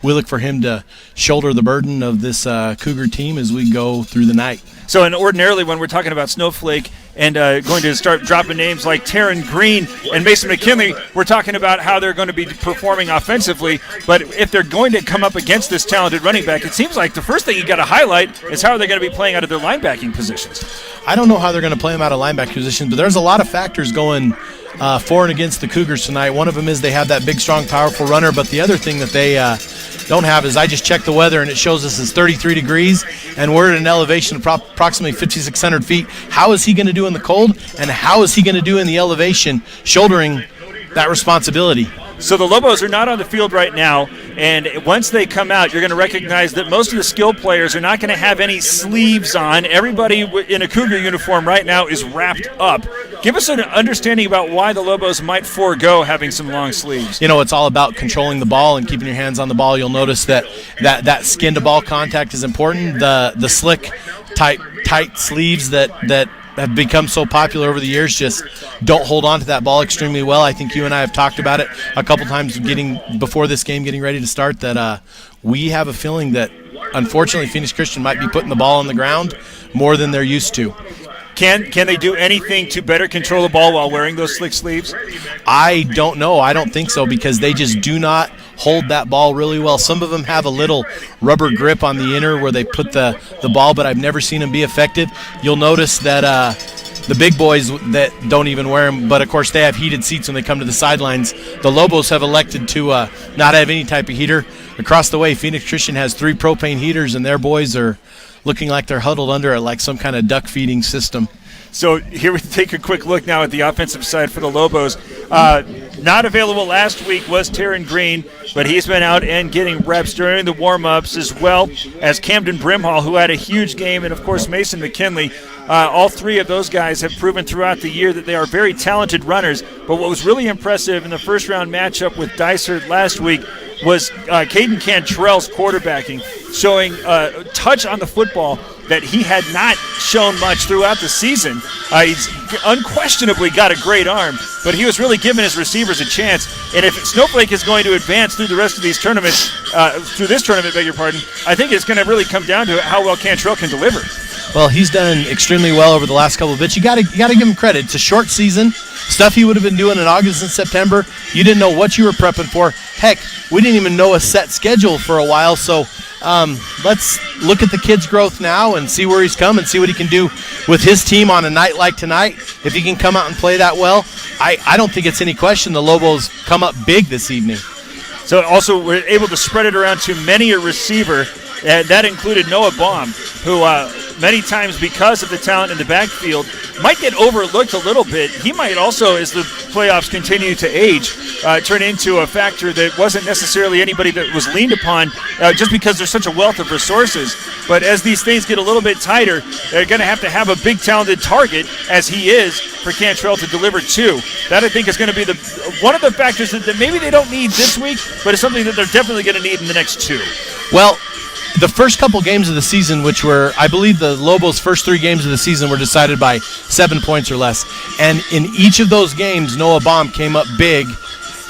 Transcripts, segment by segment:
we look for him to shoulder the burden of this Cougar team as we go through the night. So, and ordinarily when we're talking about Snowflake and going to start dropping names like Taryn Green and Mason McKinley, we're talking about how they're going to be performing offensively. But if they're going to come up against this talented running back, it seems like the first thing you got to highlight is how are they going to be playing out of their linebacking positions. I don't know how they're going to play them out of linebacker positions, but there's a lot of factors going for and against the Cougars tonight. One of them is they have that big, strong, powerful runner, but the other thing that they don't have is I just checked the weather and it shows us it's 33 degrees and we're at an elevation of approximately 5,600 feet. How is he going to do in the cold, and how is he going to do in the elevation shouldering that responsibility? So the Lobos are not on the field right now, and once they come out, you're going to recognize that most of the skill players are not going to have any sleeves on. Everybody in a Cougar uniform right now is wrapped up. Give us an understanding about why the Lobos might forego having some long sleeves. You know, it's all about controlling the ball and keeping your hands on the ball. You'll notice that skin-to-ball contact is important. The slick, tight sleeves that have become so popular over the years just don't hold on to that ball extremely well. I think you and I have talked about it a couple times before this game getting ready to start that we have a feeling that unfortunately Phoenix Christian might be putting the ball on the ground more than they're used to. Can they do anything to better control the ball while wearing those slick sleeves? I don't know. I don't think so, because they just do not hold that ball really well. Some of them have a little rubber grip on the inner where they put the ball, but I've never seen them be effective. You'll notice that the big boys that don't even wear them, but of course they have heated seats when they come to the sidelines. The Lobos have elected to not have any type of heater. Across the way, Phoenix Christian has 3 propane heaters, and their boys are looking like they're huddled under it like some kind of duck feeding system. So here we take a quick look now at the offensive side for the Lobos. Not available last week was Taryn Green, but he's been out and getting reps during the warm-ups, as well as Camden Brimhall, who had a huge game, and, of course, Mason McKinley. All 3 of those guys have proven throughout the year that they are very talented runners. But what was really impressive in the first-round matchup with Dysart last week was Caden Cantrell's quarterbacking, showing a touch on the football that he had not shown much throughout the season. He's unquestionably got a great arm, but he was really giving his receivers a chance. And if Snowflake is going to advance through the rest of these tournaments, through this tournament, I think it's going to really come down to how well Cantrell can deliver. Well, he's done extremely well over the last couple of bits. You got to give him credit. It's a short season. Stuff he would have been doing in August and September, you didn't know what you were prepping for. Heck, we didn't even know a set schedule for a while. So let's look at the kid's growth now and see where he's come and see what he can do with his team on a night like tonight. If he can come out and play that well, I don't think it's any question the Lobos come up big this evening. So also we're able to spread it around to many a receiver. That included Noah Baum, who many times, because of the talent in the backfield, might get overlooked a little bit. He might also, as the playoffs continue to age, turn into a factor that wasn't necessarily anybody that was leaned upon just because there's such a wealth of resources. But as these things get a little bit tighter, they're going to have a big talented target, as he is, for Cantrell to deliver to. That, I think, is going to be one of the factors that maybe they don't need this week, but it's something that they're definitely going to need in the next 2. Well, the first couple games of the season, which were, I believe the Lobos' first 3 games of the season were decided by 7 points or less. And in each of those games, Noah Baum came up big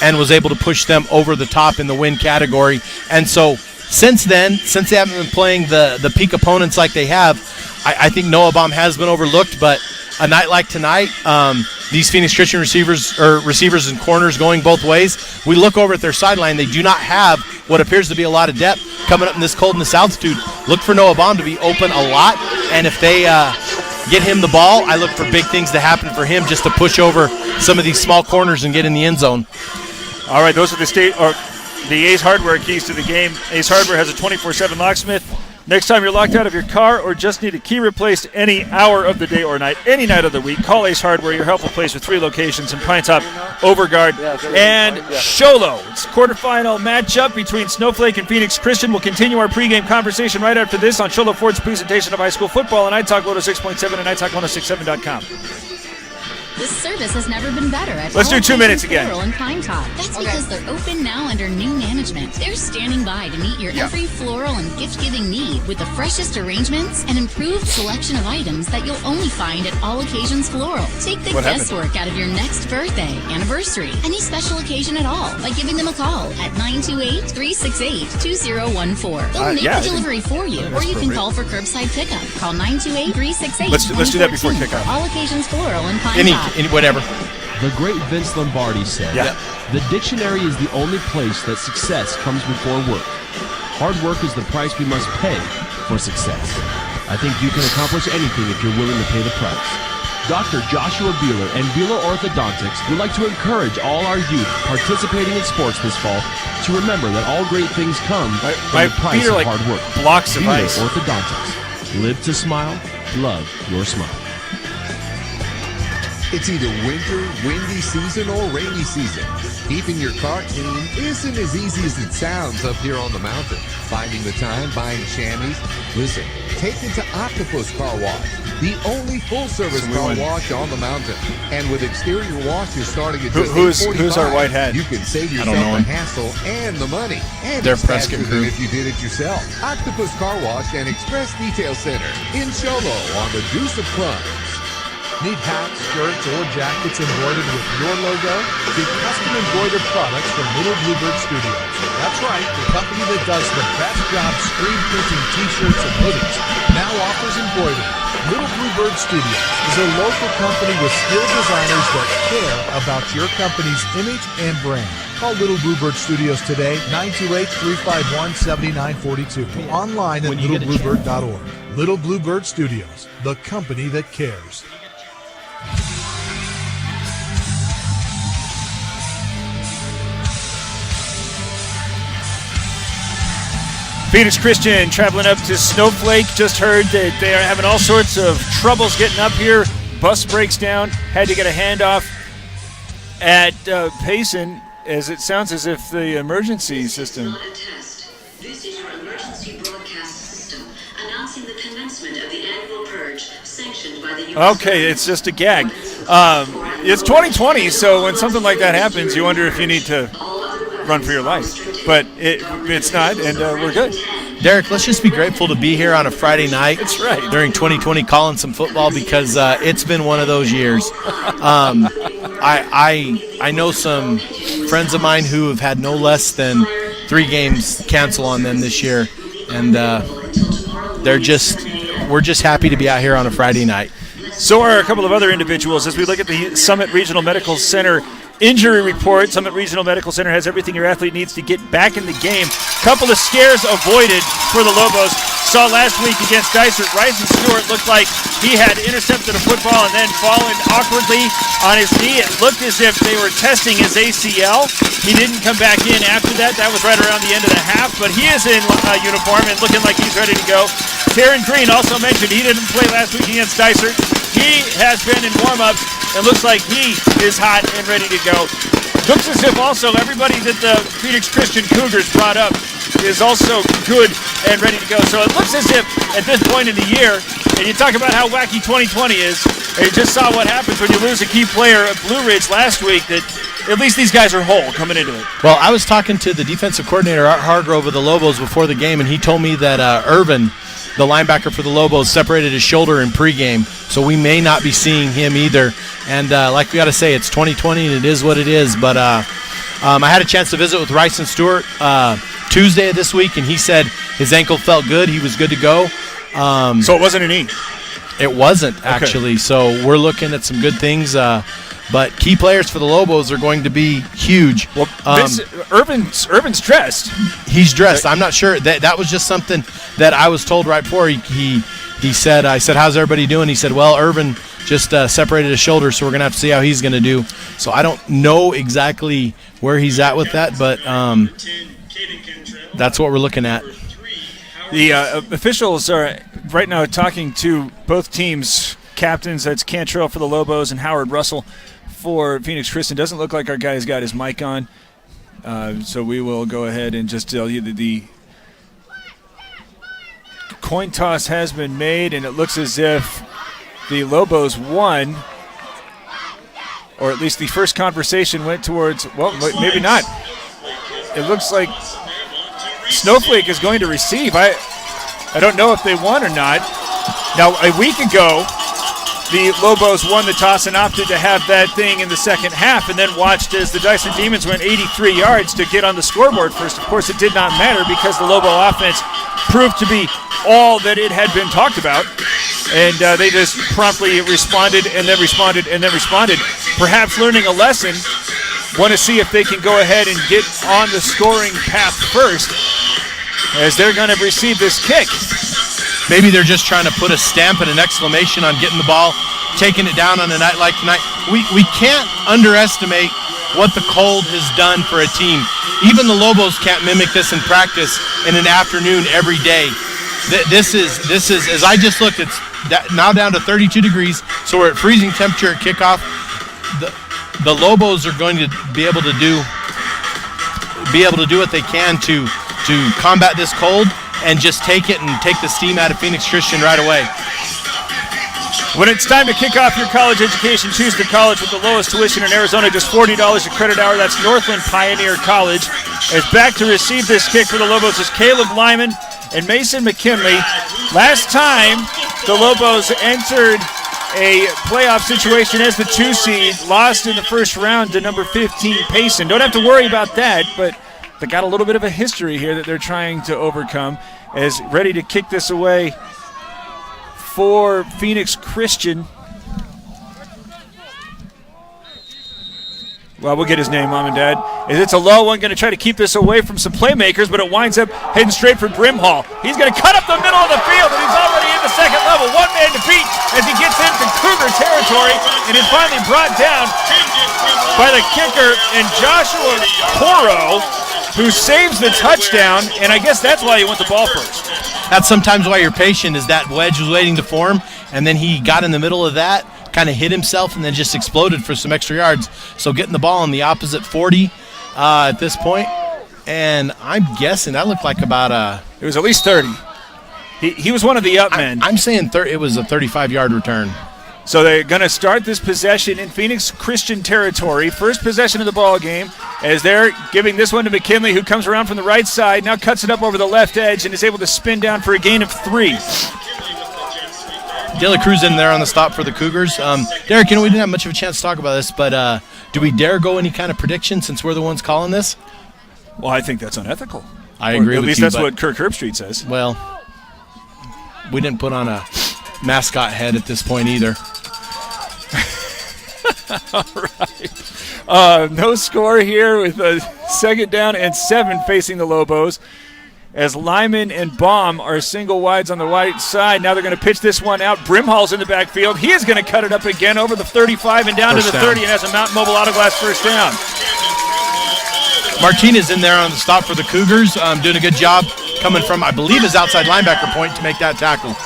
and was able to push them over the top in the win category. And so since then, since they haven't been playing the peak opponents like they have, I think Noah Baum has been overlooked. But a night like tonight, these Phoenix Christian receivers and corners going both ways, we look over at their sideline. They do not have what appears to be a lot of depth coming up in this cold and this altitude. Look for Noah Baum to be open a lot, and if they get him the ball, I look for big things to happen for him just to push over some of these small corners and get in the end zone. All right, those are the Ace Hardware keys to the game. Ace Hardware has a 24/7 locksmith. Next time you're locked out of your car or just need a key replaced any hour of the day or night, any night of the week, call Ace Hardware, your helpful place with 3 locations in Pine Top, Overguard, and Sholo. It's a quarterfinal matchup between Snowflake and Phoenix Christian. We'll continue our pregame conversation right after this on Sholo Ford's presentation of high school football on iTalk 106.7 and iTalk1067.com. This service has never been better at Let's do 2 minutes again. Floral and Pine Top. That's because they're open now under new management. They're standing by to meet your every floral and gift-giving need with the freshest arrangements and improved selection of items that you'll only find at All Occasions Floral. Take the guesswork out of your next birthday, anniversary, any special occasion at all by giving them a call at 928-368-2014. They'll make the delivery for you, or you can call for curbside pickup. Call 928-368-2014. Let's do that before kickoff. All Occasions Floral and Pine Top. Whatever. The great Vince Lombardi said, "The dictionary is the only place that success comes before work. Hard work is the price we must pay for success. I think you can accomplish anything if you're willing to pay the price." Dr. Joshua Beeler and Beeler Orthodontics would like to encourage all our youth participating in sports this fall to remember that all great things come from the price of hard work. Blocks of Beeler ice. Orthodontics. Live to smile. Love your smile. It's either winter, windy season, or rainy season. Keeping your car clean isn't as easy as it sounds up here on the mountain. Finding the time, buying chamois. Listen, take it to Octopus Car Wash, the only full-service car wash on the mountain. And with exterior washes starting at just $8.45, who's our white hat? you can save yourself the hassle and the the money. And They're it's Prescott faster crew. than if you did it yourself. Octopus Car Wash and Express Detail Center in Sholo on the Deuce of Plums. Need hats, shirts, or jackets embroidered with your logo? Get custom embroidered products from Little Bluebird Studios. That's right, the company that does the best job screen printing t-shirts and hoodies now offers embroidery. Little Bluebird Studios is a local company with skilled designers that care about your company's image and brand. Call Little Bluebird Studios today, 928-351-7942. Online at littlebluebird.org. Little Bluebird Studios, the company that cares. Phoenix Christian traveling up to Snowflake. Just heard that they are having all sorts of troubles getting up here. Bus breaks down. Had to get a handoff at Payson, as it sounds as if the emergency system. This is your emergency broadcast system announcing the commencement of the annual purge sanctioned by the U.S. Okay, it's just a gag. It's 2020, so when something like that happens, you wonder if you need to run for your life. But it's not, and we're good. Derek, let's just be grateful to be here on a Friday night. That's right. During 2020, calling some football, because it's been one of those years. I know some friends of mine who have had no less than 3 games cancel on them this year, and we're just happy to be out here on a Friday night. So are a couple of other individuals as we look at the Summit Regional Medical Center injury report. Summit Regional Medical Center has everything your athlete needs to get back in the game. Couple of scares avoided for the Lobos. Saw last week against Dysart, Ryson Stewart looked like he had intercepted a football and then fallen awkwardly on his knee. It looked as if they were testing his ACL. He didn't come back in after that. That was right around the end of the half, but he is in uniform and looking like he's ready to go. Taryn Green also mentioned he didn't play last week against Dysart. He has been in warm-ups and looks like he is hot and ready to go. Looks as if also everybody that the Phoenix Christian Cougars brought up is also good and ready to go. So it looks as if at this point in the year, and you talk about how wacky 2020 is, and you just saw what happens when you lose a key player at Blue Ridge last week, that at least these guys are whole coming into it. Well, I was talking to the defensive coordinator, Art Hargrove, of the Lobos before the game, and he told me that Irvin, the linebacker for the Lobos, separated his shoulder in pregame, so we may not be seeing him either. And like we got to say, it's 2020 and it is what it is. But I had a chance to visit with Ryson Stewart Tuesday of this week, and he said his ankle felt good. He was good to go. So it wasn't a knee? It wasn't, actually. Okay. So we're looking at some good things. But key players for the Lobos are going to be huge. Well, Urban's dressed. He's dressed. I'm not sure. That was just something that I was told right before. He said, I said, how's everybody doing? He said, well, Urban just separated his shoulder, so we're going to have to see how he's going to do. So I don't know exactly where he's at with that, but that's what we're looking at. The officials are right now talking to both teams' captains. That's Cantrell for the Lobos and Howard Russell for Phoenix Christian. Doesn't look like our guy's got his mic on, so we will go ahead and just tell you that the coin toss has been made, and it looks as if the Lobos won. or at least the first conversation went towards, well, maybe not. It looks like Snowflake is going to receive. I don't know if they won or not. Now, a week ago, the Lobos won the toss and opted to have that thing in the second half, and then watched as the Dyson Demons went 83 yards to get on the scoreboard first. Of course, it did not matter because the Lobo offense proved to be all that it had been talked about, and they just promptly responded and then responded and then responded. Perhaps learning a lesson, want to see if they can go ahead and get on the scoring path first, as they're going to receive this kick. Maybe they're just trying to put a stamp and an exclamation on getting the ball, taking it down on a night like tonight. We can't underestimate what the cold has done for a team. Even the Lobos can't mimic this in practice in an afternoon every day. This is as I just looked, it's now down to 32 degrees, so we're at freezing temperature at kickoff. The Lobos are going to be able to do what they can to combat this cold and just take it and take the steam out of Phoenix Christian right away. When it's time to kick off your college education, choose the college with the lowest tuition in Arizona, just $40 a credit hour. That's Northland Pioneer College. As back to receive this kick for the Lobos is Caleb Lyman and Mason McKinley. Last time the Lobos entered a playoff situation as the 2 seed, lost in the first round to number 15 Payson. Don't have to worry about that, but they got a little bit of a history here that they're trying to overcome. As ready to kick this away for Phoenix Christian. Well, we'll get his name, Mom and Dad. It's a low one, going to try to keep this away from some playmakers, but it winds up heading straight for Brimhall. He's going to cut up the middle of the field, and he's already in the second level. One man to beat as he gets into Cougar territory, and is finally brought down by the kicker and Joshua Coro, who saves the touchdown, and I guess that's why he went the ball first. That's sometimes why you're patient, is that wedge was waiting to form, and then he got in the middle of that, kind of hit himself, and then just exploded for some extra yards. So getting the ball on the opposite 40 at this point, and I'm guessing that looked like about it was at least 30. He was one of the up men. I'm saying it was a 35-yard return. So they're going to start this possession in Phoenix Christian territory. First possession of the ball game, as they're giving this one to McKinley, who comes around from the right side, now cuts it up over the left edge and is able to spin down for a gain of 3. De La Cruz in there on the stop for the Cougars. Derek, we didn't have much of a chance to talk about this, but do we dare go any kind of prediction since we're the ones calling this? Well, I think that's unethical. I agree with you. At least that's what Kirk Herbstreit says. Well, we didn't put on a mascot head at this point either. All right. No score here with a 2nd down and 7 facing the Lobos, as Lyman and Baum are single wides on the right side. Now they're going to pitch this one out. Brimhall's in the backfield. He is going to cut it up again over the 35 and down to the 30, and has a Mountain Mobile Auto Glass first down. Martinez in there on the stop for the Cougars, doing a good job coming from, I believe, his outside linebacker point to make that tackle.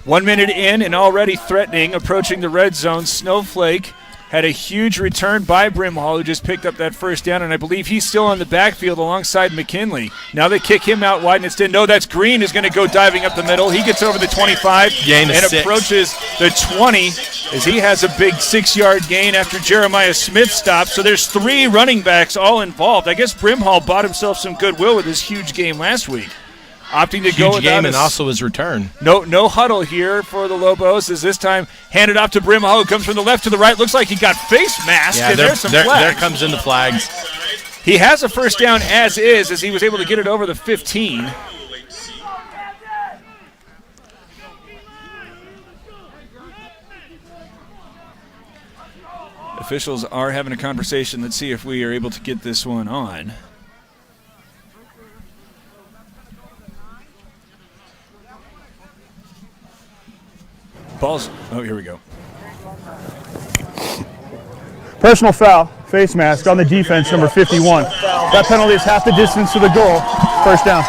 1 minute in and already threatening, approaching the red zone. Snowflake had a huge return by Brimhall, who just picked up that first down, and I believe he's still on the backfield alongside McKinley. Now they kick him out wide, and instead, no, that's Green who's going to go diving up the middle. He gets over the 25 and approaches the 20, as he has a big 6-yard gain after Jeremiah Smith stops. So there's 3 running backs all involved. I guess Brimhall bought himself some goodwill with his huge game last week. Opting to go huge game and also his return. No huddle here for the Lobos, as this time handed off to Brimhall, who comes from the left to the right. Looks like he got face masked, and there's some flags. There comes in the flags. He has a first down as is, as he was able to get it over the 15. Officials are having a conversation. Let's see if we are able to get this one on. Balls. Oh, here we go. Personal foul, face mask on the defense, number 51. That penalty is half the distance to the goal. First down.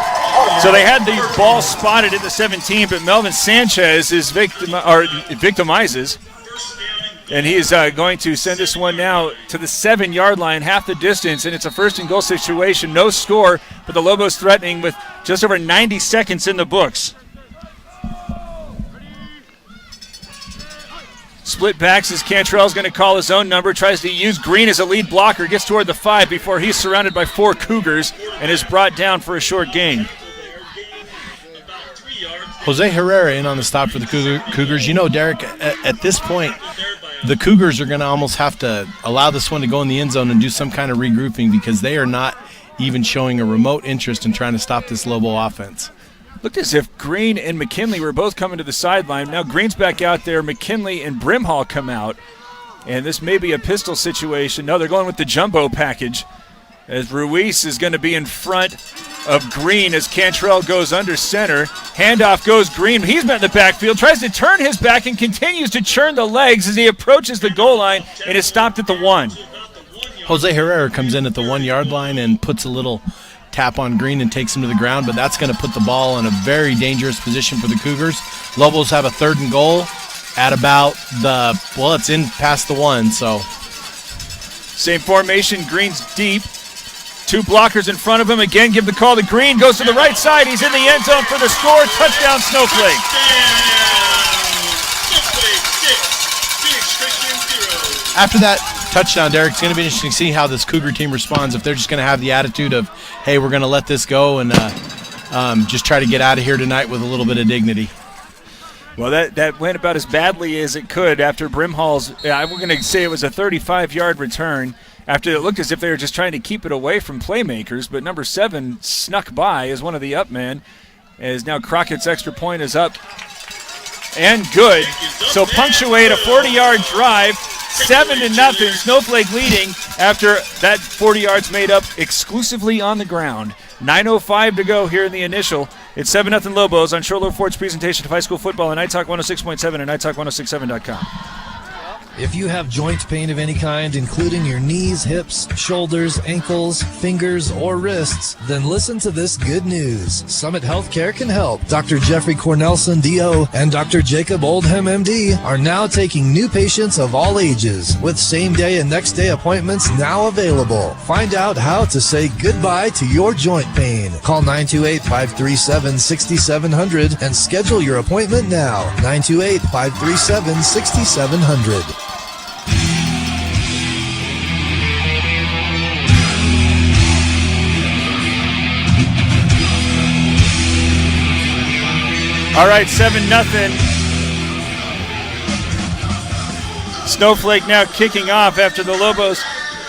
So they had the ball spotted at the 17, but Melvin Sanchez is victimizes. And he is going to send this one now to the 7-yard line, half the distance, and it's a first and goal situation. No score, but the Lobos threatening with just over 90 seconds in the books. Split backs as Cantrell's going to call his own number, tries to use Green as a lead blocker, gets toward the 5 before he's surrounded by 4 Cougars and is brought down for a short gain. Jose Herrera in on the stop for the Cougars. You know, Derek, at this point, the Cougars are going to almost have to allow this one to go in the end zone and do some kind of regrouping because they are not even showing a remote interest in trying to stop this Lobo offense. Looked as if Green and McKinley were both coming to the sideline. Now Green's back out there. McKinley and Brimhall come out. And this may be a pistol situation. No, they're going with the jumbo package, as Ruiz is going to be in front of Green as Cantrell goes under center. Handoff goes Green. He's met in the backfield, tries to turn his back and continues to churn the legs as he approaches the goal line and is stopped at the 1. Jose Herrera comes in at the 1 yard line and puts a little tap on Green and takes him to the ground, but that's going to put the ball in a very dangerous position for the Cougars. Lobos have a 3rd and goal at about it's in past the 1, so. Same formation, Green's deep. 2 blockers in front of him. Again, give the call to Green. Goes to the right side. He's in the end zone for the score. Touchdown, Snowflake. After that touchdown, Derek, it's going to be interesting to see how this Cougar team responds. If they're just going to have the attitude of, hey, we're going to let this go and just try to get out of here tonight with a little bit of dignity. Well, that went about as badly as it could after Brimhall's, we're going to say it was a 35-yard return. After it looked as if they were just trying to keep it away from playmakers, but number 7 snuck by as one of the up men, as now Crockett's extra point is up and good. So punctuate a 40-yard drive, 7-0, Snowflake leading after that 40 yards made up exclusively on the ground. 9:05 to go here in the initial. It's 7-0 Lobos on Shortlow Ford's presentation of high school football on Night Talk 106.7 and NightTalk1067.com. If you have joint pain of any kind, including your knees, hips, shoulders, ankles, fingers, or wrists, then listen to this good news. Summit Healthcare can help. Dr. Jeffrey Cornelson, D.O., and Dr. Jacob Oldham, M.D., are now taking new patients of all ages, with same-day and next-day appointments now available. Find out how to say goodbye to your joint pain. Call 928-537-6700 and schedule your appointment now. 928-537-6700. All right, 7-0. Snowflake now kicking off after the Lobos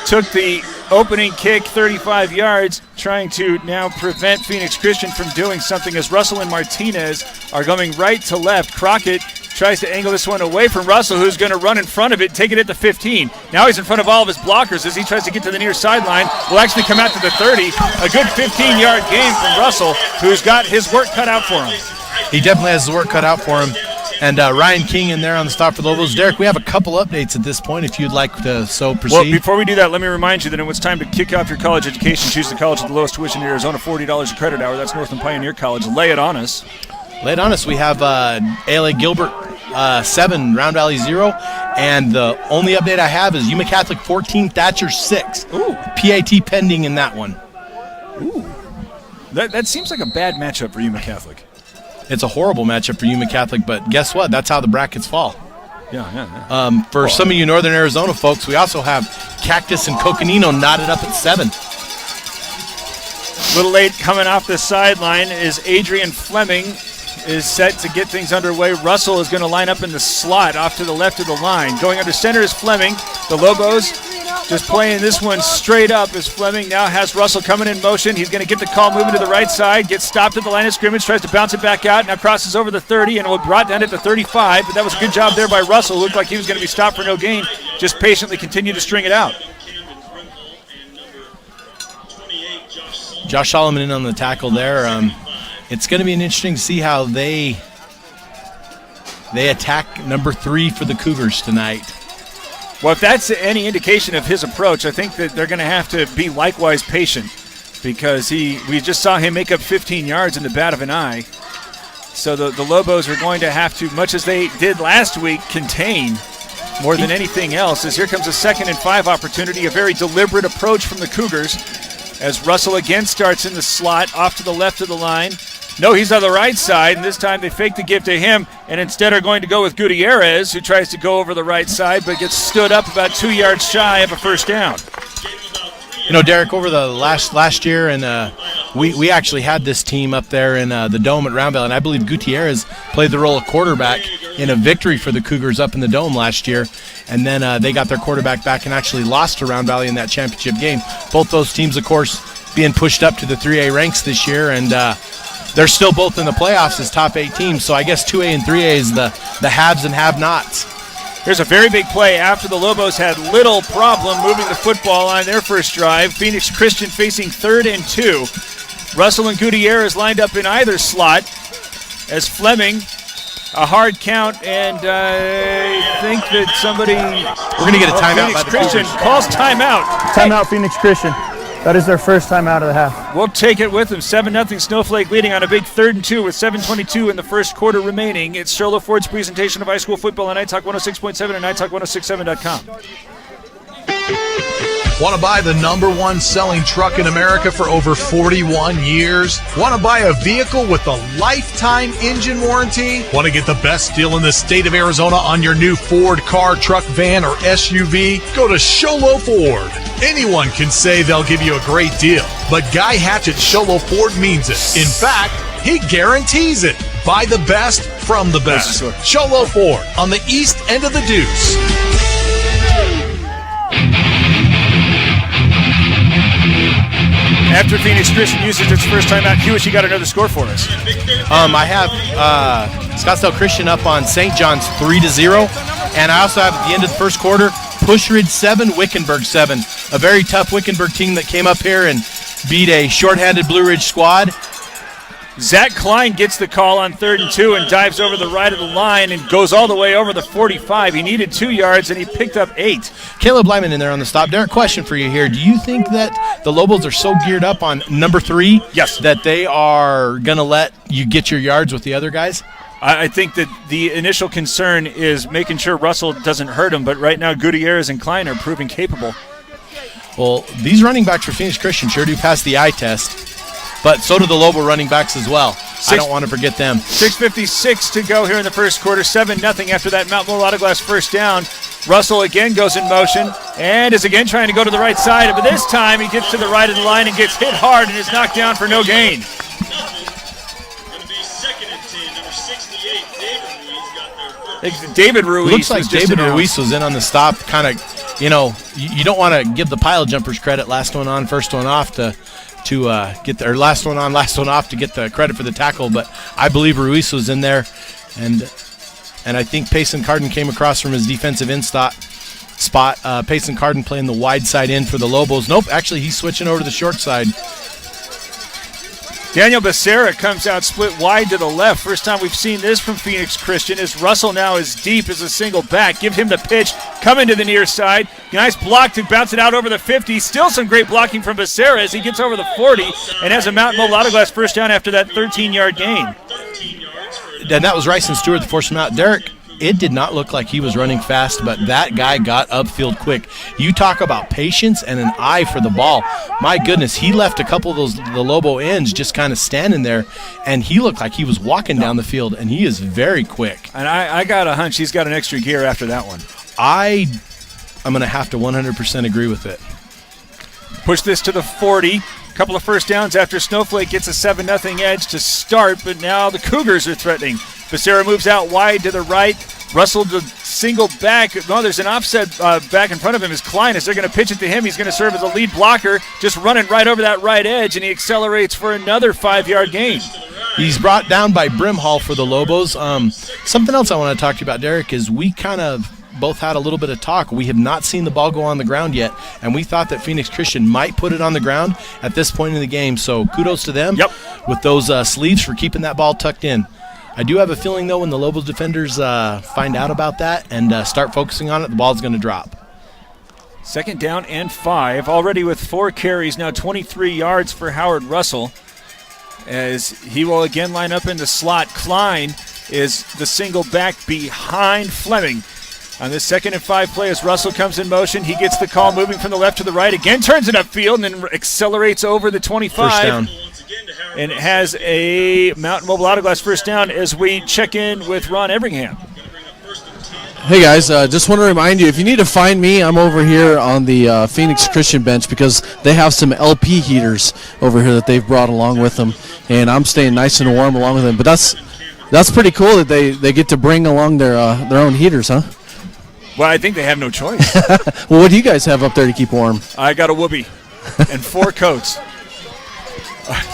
took the opening kick 35 yards, trying to now prevent Phoenix Christian from doing something as Russell and Martinez are going right to left. Crockett tries to angle this one away from Russell, who's going to run in front of it, take it at the 15. Now he's in front of all of his blockers as he tries to get to the near sideline. Will actually come out to the 30. A good 15-yard gain from Russell, who's got his work cut out for him. He definitely has the work cut out for him. And Ryan King in there on the stop for the Lobos. Derek, we have a couple updates at this point if you'd like to proceed. Well, before we do that, let me remind you that it's time to kick off your college education. Choose the college with the lowest tuition in Arizona, $40 a credit hour. That's Northland Pioneer College. Lay it on us. Lay it on us. We have ALA Gilbert 7, Round Valley 0. And the only update I have is Yuma Catholic 14, Thatcher 6. Ooh. PAT pending in that one. Ooh. That seems like a bad matchup for Yuma Catholic. It's a horrible matchup for Yuma Catholic, but guess what? That's how the brackets fall. Yeah. For some of you Northern Arizona folks, we also have Cactus and Coconino knotted up at 7. A little late coming off the sideline is Adrian Fleming is set to get things underway. Russell is going to line up in the slot off to the left of the line. Going under center is Fleming. The Lobos just playing this one straight up as Fleming now has Russell coming in motion. He's going to get the call moving to the right side, gets stopped at the line of scrimmage, tries to bounce it back out, now crosses over the 30 and will be brought down at the 35, but that was a good job there by Russell. Looked like he was going to be stopped for no gain, just patiently continue to string it out. Josh Solomon in on the tackle there. It's going to be interesting to see how they attack number 3 for the Cougars tonight. Well, if that's any indication of his approach, I think that they're going to have to be likewise patient because we just saw him make up 15 yards in the bat of an eye. So the Lobos are going to have to, much as they did last week, contain more than anything else. As here comes a 2nd and 5 opportunity, a very deliberate approach from the Cougars as Russell again starts in the slot off to the left of the line. No, he's on the right side, and this time they fake the give to him and instead are going to go with Gutierrez, who tries to go over the right side but gets stood up about 2 yards shy of a first down. You know, Derek, over the last year, and we actually had this team up there in the Dome at Round Valley, and I believe Gutierrez played the role of quarterback in a victory for the Cougars up in the Dome last year, and then they got their quarterback back and actually lost to Round Valley in that championship game. Both those teams, of course, being pushed up to the 3A ranks this year, and they're still both in the playoffs as top 8 teams, so I guess 2A and 3A is the haves and have-nots. Here's a very big play after the Lobos had little problem moving the football on their first drive. Phoenix Christian facing 3rd and 2. Russell and Gutierrez lined up in either slot as Fleming, a hard count, and I think that somebody... We're going to get a timeout Phoenix by the Christian Cougars. calls timeout. Timeout, Phoenix Christian. That is their first time out of the half. We'll take it with them. 7-0 Snowflake leading on a big 3rd and 2 with 7:22 in the first quarter remaining. It's Charlotte Ford's presentation of high school football on Night Talk 106.7 and NightTalk1067.com. Want to buy the #1 selling truck in America for over 41 years? Want to buy a vehicle with a lifetime engine warranty? Want to get the best deal in the state of Arizona on your new Ford car, truck, van, or SUV? Go to Sholo Ford. Anyone can say they'll give you a great deal, but Guy Hatch at Sholo Ford means it. In fact, he guarantees it. Buy the best from the best. Sholo Ford on the east end of the Deuce. After Phoenix Christian uses its first time out, Hewish, you got another score for us. I have Scottsdale Christian up on St. John's 3-0, and I also have at the end of the first quarter, Pushridge 7, Wickenburg 7. A very tough Wickenburg team that came up here and beat a shorthanded Blue Ridge squad. Zach Klein gets the call on 3rd and 2 and dives over the right of the line and goes all the way over the 45. He needed 2 yards, and he picked up 8. Caleb Lyman in there on the stop. Derek, question for you here. Do you think that the Lobos are so geared up on number 3 yes, that they are going to let you get your yards with the other guys? I think that the initial concern is making sure Russell doesn't hurt him, but right now Gutierrez and Klein are proving capable. Well, these running backs for Phoenix Christian sure do pass the eye test. But so do the Lobo running backs as well. I don't want to forget them. 6:56 to go here in the first quarter. 7-0 after that Mount Mulatto Glass first down. Russell again goes in motion and is again trying to go to the right side. But this time he gets to the right of the line and gets hit hard and is knocked down for no gain. David Ruiz. Looks like David Ruiz was in on the stop. Kind of, you don't want to give the pile jumpers credit. Last one on, first one off to get the, or last one on, last one off to get the credit for the tackle. But I believe Ruiz was in there, and I think Payson Carden came across from his defensive end spot. Payson Carden playing the wide side in for the Lobos. Nope, actually he's switching over to the short side. Daniel Becerra comes out split wide to the left. First time we've seen this from Phoenix Christian as Russell now is deep as a single back. Give him the pitch, coming to the near side. Nice block to bounce it out over the 50. Still some great blocking from Becerra as he gets over the 40 and has a Mountain Mulatto Glass first down after that 13-yard gain. And that was Ryson Stewart that forced him out. Derek, it did not look like he was running fast, but that guy got upfield quick. You talk about patience and an eye for the ball. My goodness, he left a couple of the Lobo ends just kind of standing there, and he looked like he was walking down the field, and he is very quick. And I got a hunch he's got an extra gear after that one. I'm going to have to 100% agree with it. Push this to the 40. Couple of first downs after Snowflake gets a 7-0 edge to start, but now the Cougars are threatening. Becerra moves out wide to the right. Russell the single back. No, there's an offset back in front of him is Klein. As they're going to pitch it to him, he's going to serve as a lead blocker, just running right over that right edge, and he accelerates for another 5-yard gain. He's brought down by Brimhall for the Lobos. Something else I want to talk to you about, Derek, is we kind of both had a little bit of talk. We have not seen the ball go on the ground yet, and we thought that Phoenix Christian might put it on the ground at this point in the game. So kudos to them with those sleeves for keeping that ball tucked in. I do have a feeling, though, when the Lobos defenders find out about that and start focusing on it, the ball's going to drop. 2nd down and 5, already with 4 carries, now 23 yards for Howard Russell, as he will again line up in the slot. Klein is the single back behind Fleming. On this 2nd and 5 play, as Russell comes in motion, he gets the call moving from the left to the right, again turns it upfield and then accelerates over the 25. First down. and has a Mountain Mobile Auto Glass first down as we check in with Ron Everingham. Hey guys, just want to remind you, if you need to find me, I'm over here on the Phoenix Christian bench because they have some LP heaters over here that they've brought along with them, and I'm staying nice and warm along with them. But that's pretty cool that they get to bring along their own heaters, huh? Well, I think they have no choice. Well, what do you guys have up there to keep warm? I got a whoopee and 4 coats.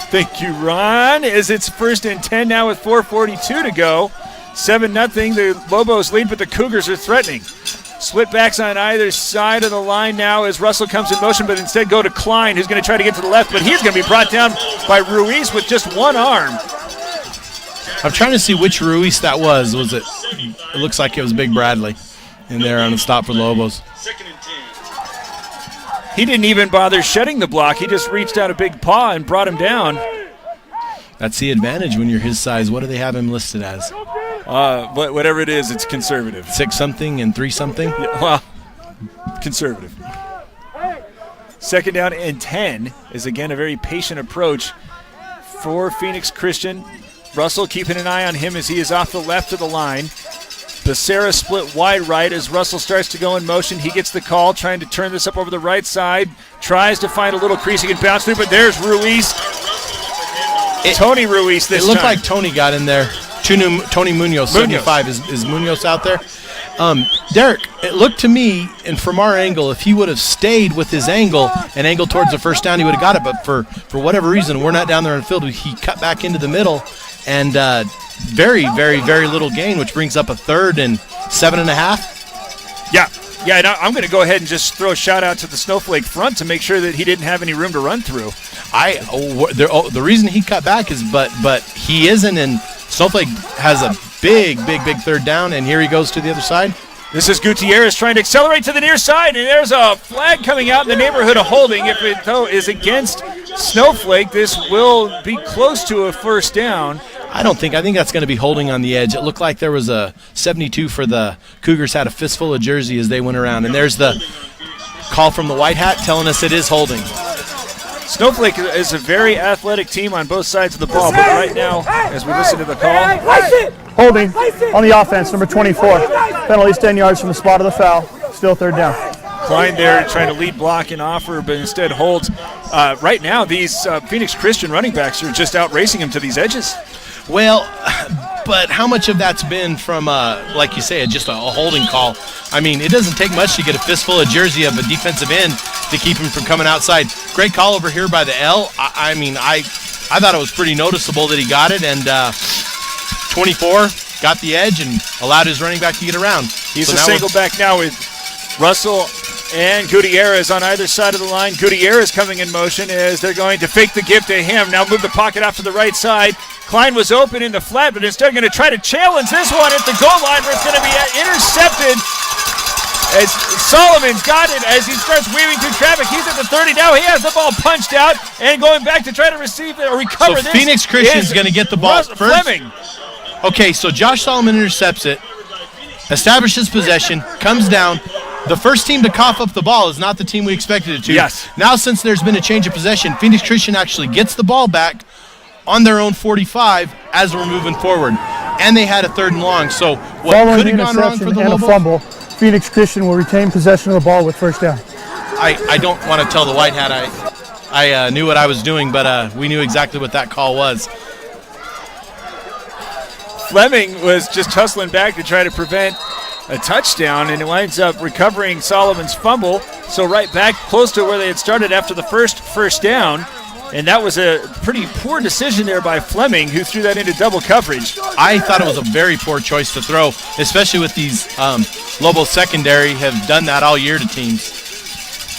Thank you, Ron. As it's 1st and 10 now with 4:42 to go. 7-0, the Lobos lead, but the Cougars are threatening. Split backs on either side of the line now as Russell comes in motion, but instead go to Klein, who's going to try to get to the left, but he's going to be brought down by Ruiz with just one arm. I'm trying to see which Ruiz that was. It looks like it was Big Bradley in there on the stop for Lobos. He didn't even bother shedding the block. He just reached out a big paw and brought him down. That's the advantage when you're his size. What do they have him listed as? Whatever it is, it's conservative. 6-something and 3-something? Yeah, well, conservative. 2nd down and 10 is again a very patient approach for Phoenix Christian. Russell keeping an eye on him as he is off the left of the line. Becerra split wide right as Russell starts to go in motion. He gets the call, trying to turn this up over the right side. Tries to find a little crease he can bounce through, but there's Ruiz. Tony Ruiz this time. It looked like Tony got in there. Tony Munoz, 75. Is Munoz out there? Derek, it looked to me, and from our angle, if he would have stayed with his angle and angled towards the first down, he would have got it. But for whatever reason, we're not down there in the field. He cut back into the middle, and very, very, very little gain, which brings up a 3rd and 7.5. Yeah, and I'm going to go ahead and just throw a shout-out to the Snowflake front to make sure that he didn't have any room to run through. The reason he cut back is but he isn't, and Snowflake has a big 3rd down, and here he goes to the other side. This is Gutierrez trying to accelerate to the near side, and there's a flag coming out in the neighborhood of holding. If it, though, is against Snowflake, this will be close to a 1st down. I think that's going to be holding on the edge. It looked like there was a 72 for the Cougars, had a fistful of jersey as they went around, and there's the call from the white hat telling us it is holding. Snowflake is a very athletic team on both sides of the ball, but right now, as we listen to the call, Holding on the offense, number 24. Penalty's 10 yards from the spot of the foul. Still 3rd down. Klein there trying to lead block and offer, but instead holds. Right now, these Phoenix Christian running backs are just out racing him to these edges. Well, but how much of that's been from, like you say, just a holding call? I mean, it doesn't take much to get a fistful of jersey of a defensive end to keep him from coming outside. Great call over here by the L. I thought it was pretty noticeable that he got it, and 24 got the edge and allowed his running back to get around. He's a single back now with Russell and Gutierrez on either side of the line. Gutierrez coming in motion as they're going to fake the give to him. Now move the pocket off to the right side. Klein was open in the flat, but instead going to try to challenge this one at the goal line where it's going to be intercepted. As Solomon's got it as he starts weaving through traffic. He's at the 30 now. He has the ball punched out and going back to try to receive it or recover this. So Phoenix Christian's going to get the ball first. Fleming. Okay, so Josh Solomon intercepts it, establishes possession, comes down. The first team to cough up the ball is not the team we expected it to. Yes. Now, since there's been a change of possession, Phoenix Christian actually gets the ball back on their own 45 as we're moving forward. And they had a 3rd and long. So what could have gone wrong for the Lobos? A fumble, Phoenix Christian will retain possession of the ball with 1st down. I don't want to tell the white hat I knew what I was doing, but we knew exactly what that call was. Fleming was just hustling back to try to prevent a touchdown, and it winds up recovering Solomon's fumble. So right back close to where they had started after the first down. And that was a pretty poor decision there by Fleming, who threw that into double coverage. I thought it was a very poor choice to throw, especially with these Lobos secondary have done that all year to teams.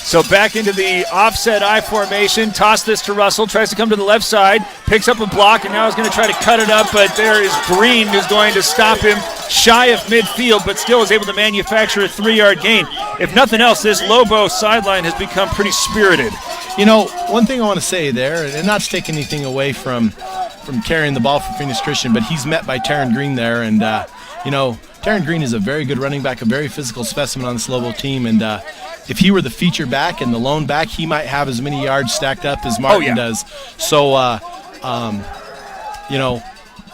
So back into the offset I formation. Toss this to Russell. Tries to come to the left side. Picks up a block and now is going to try to cut it up. But there is Green who's going to stop him shy of midfield, but still is able to manufacture a 3-yard gain. If nothing else, this Lobo sideline has become pretty spirited. You know, one thing I want to say there, and not to take anything away from carrying the ball for Phoenix Christian, but he's met by Taryn Green there. And, Taryn Green is a very good running back, a very physical specimen on this Lobo team. And if he were the feature back and the lone back, he might have as many yards stacked up as Martin does. So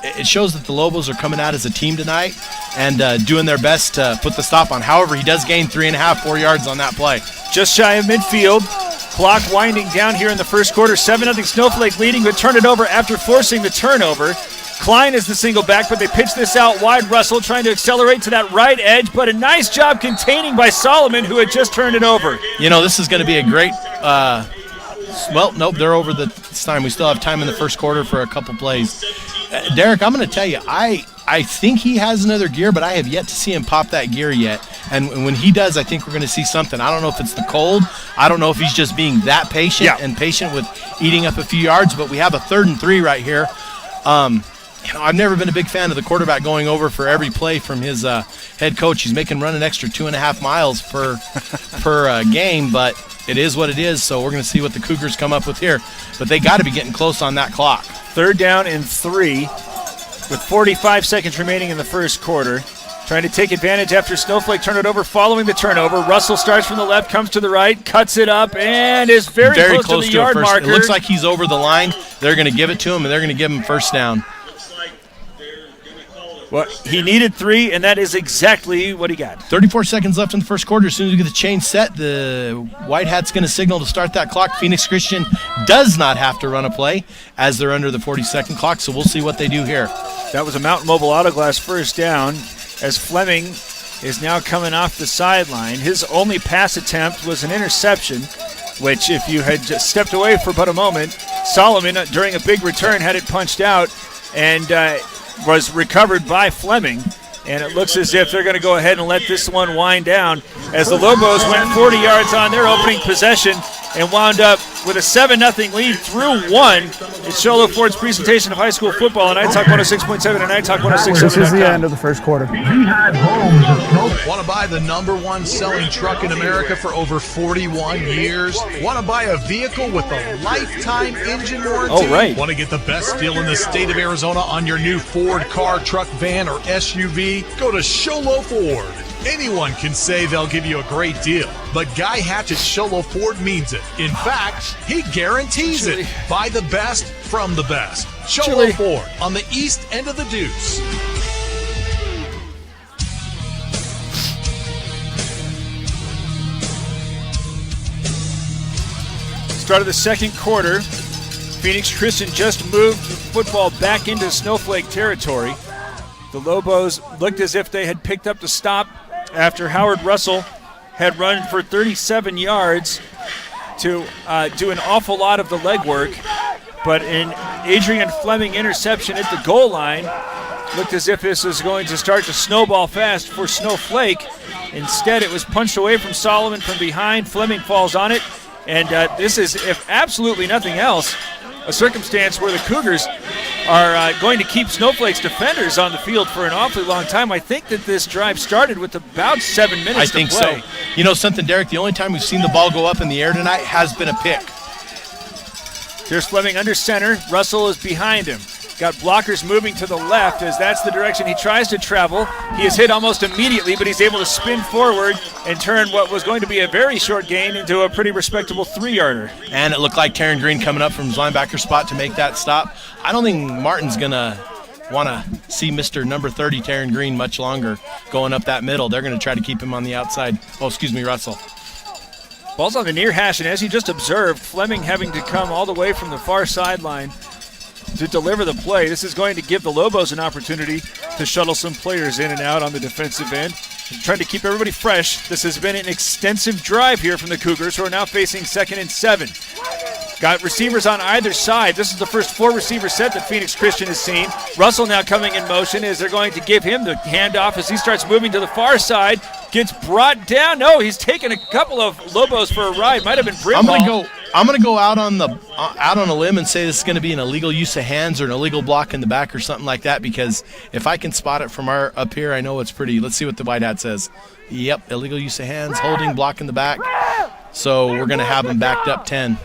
It shows that the Lobos are coming out as a team tonight and doing their best to put the stop on. However, he does gain 3.5, 4 yards on that play. Just shy of midfield. Clock winding down here in the first quarter. 7-0 Snowflake leading, but turn it over after forcing the turnover. Klein is the single back, but they pitch this out wide. Russell trying to accelerate to that right edge, but a nice job containing by Solomon, who had just turned it over. This is going to be a great they're over this time. We still have time in the first quarter for a couple plays. Derek, I'm going to tell you, I think he has another gear, but I have yet to see him pop that gear yet. And when he does, I think we're going to see something. I don't know if it's the cold. I don't know if he's just being that patient and patient with eating up a few yards, but we have a 3rd and 3 right here. I've never been a big fan of the quarterback going over for every play from his head coach. He's making run an extra 2.5 miles per game, but it is what it is, so we're going to see what the Cougars come up with here. But they got to be getting close on that clock. 3rd down and 3 with 45 seconds remaining in the first quarter. Trying to take advantage after Snowflake turned it over, following the turnover. Russell starts from the left, comes to the right, cuts it up, and is very close to the yard marker. It looks like he's over the line. They're going to give it to him, and they're going to give him first down. Well, he needed 3, and that is exactly what he got. 34 seconds left in the first quarter. As soon as we get the chain set, the White Hat's going to signal to start that clock. Phoenix Christian does not have to run a play as they're under the 40-second clock, so we'll see what they do here. That was a Mountain Mobile Autoglass first down as Fleming is now coming off the sideline. His only pass attempt was an interception, which if you had just stepped away for but a moment, Solomon, during a big return, had it punched out and was recovered by Fleming. And it looks as if they're going to go ahead and let this one wind down as the Lobos went 40 yards on their opening possession and wound up with a 7-0 lead through 1. It's Sholo Ford's presentation of high school football on iTalk 106.7 and iTalk 106.7. This is the end of the first quarter. Want to buy the #1 selling truck in America for over 41 years? Want to buy a vehicle with a lifetime engine warranty? Oh, right. Want to get the best deal in the state of Arizona on your new Ford car, truck, van, or SUV? Go to Sholo Ford. Anyone can say they'll give you a great deal, but Guy Hatch at Sholo Ford means it. In fact, he guarantees it. Buy the best from the best. Sholo Ford on the east end of the Deuce. Start of the second quarter. Phoenix Christian just moved the football back into Snowflake territory. The Lobos looked as if they had picked up the stop after Howard Russell had run for 37 yards to do an awful lot of the legwork. But an Adrian Fleming interception at the goal line looked as if this was going to start to snowball fast for Snowflake. Instead, it was punched away from Solomon from behind. Fleming falls on it. And this is, if absolutely nothing else, a circumstance where the Cougars are going to keep Snowflake's defenders on the field for an awfully long time. I think that this drive started with about 7 minutes to play. I think so. You know something, Derek? The only time we've seen the ball go up in the air tonight has been a pick. Here's Fleming under center. Russell is behind him. Got blockers moving to the left as that's the direction he tries to travel. He is hit almost immediately, but he's able to spin forward and turn what was going to be a very short gain into a pretty respectable 3-yarder. And it looked like Taryn Green coming up from his linebacker spot to make that stop. I don't think Martin's going to want to see Mr. number 30, Taryn Green, much longer going up that middle. They're going to try to keep him on the outside. Russell. Ball's on the near hash, and as you just observed, Fleming having to come all the way from the far sideline to deliver the play. This is going to give the Lobos an opportunity to shuttle some players in and out on the defensive end. Trying to keep everybody fresh. This has been an extensive drive here from the Cougars, who are now facing 2nd and 7. Got receivers on either side. This is the first 4-receiver set that Phoenix Christian has seen. Russell now coming in motion as they're going to give him the handoff as he starts moving to the far side. Gets brought down. No, he's taken a couple of Lobos for a ride. Might have been Brimhall. I'm gonna go out on a limb and say this is gonna be an illegal use of hands or an illegal block in the back or something like that, because if I can spot it from up here, I know it's pretty. Let's see what the White Hat says. Yep, illegal use of hands, holding, block in the back. So we're gonna have him backed up 10.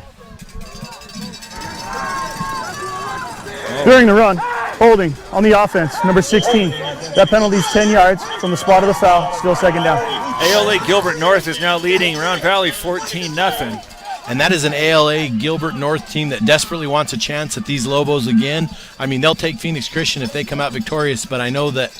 During the run, holding on the offense, number 16. That penalty's 10 yards from the spot of the foul, still 2nd down. ALA Gilbert North is now leading Round Valley 14-0. and that is an ALA Gilbert North team that desperately wants a chance at these Lobos again. I mean, they'll take Phoenix Christian if they come out victorious, but I know that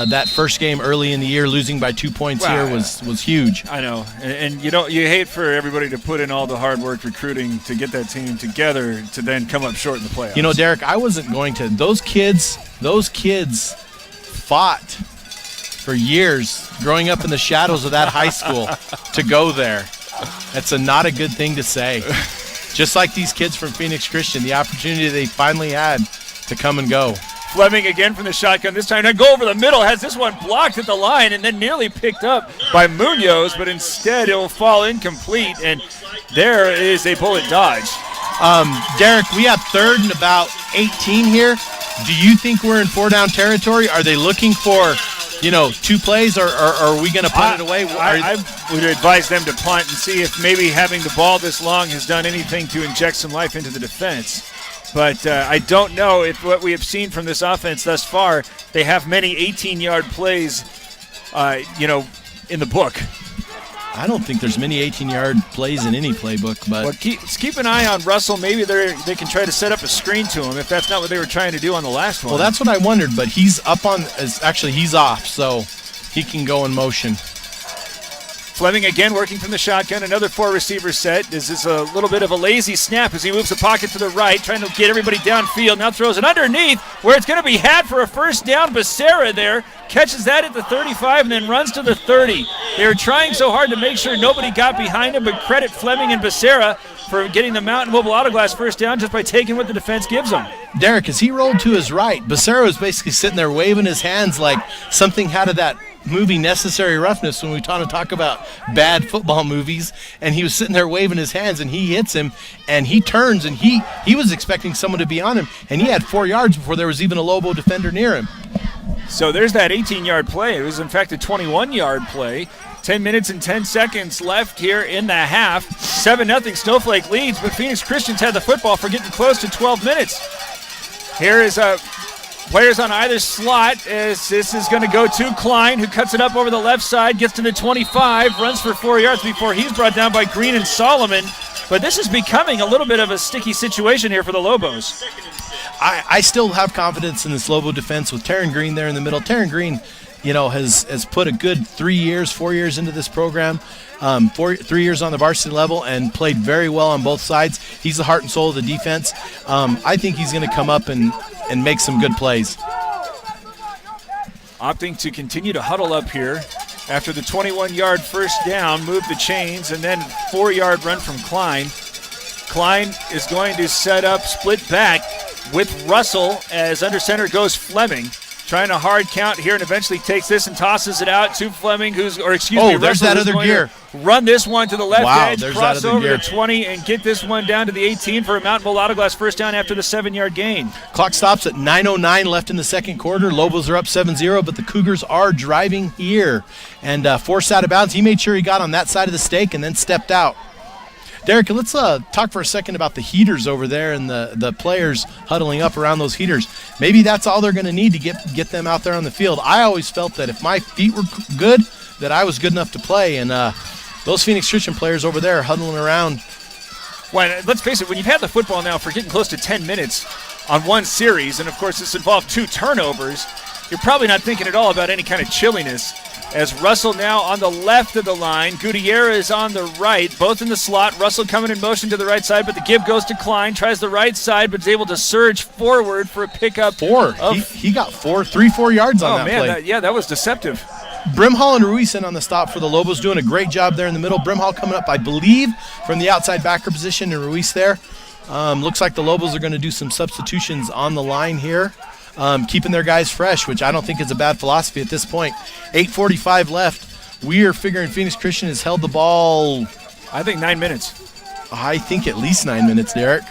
that first game early in the year, losing by 2 points here was huge. I know, and you hate for everybody to put in all the hard work recruiting to get that team together to then come up short in the playoffs. You know, Derek, I wasn't going to. Those kids fought for years growing up in the shadows of that high school to go there. That's not a good thing to say. Just like these kids from Phoenix Christian, the opportunity they finally had to come and go. Fleming again from the shotgun, this time to go over the middle, has this one blocked at the line and then nearly picked up by Munoz, but instead it will fall incomplete, and there is a bullet dodge. Derek, we have third and about 18 here. Do you think we're in 4-down territory? Are they looking for, 2 plays, or are we going to punt it away? I would advise them to punt and see if maybe having the ball this long has done anything to inject some life into the defense. But I don't know if what we have seen from this offense thus far, they have many 18-yard plays, in the book. I don't think there's many 18-yard plays in any playbook. But well, keep an eye on Russell. Maybe they can try to set up a screen to him if that's not what they were trying to do on the last one. Well, that's what I wondered, but he's he's off, so he can go in motion. Fleming again working from the shotgun, another 4-receiver set. This is a little bit of a lazy snap as he moves the pocket to the right, trying to get everybody downfield. Now throws it underneath where it's going to be had for a first down. Becerra there catches that at the 35 and then runs to the 30. They were trying so hard to make sure nobody got behind him, but credit Fleming and Becerra for getting the Mountain Mobile Autoglass first down just by taking what the defense gives them. Derek, as he rolled to his right, Becerra was basically sitting there waving his hands like something out of that movie Necessary Roughness when we talk about bad football movies, and he was sitting there waving his hands, and he hits him, and he turns, and he was expecting someone to be on him, and he had 4 yards before there was even a Lobo defender near him. So there's that 18-yard play. It was, in fact, a 21-yard play. 10 minutes and 10 seconds left here in the half. 7-0 Snowflake leads, but Phoenix Christians had the football for getting close to 12 minutes. Here is players on either slot as this is going to go to Klein, who cuts it up over the left side, gets to the 25, runs for 4 yards before he's brought down by Green and Solomon. But this is becoming a little bit of a sticky situation here for the Lobos. I still have confidence in this Lobo defense with Taryn Green there in the middle. Taryn Green, has put a good 4 years into this program, 3 years on the varsity level, and played very well on both sides. He's the heart and soul of the defense. I think he's going to come up and make some good plays. Opting to continue to huddle up here after the 21-yard first down, move the chains, and then 4-yard run from Klein. Klein is going to set up split back with Russell as under center goes Fleming. Trying a hard count here and eventually takes this and tosses it out to Fleming, there's Russell, that other gear. Run this one to the left edge, cross over gear. the 20, and get this one down to the 18 for a Mountain Bowl Autoglass first down after the 7-yard gain. Clock stops at 9:09 left in the second quarter. Lobos are up 7-0, but the Cougars are driving here and forced out of bounds. He made sure he got on that side of the stake and then stepped out. Derek, let's talk for a second about the heaters over there and the players huddling up around those heaters. Maybe that's all they're going to need to get them out there on the field. I always felt that if my feet were good, that I was good enough to play. And those Phoenix Christian players over there huddling around. Well, let's face it, when you've had the football now for getting close to 10 minutes on one series, and of course this involved 2 turnovers, you're probably not thinking at all about any kind of chilliness. As Russell now on the left of the line, Gutierrez on the right, both in the slot. Russell coming in motion to the right side, but the give goes to Klein, tries the right side, but is able to surge forward for a pickup. 4. He got 4 yards on that play. That was deceptive. Brimhall and Ruiz in on the stop for the Lobos, doing a great job there in the middle. Brimhall coming up, I believe, from the outside backer position, and Ruiz there. Looks like the Lobos are going to do some substitutions on the line here. Keeping their guys fresh, which I don't think is a bad philosophy at this point. 8:45 left. We are figuring Phoenix Christian has held the ball. I think 9 minutes. I think at least 9 minutes, Derek.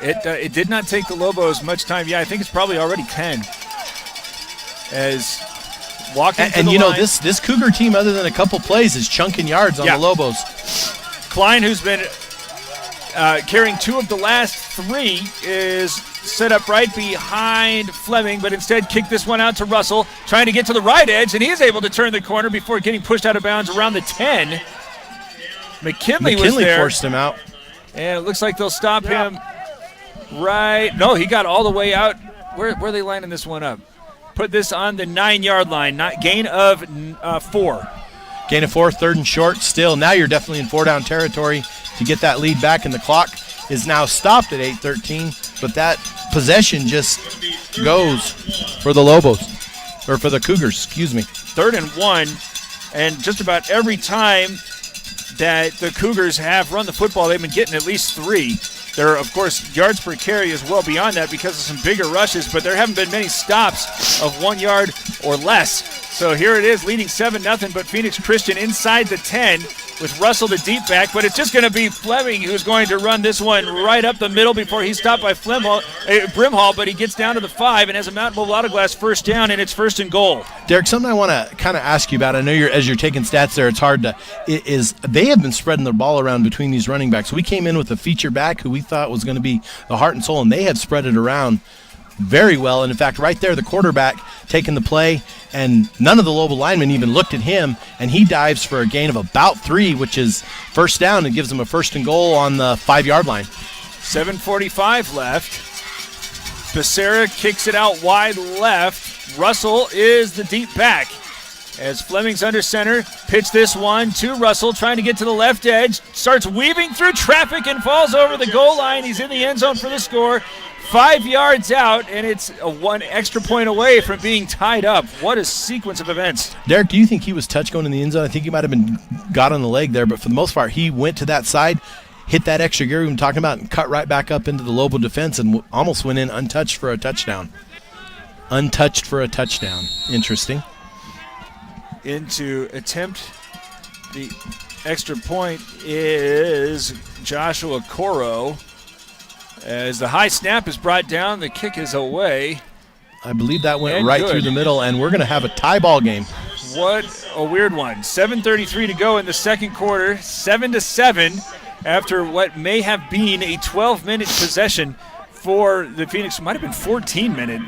It did not take the Lobos much time. Yeah, I think it's probably already 10. As walking to the line. This Cougar team, other than a couple plays, is chunking yards on the Lobos. Klein, who's been carrying 2 of the last 3, is set up right behind Fleming, but instead kicked this one out to Russell, trying to get to the right edge, and he is able to turn the corner before getting pushed out of bounds around the 10. McKinley was there. Forced him out. And it looks like they'll stop him right. No, he got all the way out. Where are they lining this one up? Put this on the 9-yard line. Gain of 4. Gain of 4, 3rd and short still. Now you're definitely in 4-down territory to get that lead back, and the clock is now stopped at 8:13. But that possession just goes for the Lobos, or for the Cougars, excuse me. 3rd and 1, and just about every time that the Cougars have run the football, they've been getting at least 3. There are, of course, yards per carry as well beyond that because of some bigger rushes, but there haven't been many stops of 1 yard or less. So here it is, leading 7-0, but Phoenix Christian inside the 10 with Russell the deep back, but it's just going to be Fleming who's going to run this one right up the middle before he's stopped by Brimhall, but he gets down to the 5 and has a mountable autoglass first down, and it's 1st and goal. Derek, something I want to kind of ask you about. I know as you're taking stats there, it's hard to – is they have been spreading the ball around between these running backs. We came in with a feature back who we thought was going to be the heart and soul, and they have spread it around very well. And in fact, right there, the quarterback taking the play, and none of the Lobo linemen even looked at him, and he dives for a gain of about 3, which is first down, and gives them a 1st and goal on the 5-yard line. 7:45 left. Becerra kicks it out wide left. Russell is the deep back. As Fleming's under center, pitch this one to Russell, trying to get to the left edge, starts weaving through traffic and falls over the goal line. He's in the end zone for the score. 5 yards out, and it's 1 extra point away from being tied up. What a sequence of events. Derek, do you think he was touched going in the end zone? I think he might have been got on the leg there, but for the most part, he went to that side, hit that extra gear we've been talking about, and cut right back up into the Lobo defense and almost went in untouched for a touchdown. Untouched for a touchdown. Interesting. In to attempt the extra point is Joshua Coro. As the high snap is brought down, the kick is away. I believe that went right through the middle, and we're going to have a tie ball game. What a weird one. 7:33 to go in the second quarter, 7-7 after what may have been a 12-minute possession for the Phoenix. It might have been 14-minute.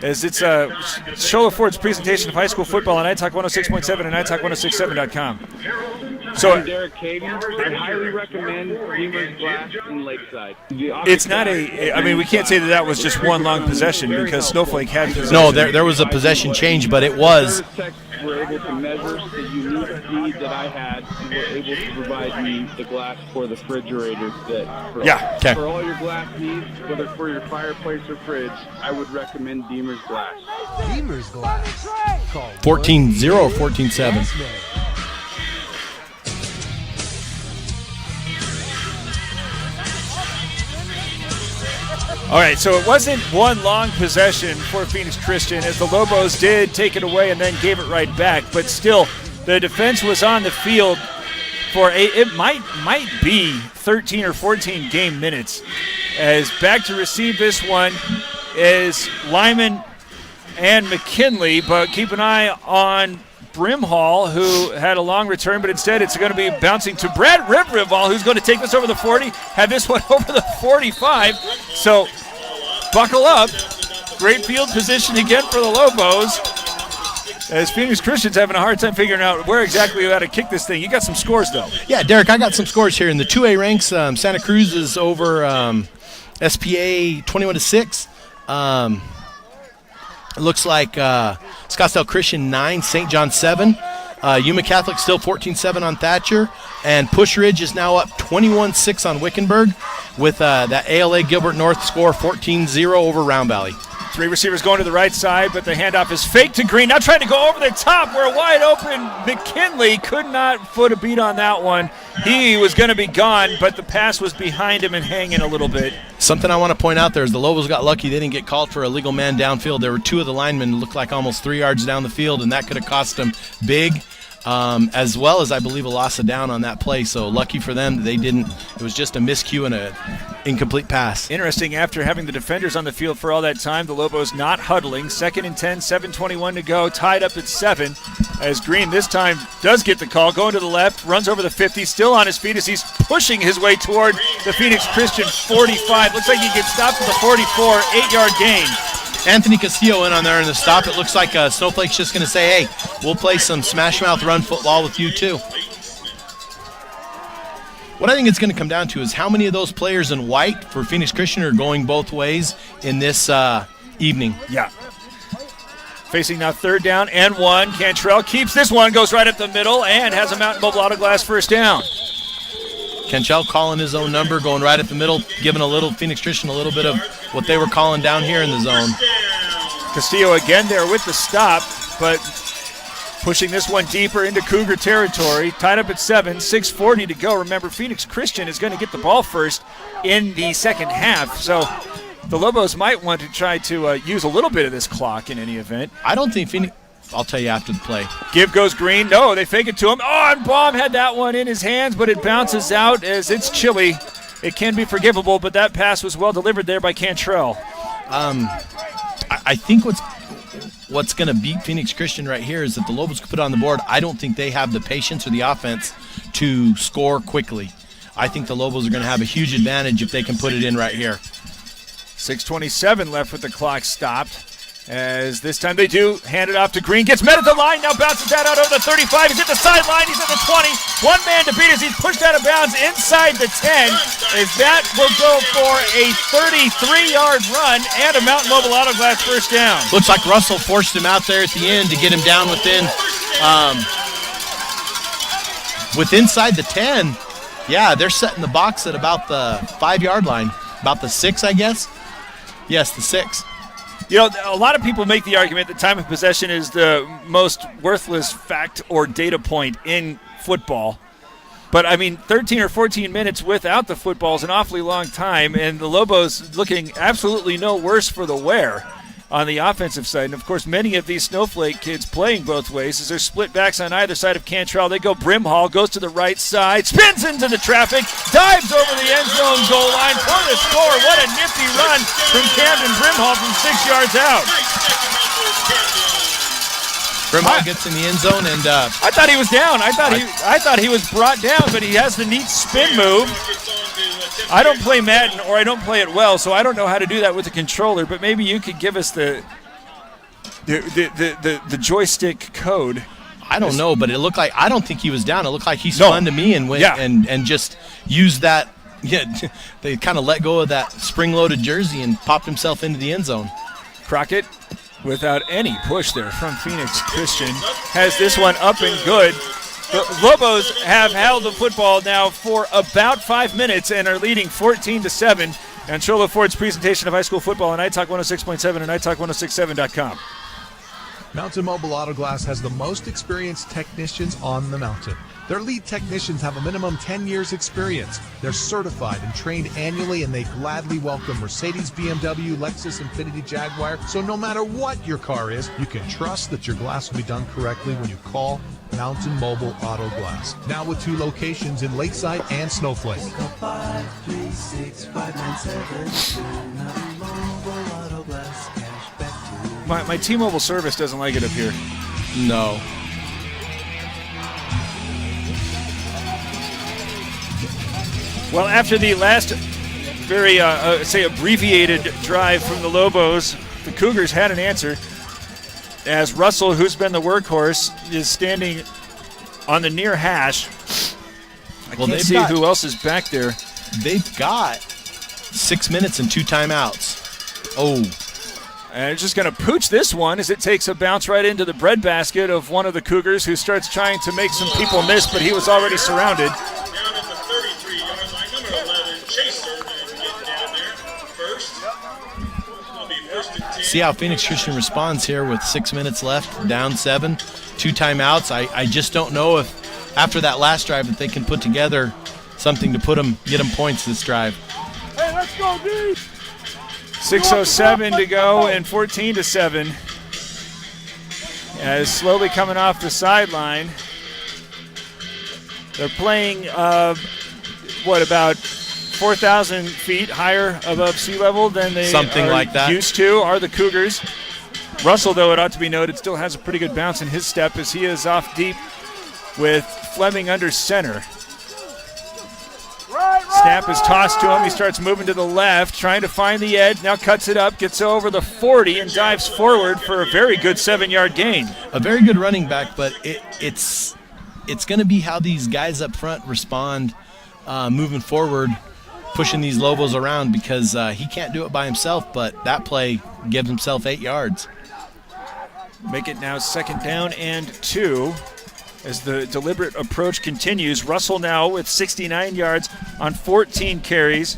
As it's Shola Ford's presentation of high school football on iTalk 106.7 and iTalk1067.com. So I'm Derek Caden. I highly recommend Beamer's Glass in Lakeside. It's not I mean, we can't say that was just one long possession because Snowflake had possession. No, there was a possession change, but it was. We're able to measure the unique need that I had, and we're able to provide me the glass for the refrigerator. For all your glass needs, whether for your fireplace or fridge, I would recommend Beamer's Glass. Beamer's Glass. 14-0 or 14-7. All right, so it wasn't one long possession for Phoenix Christian as the Lobos did take it away and then gave it right back. But still, the defense was on the field for it might be 13 or 14 game minutes. As back to receive this one is Lyman and McKinley, but keep an eye on Brimhall, who had a long return, but instead it's going to be bouncing to Brad Brimhall, who's going to take this over the 40, have this one over the 45. So buckle up. Great field position again for the Lobos. As Phoenix Christian's having a hard time figuring out where exactly you got to kick this thing. You got some scores, though. Yeah, Derek, I got some scores here. In the 2A ranks, Santa Cruz is over SPA 21-6. It looks like Scottsdale Christian 9, St. John 7. Yuma Catholic still 14-7 on Thatcher. And Push Ridge is now up 21-6 on Wickenburg with that ALA Gilbert North score 14-0 over Round Valley. 3 receivers going to the right side, but the handoff is fake to Green. Now trying to go over the top where wide open McKinley could not foot a beat on that one. He was going to be gone, but the pass was behind him and hanging a little bit. Something I want to point out there is the Lobos got lucky. They didn't get called for a legal man downfield. There were 2 of the linemen who looked like almost 3 yards down the field, and that could have cost them big. As well as, I believe, a loss of down on that play. So lucky for them that they didn't. It was just a miscue and an incomplete pass. Interesting, after having the defenders on the field for all that time, the Lobos not huddling. 2nd and 10, 7:21 to go, tied up at 7. As Green this time does get the call, going to the left, runs over the 50, still on his feet as he's pushing his way toward the Phoenix Christian 45. Looks like he gets stopped at the 44, 8-yard gain. Anthony Castillo in on there in the stop. It looks like Snowflake's just going to say, hey, we'll play some smash mouth run football with you too. What I think it's going to come down to is how many of those players in white for Phoenix Christian are going both ways in this evening. Yeah. Facing now 3rd down and 1. Cantrell keeps this one, goes right up the middle, and has a Mountain Mobile Auto Glass first down. Cantrell calling his own number, going right at the middle, giving Phoenix Christian a little bit of what they were calling down here in the zone. Castillo again there with the stop, but pushing this one deeper into Cougar territory. Tied up at 7, 6:40 to go. Remember, Phoenix Christian is going to get the ball first in the second half, so the Lobos might want to try to use a little bit of this clock in any event. I don't think Phoenix... I'll tell you after the play. Give goes Green. No, they fake it to him. Oh, and Baum had that one in his hands, but it bounces out as it's chilly. It can be forgivable, but that pass was well delivered there by Cantrell. I think what's going to beat Phoenix Christian right here is that the Lobos could put it on the board. I don't think they have the patience or the offense to score quickly. I think the Lobos are going to have a huge advantage if they can put it in right here. 6:27 left with the clock stopped. As this time they do hand it off to Green. Gets met at the line. Now bounces that out over the 35. He's at the sideline. He's at the 20. One man to beat as he's pushed out of bounds inside the 10. As that will go for a 33-yard run and a Mountain Mobile Auto Glass first down. Looks like Russell forced him out there at the end to get him down within inside the 10. Yeah, they're setting the box at about the 5-yard line. About the 6, I guess. Yes, the 6. You know, a lot of people make the argument that time of possession is the most worthless fact or data point in football. But, I mean, 13 or 14 minutes without the football is an awfully long time, and the Lobos looking absolutely no worse for the wear on the offensive side. And, of course, many of these Snowflake kids playing both ways as they're split backs on either side of Cantrell. They go Brimhall, goes to the right side, spins into the traffic, dives over the end zone goal line for the score. What a nifty run from Camden Brimhall from 6 yards out. Brimhall gets in the end zone, and I thought he was down. I thought he was brought down, but he has the neat spin move. I don't play Madden, or I don't play it well, so I don't know how to do that with the controller. But maybe you could give us the joystick code. I don't know, but it looked like I don't think he was down. It looked like he spun to me and went and just used that. Yeah, they kind of let go of that spring-loaded jersey and popped himself into the end zone. Crockett, without any push there from Phoenix Christian, has this one up and good. The Lobos have held the football now for about 5 minutes and are leading 14-7. And Cholo Ford's presentation of high school football on iTalk 106.7 and iTalk1067.com. Mountain Mobile Auto Glass has the most experienced technicians on the mountain. Their lead technicians have a minimum 10 years experience. They're certified and trained annually, and they gladly welcome Mercedes, BMW, Lexus, Infiniti, Jaguar. So no matter what your car is, you can trust that your glass will be done correctly when you call Mountain Mobile Auto Glass. Now with 2 locations in Lakeside and Snowflake. My T-Mobile service doesn't like it up here. No. Well, after the last very, abbreviated drive from the Lobos, the Cougars had an answer as Russell, who's been the workhorse, is standing on the near hash. I can't see who else is back there. They've got 6 minutes and 2 timeouts. Oh. And it's just going to pooch this one as it takes a bounce right into the breadbasket of one of the Cougars, who starts trying to make some people miss, but he was already surrounded. See how Phoenix Christian responds here with 6 minutes left, down 7, 2 timeouts. I just don't know if after that last drive that they can put together something to get them points this drive. Hey, let's go, dude! 6:07 to go and 14-7. As slowly coming off the sideline. They're playing, about 4,000 feet higher above sea level than they used to, are the Cougars. Russell, though, it ought to be noted, still has a pretty good bounce in his step as he is off deep with Fleming under center. Snap is tossed to him. He starts moving to the left, trying to find the edge. Now cuts it up, gets over the 40, and dives forward for a very good 7-yard gain. A very good running back, but it's going to be how these guys up front respond moving forward, pushing these Lobos around because he can't do it by himself, but that play gives himself 8 yards. Make it now 2nd down and 2 as the deliberate approach continues. Russell now with 69 yards on 14 carries.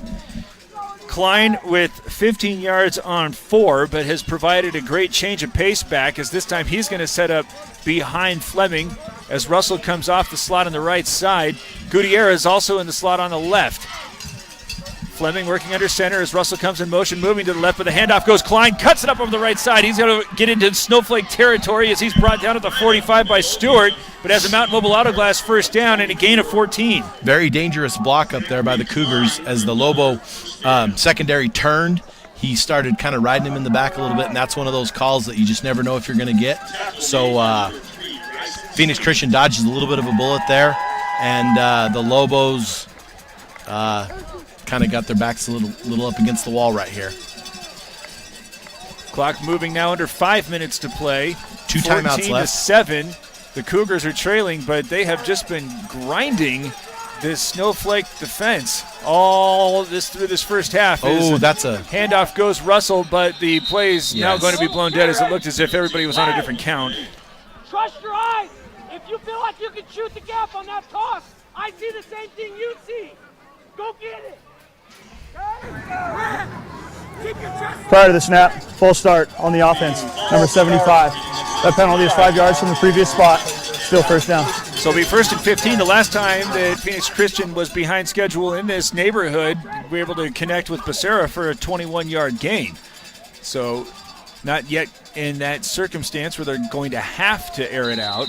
Klein with 15 yards on 4, but has provided a great change of pace back as this time he's going to set up behind Fleming as Russell comes off the slot on the right side. Gutierrez also in the slot on the left. Fleming working under center as Russell comes in motion, moving to the left, but the handoff goes. Klein cuts it up over the right side. He's going to get into Snowflake territory as he's brought down at the 45 by Stewart, but has a Mountain Mobile Auto Glass first down and a gain of 14. Very dangerous block up there by the Cougars as the Lobo secondary turned. He started kind of riding him in the back a little bit, and that's one of those calls that you just never know if you're going to get. So Phoenix Christian dodges a little bit of a bullet there, and the Lobos kind of got their backs a little up against the wall right here. Clock moving now under 5 minutes to play. 2 timeouts left. 14-7. The Cougars are trailing, but they have just been grinding this Snowflake defense all through this first half. Oh, that's a handoff goes Russell, but the play is now going to be blown dead as it looked as if everybody was on a different count. Trust your eyes. If you feel like you can shoot the gap on that toss, I see the same thing you see. Go get it. Prior to the snap, full start on the offense, number 75. That penalty is 5 yards from the previous spot. Still first down. So it'll be 1st and 15. The last time that Phoenix Christian was behind schedule in this neighborhood, we were able to connect with Becerra for a 21-yard gain. So not yet in that circumstance where they're going to have to air it out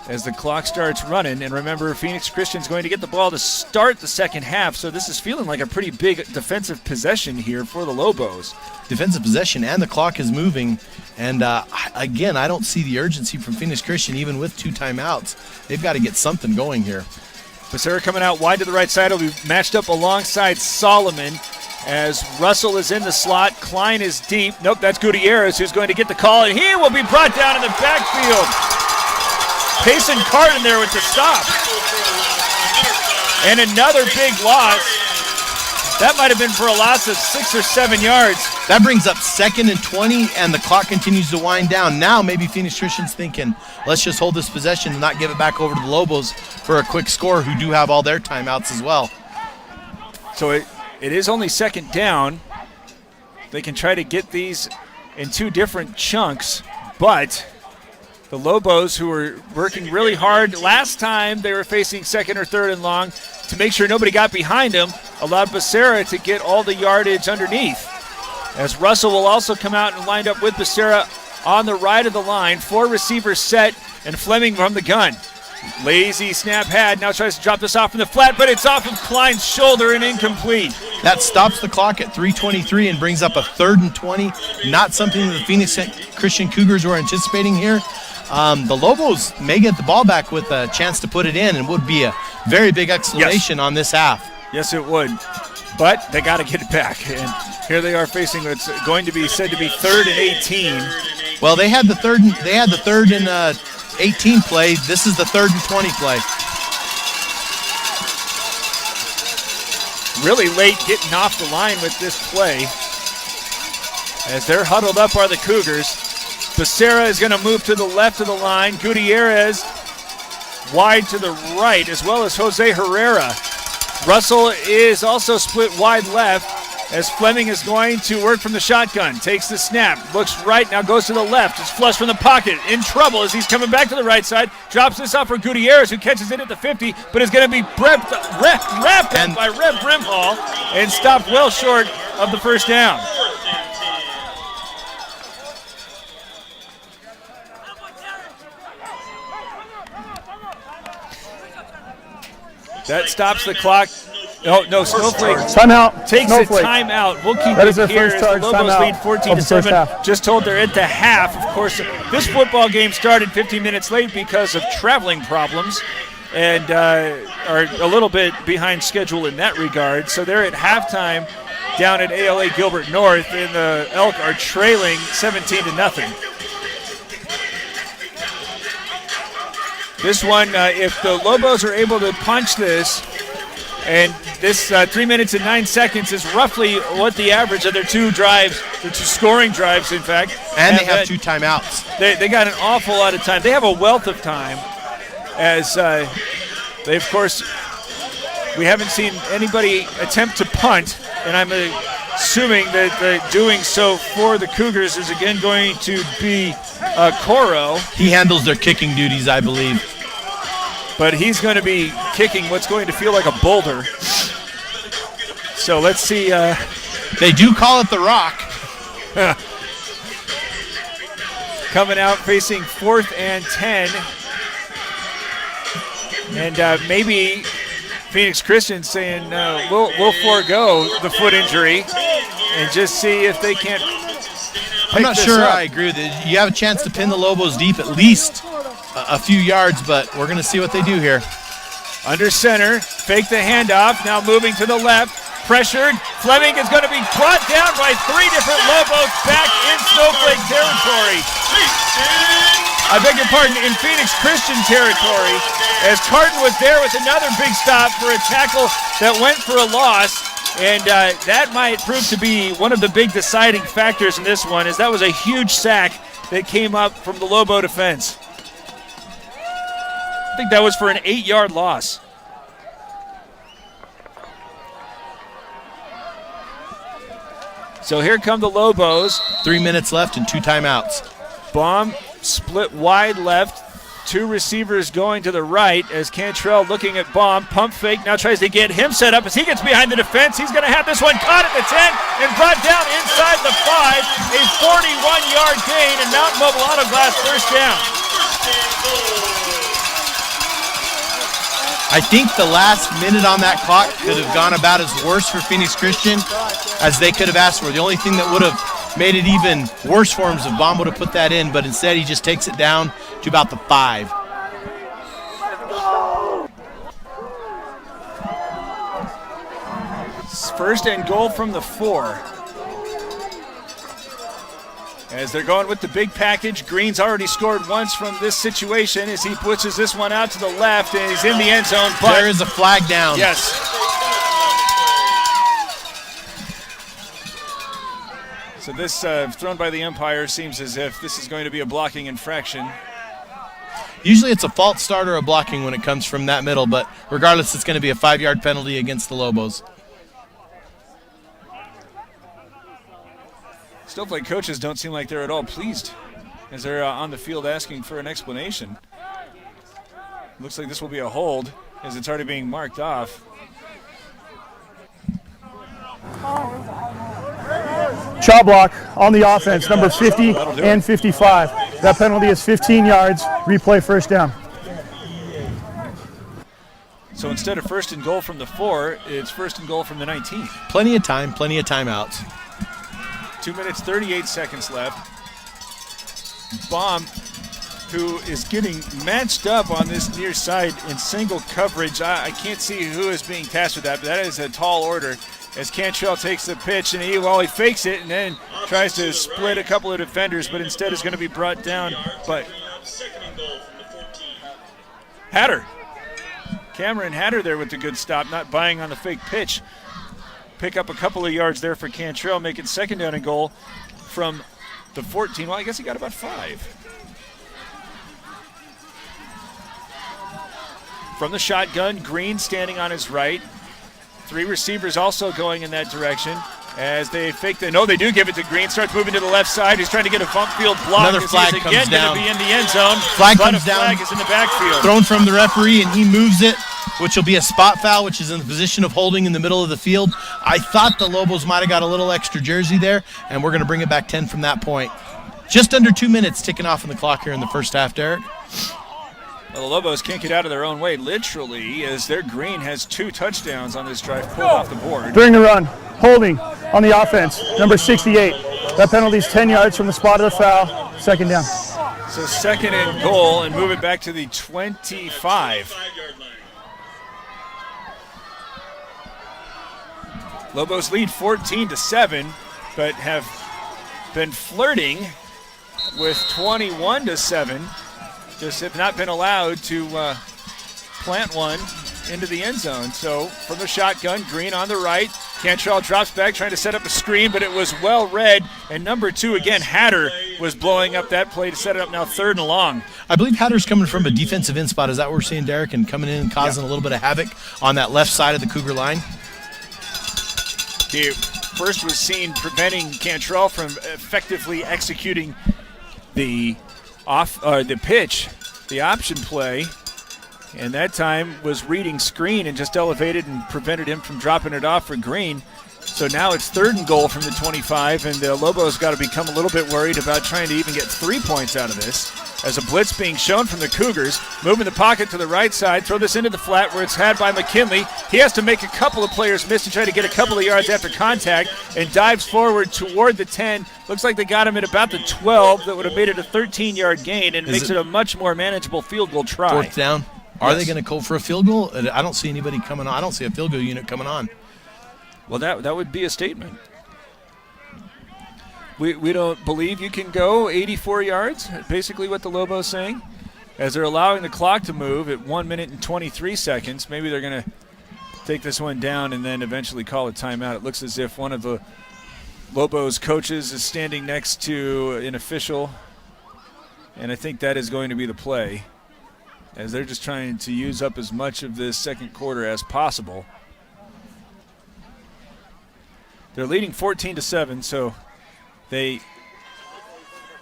as the clock starts running. And remember, Phoenix Christian's going to get the ball to start the second half, so this is feeling like a pretty big defensive possession here for the Lobos. Defensive possession, and the clock is moving. And again, I don't see the urgency from Phoenix Christian even with 2 timeouts. They've got to get something going here. Becerra coming out wide to the right side. Will be matched up alongside Solomon as Russell is in the slot. Klein is deep. Nope, that's Gutierrez who's going to get the call, and he will be brought down in the backfield. Payson Carton there with the stop. And another big loss. That might have been for a loss of 6 or 7 yards. That brings up 2nd and 20, and the clock continues to wind down. Now maybe Phoenix Christian's thinking, let's just hold this possession and not give it back over to the Lobos for a quick score, who do have all their timeouts as well. So it is only 2nd down. They can try to get these in 2 different chunks, but the Lobos, who were working really hard last time they were facing 2nd or 3rd and long to make sure nobody got behind him, allowed Becerra to get all the yardage underneath. As Russell will also come out and line up with Becerra on the right of the line. 4 receivers set, and Fleming from the gun. Lazy snap had, now tries to drop this off in the flat, but it's off of Klein's shoulder and incomplete. That stops the clock at 3:23 and brings up a 3rd and 20. Not something that the Phoenix Christian Cougars were anticipating here. The Lobos may get the ball back with a chance to put it in, and would be a very big exclamation on this half. Yes, it would. But they got to get it back. And here they are facing what's going to be said to be 3rd and 18. Well, they had the 3rd and 18 play. This is the 3rd and 20 play. Really late getting off the line with this play. As they're huddled up are the Cougars. Becerra is going to move to the left of the line. Gutierrez wide to the right, as well as Jose Herrera. Russell is also split wide left as Fleming is going to work from the shotgun. Takes the snap, looks right, now goes to the left. It's flush from the pocket, in trouble as he's coming back to the right side. Drops this off for Gutierrez, who catches it at the 50, but is going to be wrapped up by Reb Brimhall and stopped well short of the first down. That stops the clock. No, Snowflake timeout. Takes Snowflake. a timeout. We'll keep That it is their here first as charge the Lobos timeout lead of the first 14-7. half. Just told they're at the half. Of course, this football game started 15 minutes late because of traveling problems and are a little bit behind schedule in that regard. So they're at halftime down at ALA Gilbert North, and the Elk are trailing 17-0. This one, if the Lobos are able to punch this And this 3 minutes and 9 seconds is roughly what the average of their two drives, their two scoring drives, in fact. And they have 2 timeouts. They got an awful lot of time. They have a wealth of time as they, of course, we haven't seen anybody attempt to punt, and I'm assuming that doing so for the Cougars is again going to be Coro. He handles their kicking duties, I believe. But he's going to be kicking what's going to feel like a boulder. So let's see. They do call it the Rock. Coming out facing 4th and 10. And maybe Phoenix Christian saying we'll forego the foot injury and just see if they can't. I'm not sure I agree with it. You have a chance to pin the Lobos deep at least a few yards, but we're going to see what they do here. Under center, fake the handoff, now moving to the left, pressured. Fleming is going to be brought down by 3 different Lobos back in Snowflake territory. I beg your pardon, in Phoenix Christian territory, as Carton was there with another big stop for a tackle that went for a loss. And that might prove to be one of the big deciding factors in this one, as that was a huge sack that came up from the Lobo defense. I think that was for an 8-yard loss. So here come the Lobos. 3 minutes left and 2 timeouts. Bomb split wide left. 2 receivers going to the right as Cantrell looking at Bomb. Pump fake, now tries to get him set up as he gets behind the defense. He's going to have this one caught at the 10 and brought down inside the 5. A 41-yard gain, and Mountain Mobile Auto Glass first down. I think the last minute on that clock could have gone about as worse for Phoenix Christian as they could have asked for. The only thing that would have made it even worse for him is if Bomb would have put that in, but instead he just takes it down to about the 5. First and goal from the 4. As they're going with the big package, Green's already scored once from this situation as he pushes this one out to the left, and he's in the end zone. But there is a flag down. Yes. So this thrown by the umpire seems as if this is going to be a blocking infraction. Usually it's a false start or a blocking when it comes from that middle, but regardless, it's going to be a 5-yard penalty against the Lobos. Snowflake coaches don't seem like they're at all pleased as they're on the field asking for an explanation. Looks like this will be a hold as it's already being marked off. Shot block on the offense, number 50 and 55. That penalty is 15 yards. Replay first down. So instead of first and goal from the 4, it's first and goal from the 19. Plenty of time, plenty of timeouts. 2 minutes, 38 seconds left. Bomb, who is getting matched up on this near side in single coverage. I can't see who is being tasked with that, but that is a tall order. As Cantrell takes the pitch, and he fakes it and then tries to split a couple of defenders, but instead is going to be brought down by Hatter. Cameron Hatter there with the good stop, not buying on the fake pitch. Pick up a couple of yards there for Cantrell, make it second down and goal from the 14. Well, I guess he got about 5. From the shotgun, Green standing on his right. 3 receivers also going in that direction as they fake the. No, they do give it to Green. Starts moving to the left side. He's trying to get a bump field block. Another flag comes again down. Going to be in the end zone. Flag comes down. Flag is in the backfield. Thrown from the referee, and he moves it, which will be a spot foul, which is in the position of holding in the middle of the field. I thought the Lobos might have got a little extra jersey there, and we're going to bring it back 10 from that point. Just under 2 minutes ticking off in the clock here in the first half, Derek. Well, the Lobos can't get out of their own way, literally, as their Green has 2 touchdowns on this drive pulled off the board. During the run, holding on the offense, number 68. That penalty is 10 yards from the spot of the foul. Second down. So second and goal, and move it back to the 25. Lobos lead 14-7, but have been flirting with 21-7. Just have not been allowed to plant one into the end zone. So from the shotgun, Green on the right. Cantrell drops back trying to set up a screen, but it was well read. And number 2, again, Hatter was blowing up that play to set it up now 3rd and long. I believe Hatter's coming from a defensive end spot. Is that what we're seeing, Derek? And coming in and causing a little bit of havoc on that left side of the Cougar line? He first was seen preventing Cantrell from effectively executing the pitch, the option play. And that time was reading screen and just elevated and prevented him from dropping it off for Green. So now it's 3rd and goal from the 25, and the Lobos got to become a little bit worried about trying to even get 3 points out of this. As a blitz being shown from the Cougars, moving the pocket to the right side, throw this into the flat where it's had by McKinley. He has to make a couple of players miss and try to get a couple of yards after contact, and dives forward toward the 10. Looks like they got him at about the 12. That would have made it a 13-yard gain and makes it a much more manageable field goal try. 4th down. Are they going to go for a field goal? I don't see anybody coming on. I don't see a field goal unit coming on. Well, that would be a statement. We don't believe you can go 84 yards, basically what the Lobos saying. As they're allowing the clock to move at 1 minute and 23 seconds, maybe they're going to take this one down and then eventually call a timeout. It looks as if one of the Lobos coaches is standing next to an official, and I think that is going to be the play, as they're just trying to use up as much of this second quarter as possible. They're leading 14-7, so they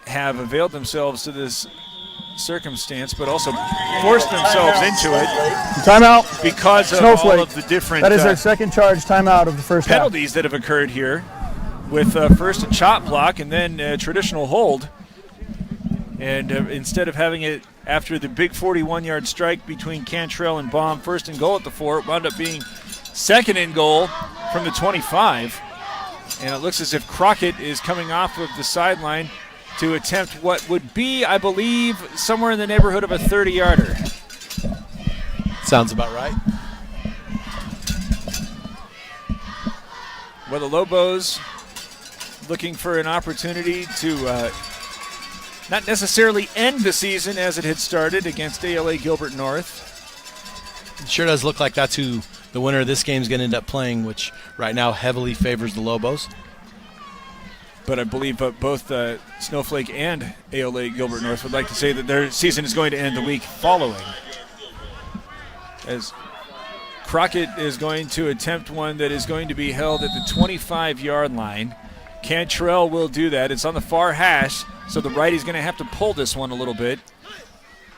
have availed themselves to this circumstance, but also forced themselves into it. Timeout. Because of Snowflake. all of the different that is their second charge timeout of the first penalties that have occurred here, with first a chop block and then a traditional hold. And instead of having it after the big 41-yard strike between Cantrell and Baum, 1st and goal at the 4, it wound up being 2nd and goal from the 25. And it looks as if Crockett is coming off of the sideline to attempt what would be, I believe, somewhere in the neighborhood of a 30-yarder. Sounds about right. Well, the Lobos looking for an opportunity to not necessarily end the season as it had started against ALA Gilbert North. It sure does look like that's who the winner of this game is going to end up playing, which right now heavily favors the Lobos. But I believe both Snowflake and ALA Gilbert North would like to say that their season is going to end the week following, as Crockett is going to attempt one that is going to be held at the 25-yard line. Cantrell will do that. It's on the far hash, so the righty's going to have to pull this one a little bit.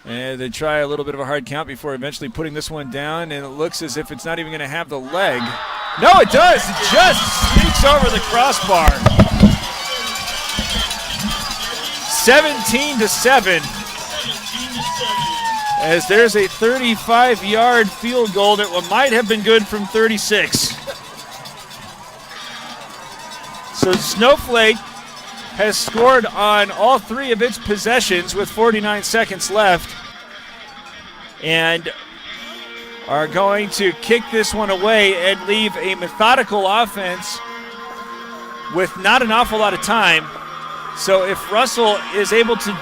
And they try a little bit of a hard count before eventually putting this one down, and it looks as if it's not even going to have the leg. No, it does. It just sneaks over the crossbar. 17-7. As there's a 35-yard field goal that might have been good from 36. So Snowflake has scored on all 3 of its possessions with 49 seconds left, and are going to kick this one away and leave a methodical offense with not an awful lot of time. So if Russell is able to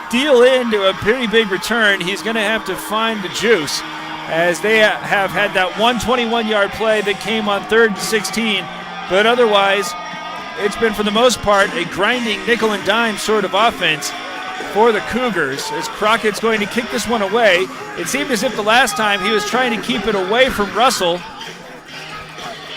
deal into a pretty big return, he's going to have to find the juice, as they have had that 121-yard play that came on 3rd and 16, but otherwise it's been, for the most part, a grinding nickel and dime sort of offense for the Cougars, as Crockett's going to kick this one away. It seemed as if the last time he was trying to keep it away from Russell,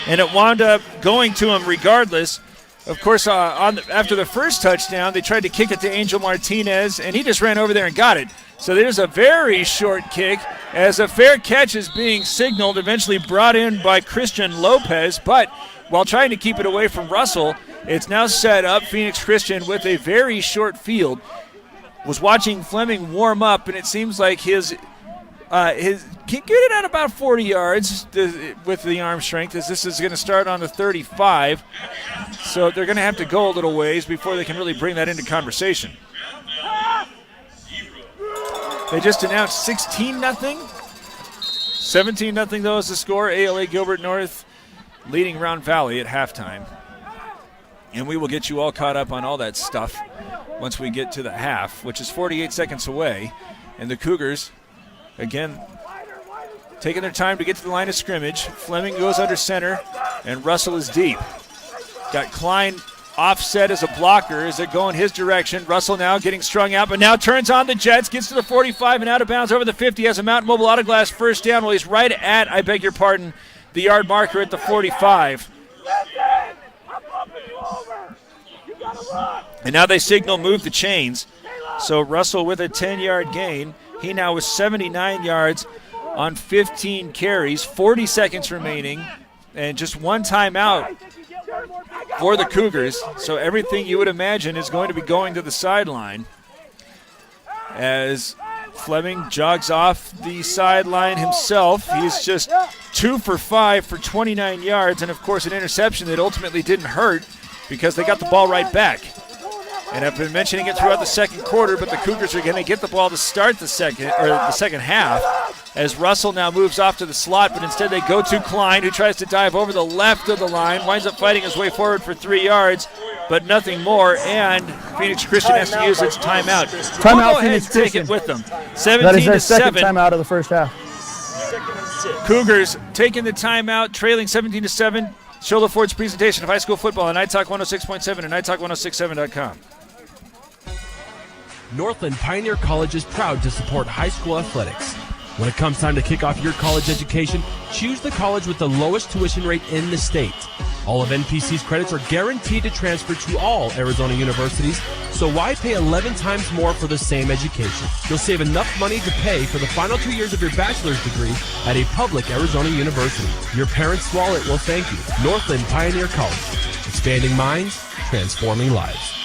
and it wound up going to him regardless. Of course, after the first touchdown, they tried to kick it to Angel Martinez, and he just ran over there and got it. So there's a very short kick, as a fair catch is being signaled, eventually brought in by Christian Lopez, but while trying to keep it away from Russell, it's now set up Phoenix Christian with a very short field. Was watching Fleming warm up, and it seems like his can get it at about 40 yards with the arm strength, as this is going to start on the 35. So they're going to have to go a little ways before they can really bring that into conversation. They just announced 16-0. 17-0 though is the score. ALA Gilbert North leading Round Valley at halftime. And we will get you all caught up on all that stuff once we get to the half, which is 48 seconds away. And the Cougars, again, taking their time to get to the line of scrimmage. Fleming goes under center, and Russell is deep. Got Klein offset as a blocker as they're going his direction. Russell now getting strung out, but now turns on the Jets, gets to the 45 and out of bounds over the 50, has a Mountain Mobile Auto Glass first down. Well, he's right at, I beg your pardon, the yard marker at the 45. And now they signal move the chains. So Russell with a 10-yard gain. He now with 79 yards on 15 carries, 40 seconds remaining, and just one timeout for the Cougars. So everything you would imagine is going to be going to the sideline as Fleming jogs off the sideline himself. He's just 2 for 5 for 29 yards, and of course an interception that ultimately didn't hurt because they got the ball right back. And I've been mentioning it throughout the second quarter, but the Cougars are going to get the ball to start the second half as Russell now moves off to the slot, but instead they go to Klein, who tries to dive over the left of the line, winds up fighting his way forward for 3 yards, but nothing more, and Phoenix Christian has to use its timeout. Timeout, Go ahead Phoenix and take Christian. it with them. That is their second 17-7. timeout of the first half. Cougars taking the timeout, trailing 17-7. Shola Ford's presentation of high school football on Night Talk 106.7 and NightTalk1067.com. Northland Pioneer College is proud to support high school athletics. When it comes time to kick off your college education, choose the college with the lowest tuition rate in the state. All of NPC's credits are guaranteed to transfer to all Arizona universities, so why pay 11 times more for the same education? You'll save enough money to pay for the final 2 years of your bachelor's degree at a public Arizona university. Your parents' wallet will thank you. Northland Pioneer College. Expanding minds, transforming lives.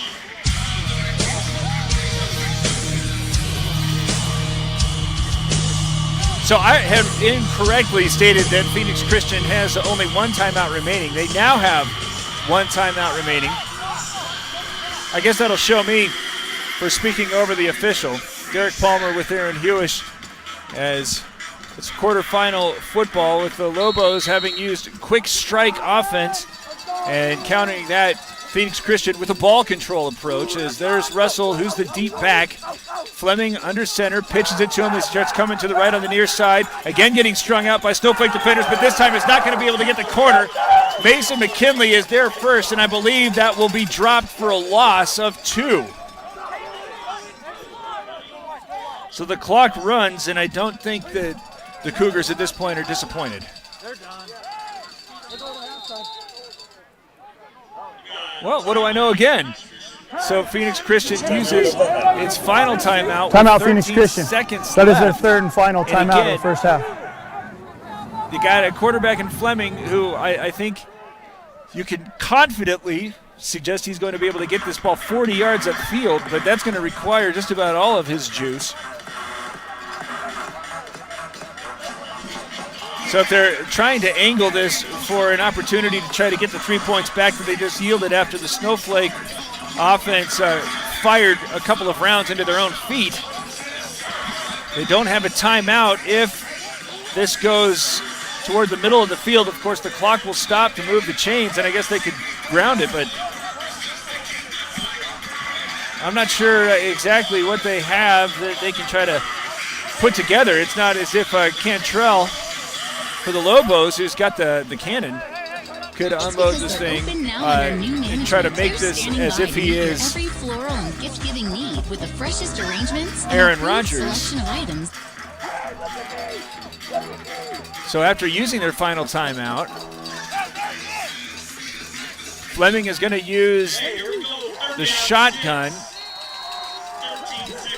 So I have incorrectly stated that Phoenix Christian has only one timeout remaining. They now have one timeout remaining. I guess that'll show me for speaking over the official. Derek Palmer with Aaron Hewish as it's quarterfinal football with the Lobos having used quick strike offense and countering that Phoenix Christian with a ball control approach as there's Russell, who's the deep back. Fleming under center, pitches it to him. He starts coming to the right on the near side. Again getting strung out by Snowflake defenders, but this time it's not going to be able to get the corner. Mason McKinley is there first, and I believe that will be dropped for a loss of 2. So the clock runs, and I don't think that the Cougars at this point are disappointed. They're done. They're going to halftime. Well, what do I know again? So Phoenix Christian uses its final timeout. Timeout, with Phoenix 13 Christian. seconds That is left. their third and final And timeout again, of the first half. You got a quarterback in Fleming who I think you can confidently suggest he's going to be able to get this ball 40 yards upfield, but that's going to require just about all of his juice. So if they're trying to angle this for an opportunity to try to get the 3 points back that they just yielded after the Snowflake offense fired a couple of rounds into their own feet, they don't have a timeout. If this goes toward the middle of the field, of course the clock will stop to move the chains, and I guess they could ground it, but I'm not sure exactly what they have that they can try to put together. It's not as if Cantrell for the Lobos, who's got the cannon, could unload this thing and try to make this as if he is every floral and gift-giving need with the freshest arrangements and Aaron improved Rodgers. selection of items. So after using their final timeout, Fleming is going to use the shotgun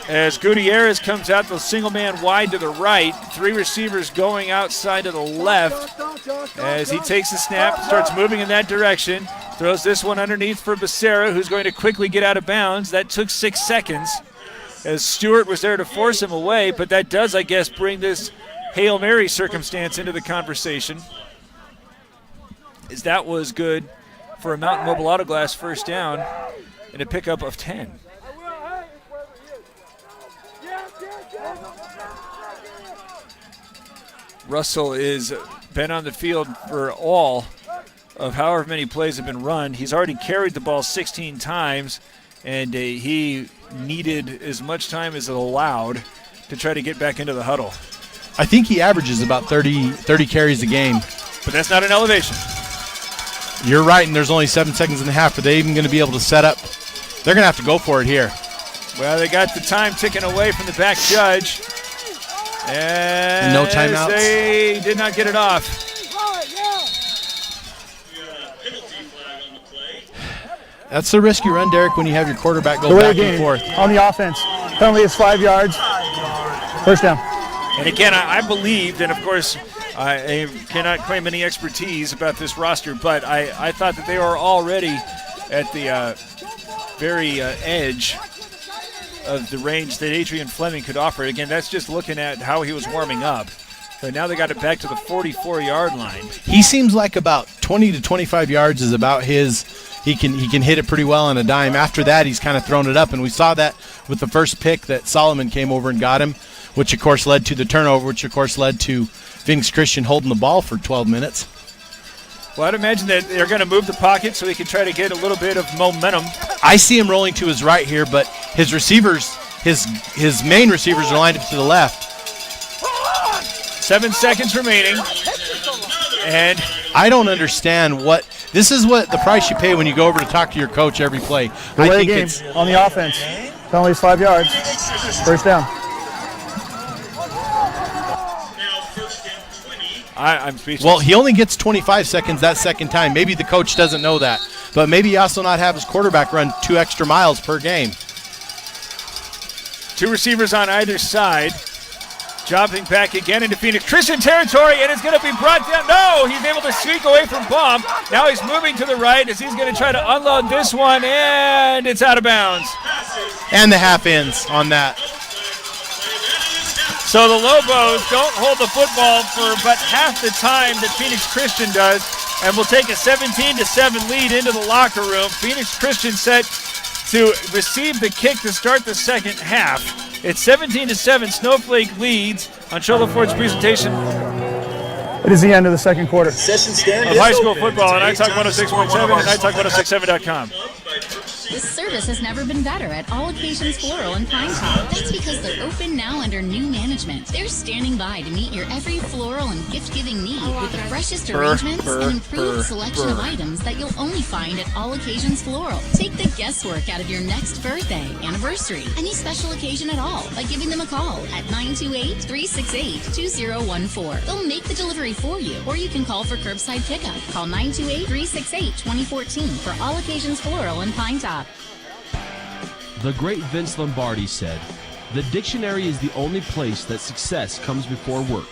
as Gutierrez comes out the single man wide to the right. 3 receivers going outside to the left as he takes the snap, starts moving in that direction, throws this one underneath for Becerra, who's going to quickly get out of bounds. That took 6 seconds as Stewart was there to force him away, but that does, I guess, bring this Hail Mary circumstance into the conversation, as that was good for a Mountain Mobile Auto Glass first down and a pickup of 10. Russell is been on the field for all of however many plays have been run. He's already carried the ball 16 times, and he needed as much time as allowed to try to get back into the huddle. I think he averages about 30 carries a game. But that's not an elevation. You're right, and there's only 7 seconds in the half. Are they even going to be able to set up? They're going to have to go for it here. Well, they got the time ticking away from the back judge. And no timeouts. They did not get it off. That's the risk you run, Derek, when you have your quarterback go back and forth. On the offense. Penalty is 5 yards. First down. And again, I believed, and of course, I cannot claim any expertise about this roster, but I thought that they were already at the very edge of the range that Adrian Fleming could offer. Again, that's just looking at how he was warming up. But now they got it back to the 44-yard line. He seems like about 20 to 25 yards is about his. He can hit it pretty well on a dime. After that, he's kind of thrown it up, and we saw that with the first pick that Solomon came over and got him, which of course led to the turnover, which of course led to Phoenix Christian holding the ball for 12 minutes. Well, I'd imagine that they're going to move the pocket so he can try to get a little bit of momentum. I see him rolling to his right here, but his receivers, his main receivers are lined up to the left. 7 seconds remaining. And I don't understand what – this is what the price you pay when you go over to talk to your coach every play. I think it's on the offense. Penalty is 5 yards. First down. I'm speechless. Well, he only gets 25 seconds that second time. Maybe the coach doesn't know that. But maybe he also not have his quarterback run 2 extra miles per game. 2 receivers on either side. Jumping back again into Phoenix Christian territory, and it's going to be brought down. No, he's able to sneak away from Baum. Now he's moving to the right as he's going to try to unload this one, and it's out of bounds. And the half ends on that. So the Lobos don't hold the football for but half the time that Phoenix Christian does, and will take a 17-7 lead into the locker room. Phoenix Christian set to receive the kick to start the second half. It's 17-7. Snowflake leads on Shola Ford's presentation. It is the end of the second quarter. Of high school football on iTalk 106.7 and iTalk106.7.com. This service has never been better at All Occasions Floral and Pine Top. That's because they're open now under new management. They're standing by to meet your every floral and gift-giving need with the freshest arrangements and improved selection of items that you'll only find at All Occasions Floral. Take the guesswork out of your next birthday, anniversary, any special occasion at all by giving them a call at 928-368-2014. They'll make the delivery for you, or you can call for curbside pickup. Call 928-368-2014 for All Occasions Floral and Pine Top. The great Vince Lombardi said, "The dictionary is the only place that success comes before work.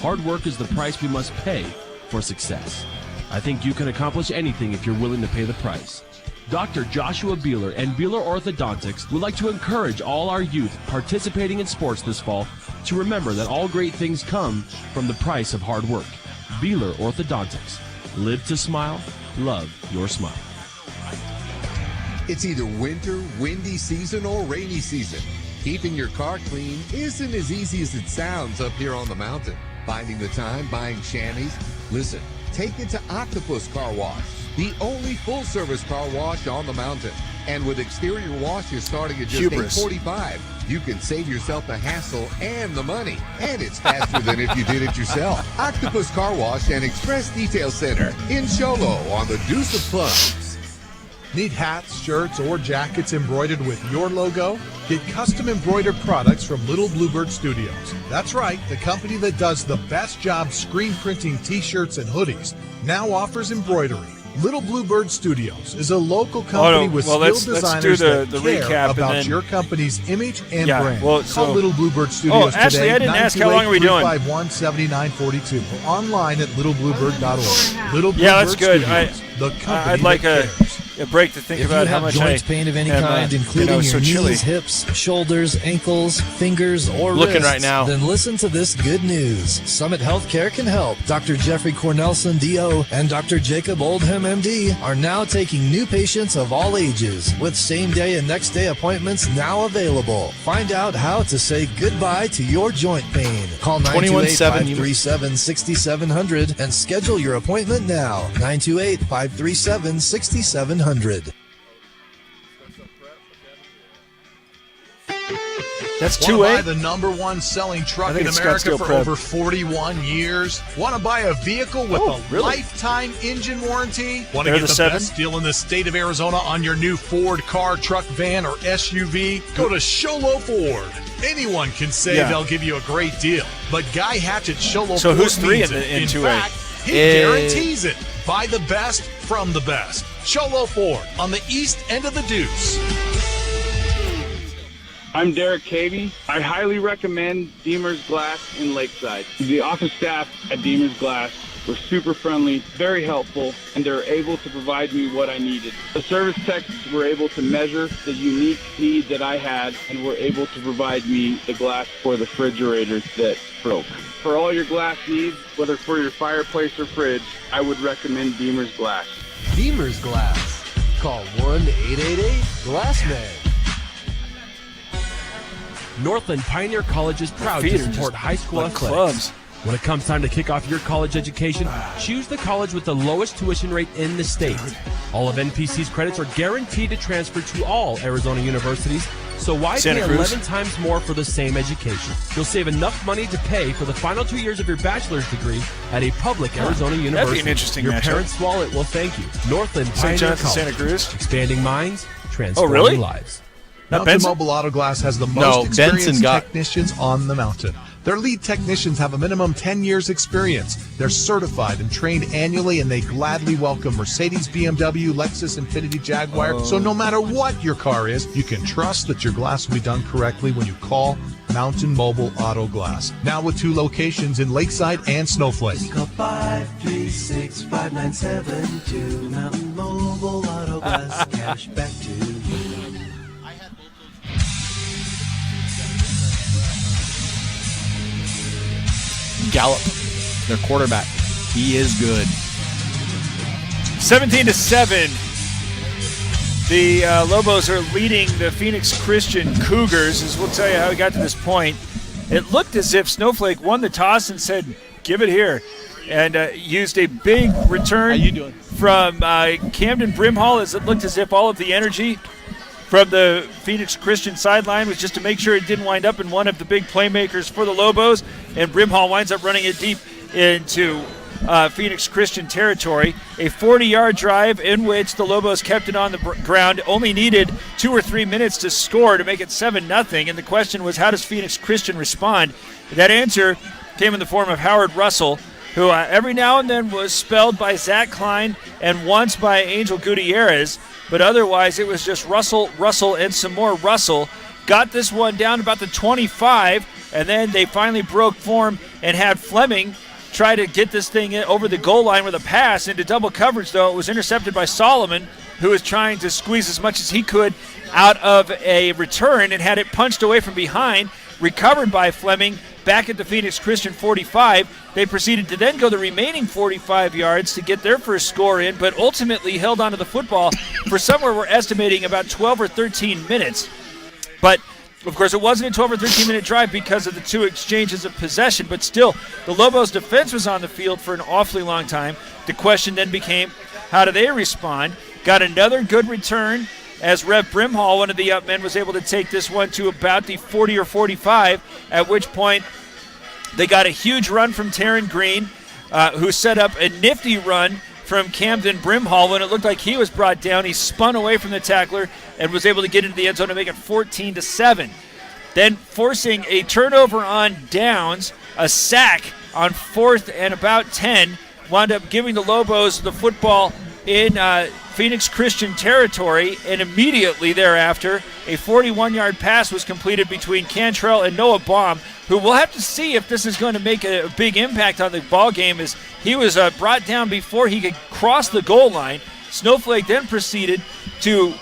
Hard work is the price we must pay for success. I think you can accomplish anything if you're willing to pay the price." Dr. Joshua Beeler and Beeler Orthodontics would like to encourage all our youth participating in sports this fall to remember that all great things come from the price of hard work. Beeler Orthodontics. Live to smile. Love your smile. It's either winter, windy season, or rainy season. Keeping your car clean isn't as easy as it sounds up here on the mountain. Finding the time, buying chamois? Listen, take it to Octopus Car Wash, the only full-service car wash on the mountain. And with exterior washes starting at just $8.45, you can save yourself the hassle and the money. And it's faster than if you did it yourself. Octopus Car Wash and Express Detail Center in Sholo on the Deuce of Plums. Need hats, shirts, or jackets embroidered with your logo? Get custom embroidered products from Little Bluebird Studios. That's right, the company that does the best job screen printing t-shirts and hoodies now offers embroidery. Little Bluebird Studios is a local company with skilled designers that care about your company's image and brand. Well, Call Little Bluebird Studios today. Ashley, I didn't ask how long are we doing. 928-351-7942 or online at littlebluebird.org. Little Bluebird that's good. Studios, the company I'd like that cares. a break to think about how much joint pain of any kind, including your knees, hips, shoulders, ankles, fingers, or wrists, right now. Then listen to this good news. Summit Healthcare can help. Dr. Jeffrey Cornelson, DO, and Dr. Jacob Oldham, MD, are now taking new patients of all ages with same-day and next-day appointments now available. Find out how to say goodbye to your joint pain. Call 928-537-6700 and schedule your appointment now. 928-537-6700. That's Want to 2A? buy the #1 selling truck think in it's America Scottsdale for Prep. over 41 years? Want to buy a vehicle with a really? lifetime engine warranty? Want to They're get the the 7? best deal in the state of Arizona on your new Ford car, truck, van, or SUV? Go to Sholo Ford. Anyone can say they'll give you a great deal, but Guy Hatchett Sholo So Ford who's 3 means in it. In 2A? fact, he guarantees it. Buy the best from the best. Sholo Ford on the east end of the Deuce. I'm Derek Cavey. I highly recommend Deemer's Glass in Lakeside. The office staff at Deemer's Glass were super friendly, very helpful, and they were able to provide me what I needed. The service techs were able to measure the unique need that I had and were able to provide me the glass for the refrigerator that broke. For all your glass needs, whether for your fireplace or fridge, I would recommend Deemer's Glass. Deemer's Glass. Call 1-888-GLASSMAN. Northland Pioneer College is proud to support high school athletics. When it comes time to kick off your college education, choose the college with the lowest tuition rate in the state. All of NPC's credits are guaranteed to transfer to all Arizona universities, so why pay 11 times more for the same education? You'll save enough money to pay for the final 2 years of your bachelor's degree at a public Arizona university. That'd be an interesting Your matchup. parents' wallet will thank you. Northland St. Pioneer John's, College. Santa Cruz? Expanding minds, transforming really? lives. Mountain Mobile Auto Glass has the most experienced technicians on the mountain. Their lead technicians have a minimum 10 years experience. They're certified and trained annually, and they gladly welcome Mercedes, BMW, Lexus, Infiniti, Jaguar. So no matter what your car is, you can trust that your glass will be done correctly when you call Mountain Mobile Auto Glass. Now with 2 locations in Lakeside and Snowflake. Call 536-5972. Mountain Mobile Auto Glass. Cash back to you. Gallup, their quarterback. He is good. 17-7. The Lobos are leading the Phoenix Christian Cougars. As we'll tell you how we got to this point. It looked as if Snowflake won the toss and said, "Give it here," and used a big return from Camden Brimhall. As it looked as if all of the energy from the Phoenix Christian sideline was just to make sure it didn't wind up in one of the big playmakers for the Lobos, and Brimhall winds up running it deep into Phoenix Christian territory. A 40-yard drive in which the Lobos kept it on the ground, only needed 2 or 3 minutes to score to make it 7-0, and the question was, how does Phoenix Christian respond? That answer came in the form of Howard Russell, who every now and then was spelled by Zach Klein and once by Angel Gutierrez, but otherwise it was just Russell, and some more Russell. Got this one down about the 25, and then they finally broke form and had Fleming try to get this thing over the goal line with a pass into double coverage, though it was intercepted by Solomon, who was trying to squeeze as much as he could out of a return and had it punched away from behind, recovered by Fleming, back at the Phoenix Christian 45. They proceeded to then go the remaining 45 yards to get their first score in, but ultimately held onto the football for somewhere we're estimating about 12 or 13 minutes. But, of course, it wasn't a 12 or 13-minute drive because of the 2 exchanges of possession, but still, the Lobos' defense was on the field for an awfully long time. The question then became, how do they respond? Got another good return as Rev Brimhall, one of the up men, was able to take this one to about the 40 or 45, at which point they got a huge run from Taryn Green, who set up a nifty run from Camden Brimhall. When it looked like he was brought down, he spun away from the tackler and was able to get into the end zone to make it 14-7. Then forcing a turnover on downs, a sack on 4th and about 10, wound up giving the Lobos the football in Phoenix Christian territory, and immediately thereafter, a 41-yard pass was completed between Cantrell and Noah Baum, who we'll have to see if this is going to make a big impact on the ball game, as he was brought down before he could cross the goal line. Snowflake then proceeded to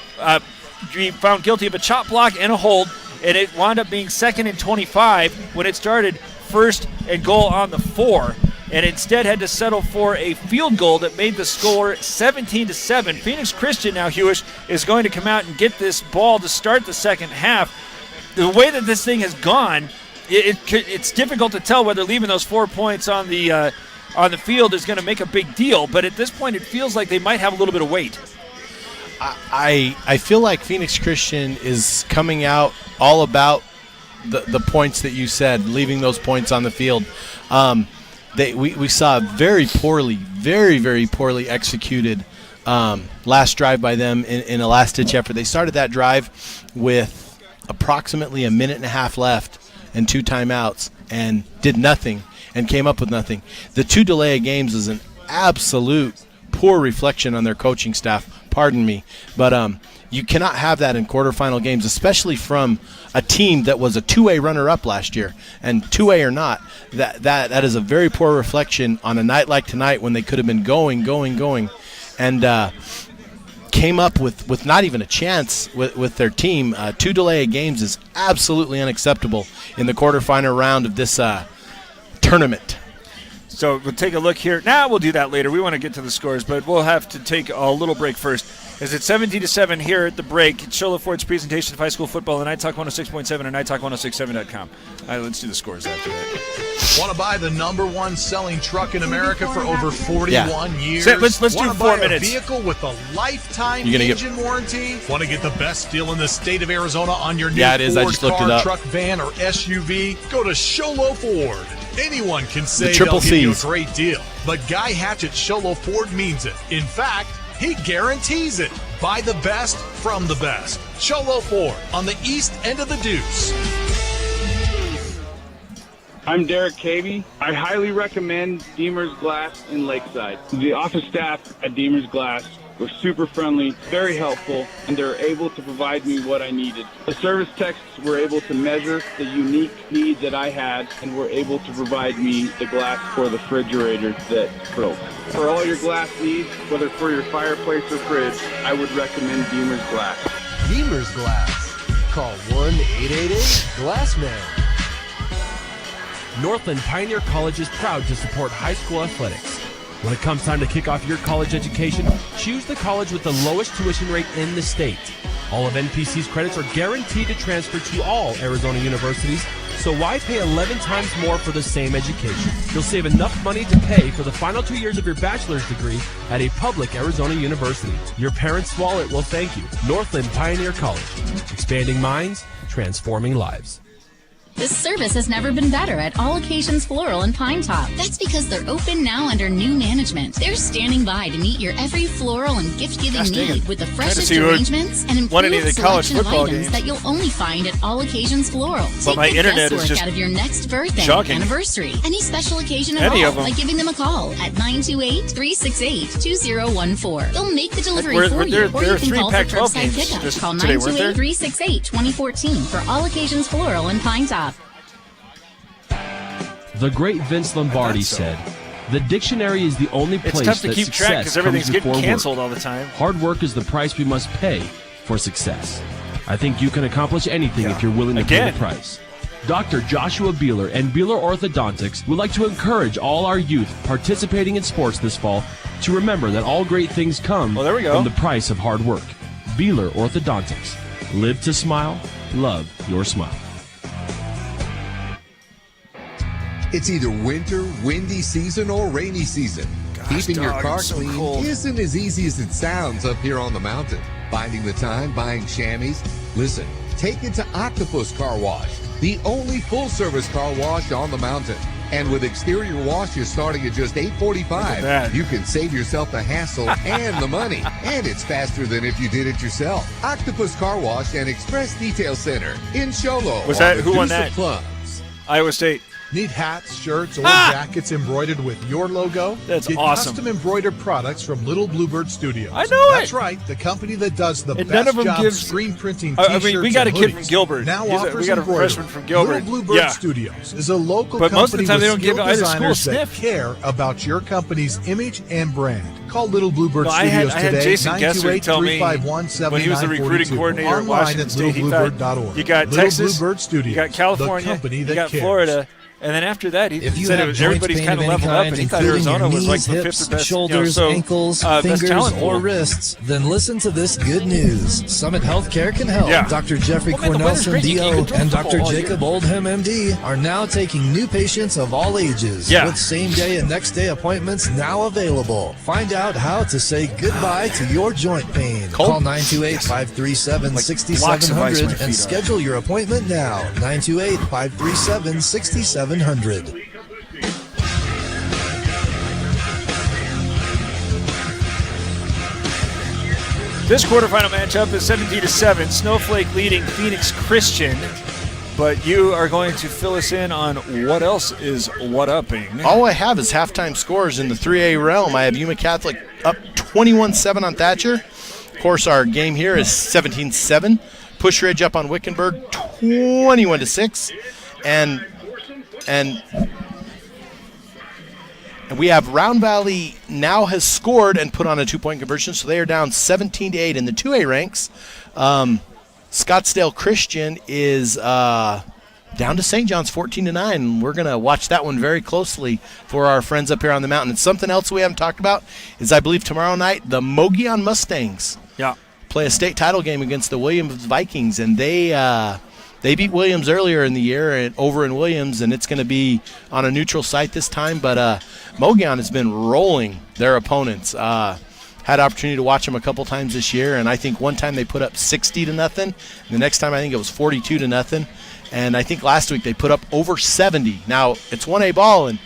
be found guilty of a chop block and a hold, and it wound up being 2nd and 25 when it started 1st and goal on the 4, and instead had to settle for a field goal that made the score 17-7. Phoenix Christian now, Hewish, is going to come out and get this ball to start the second half. The way that this thing has gone, it's difficult to tell whether leaving those 4 points on the field is going to make a big deal, but at this point it feels like they might have a little bit of weight. I feel like Phoenix Christian is coming out all about the points that you said, leaving those points on the field. We saw very poorly executed last drive by them in a last-ditch effort. They started that drive with approximately a minute and a half left and 2 timeouts and did nothing and came up with nothing. The 2 delay of games is an absolute poor reflection on their coaching staff. Pardon me. But you cannot have that in quarterfinal games, especially from a team that was a 2A runner-up last year. And 2A or not, that is a very poor reflection on a night like tonight when they could have been going, and came up with not even a chance with their team. 2 delay of games is absolutely unacceptable in the quarterfinal round of this tournament. So we'll take a look here. We'll do that later. We want to get to the scores, but we'll have to take a little break first. As it's 17-7 here at the break, it's Shola Ford's presentation of high school football on Night Talk 106.7 or NightTalk1067.com. All right, let's do the scores after that. Want to buy the #1 selling truck in America for over 41 years? Let's do 4 buy minutes. A vehicle with a lifetime engine warranty? Want to get the best deal in the state of Arizona on your new Ford car, truck, van, or SUV? Go to Shola Ford. Anyone can say they'll give you a great deal, but Guy Hatchett Shola Ford means it. In fact, he guarantees it. Buy the best from the best. Shola Ford on the east end of the Deuce. I'm Derek Cavey. I highly recommend Deemer's Glass in Lakeside. The office staff at Deemer's Glass were super friendly, very helpful, and they're able to provide me what I needed. The service techs were able to measure the unique need that I had and were able to provide me the glass for the refrigerator that broke. For all your glass needs, whether for your fireplace or fridge, I would recommend Deemer's Glass. Deemer's Glass. Call 1-888-GLASSMAN. Northland Pioneer College is proud to support high school athletics. When it comes time to kick off your college education, choose the college with the lowest tuition rate in the state. All of NPC's credits are guaranteed to transfer to all Arizona universities, so why pay 11 times more for the same education? You'll save enough money to pay for the final 2 years of your bachelor's degree at a public Arizona university. Your parents' wallet will thank you. Northland Pioneer College. Expanding minds, transforming lives. This service has never been better at All Occasions Floral and Pine Top. That's because they're open now under new management. They're standing by to meet your every floral and gift-giving need with the freshest arrangements and improved selection of items that you'll only find at All Occasions Floral. Take the guesswork out of your next birthday, anniversary, any special occasion at all by giving them a call at 928-368-2014. They'll make the delivery for you, or you can call for curbside pickup. Call 928-368-2014 for All Occasions Floral and Pine Top. The great Vince Lombardi said, "The dictionary is the only place it's tough to that keep track success everything's comes before getting canceled work. all the time. Hard work is the price we must pay for success. I think you can accomplish anything if you're willing to pay the price." Dr. Joshua Beeler and Beeler Orthodontics would like to encourage all our youth participating in sports this fall to remember that all great things come from the price of hard work. Beeler Orthodontics. Live to smile. Love your smile. It's either winter, windy season, or rainy season. Keeping your car clean isn't as easy as it sounds up here on the mountain. Finding the time, buying chamois? Listen, take it to Octopus Car Wash, the only full-service car wash on the mountain. And with exterior washes starting at just $8.45, you can save yourself the hassle and the money. And it's faster than if you did it yourself. Octopus Car Wash and Express Detail Center in Sholo. Was that who won that? Iowa State. Need hats, shirts, or jackets embroidered with your logo? That's Get awesome. Custom embroidered products from Little Bluebird Studios. I know That's right. The company that does the And best none of them job gives- screen printing T-shirts I mean, we got a and kid from hoodies. Gilbert. Now We offers got a embroidery. freshman from Gilbert. Little Bluebird Yeah. Studios is a local But company most of the time they with don't give skilled either school a designers that sniff. care about your company's image and brand. Call Little Bluebird No, I Studios had today, Jason Gesser tell me 928-351-7942. when he was the recruiting coordinator at Online Washington at State, he thought littlebluebird.org. you got Little Texas, Bluebird Studios, you got California, the company you that got cares. Florida, And then after that, he If you said have everybody's joint kind pain of of any leveled up, kind, and he thought including Arizona your was like knees, the fifth hips, or best, shoulders, ankles, best fingers, talent or pool. wrists, then listen to this good news. Summit Healthcare can help. Yeah. Dr. Jeffrey Well, man, the weather's Cornelson, great. You DO, can throw and football Dr. all year. Jacob Oldham, MD, are now taking new patients of all ages Yeah. with same-day and next-day appointments now available. Find out how to say goodbye to your joint pain. Call 928-537-6700 and schedule your appointment now. 928-537-6700. This quarterfinal matchup is 17-7. Snowflake leading Phoenix Christian. But you are going to fill us in on what else is what-upping. All I have is halftime scores in the 3A realm. I have Yuma Catholic up 21-7 on Thatcher. Of course, our game here is 17-7. Push Ridge up on Wickenburg 21-6. And we have Round Valley now has scored and put on a 2-point conversion, so they are down 17-8 in the 2A ranks. Scottsdale Christian is down to St. John's 14-9. We're going to watch that one very closely for our friends up here on the mountain. And something else we haven't talked about is, I believe, tomorrow night, the Mogollon Mustangs play a state title game against the Williams Vikings, and they beat Williams earlier in the year over in Williams, and it's going to be on a neutral site this time. But Mogollon has been rolling their opponents. Had opportunity to watch them a couple times this year, and I think one time they put up 60-0. And the next time I think it was 42-0. And I think last week they put up over 70. Now, it's 1A ball, and,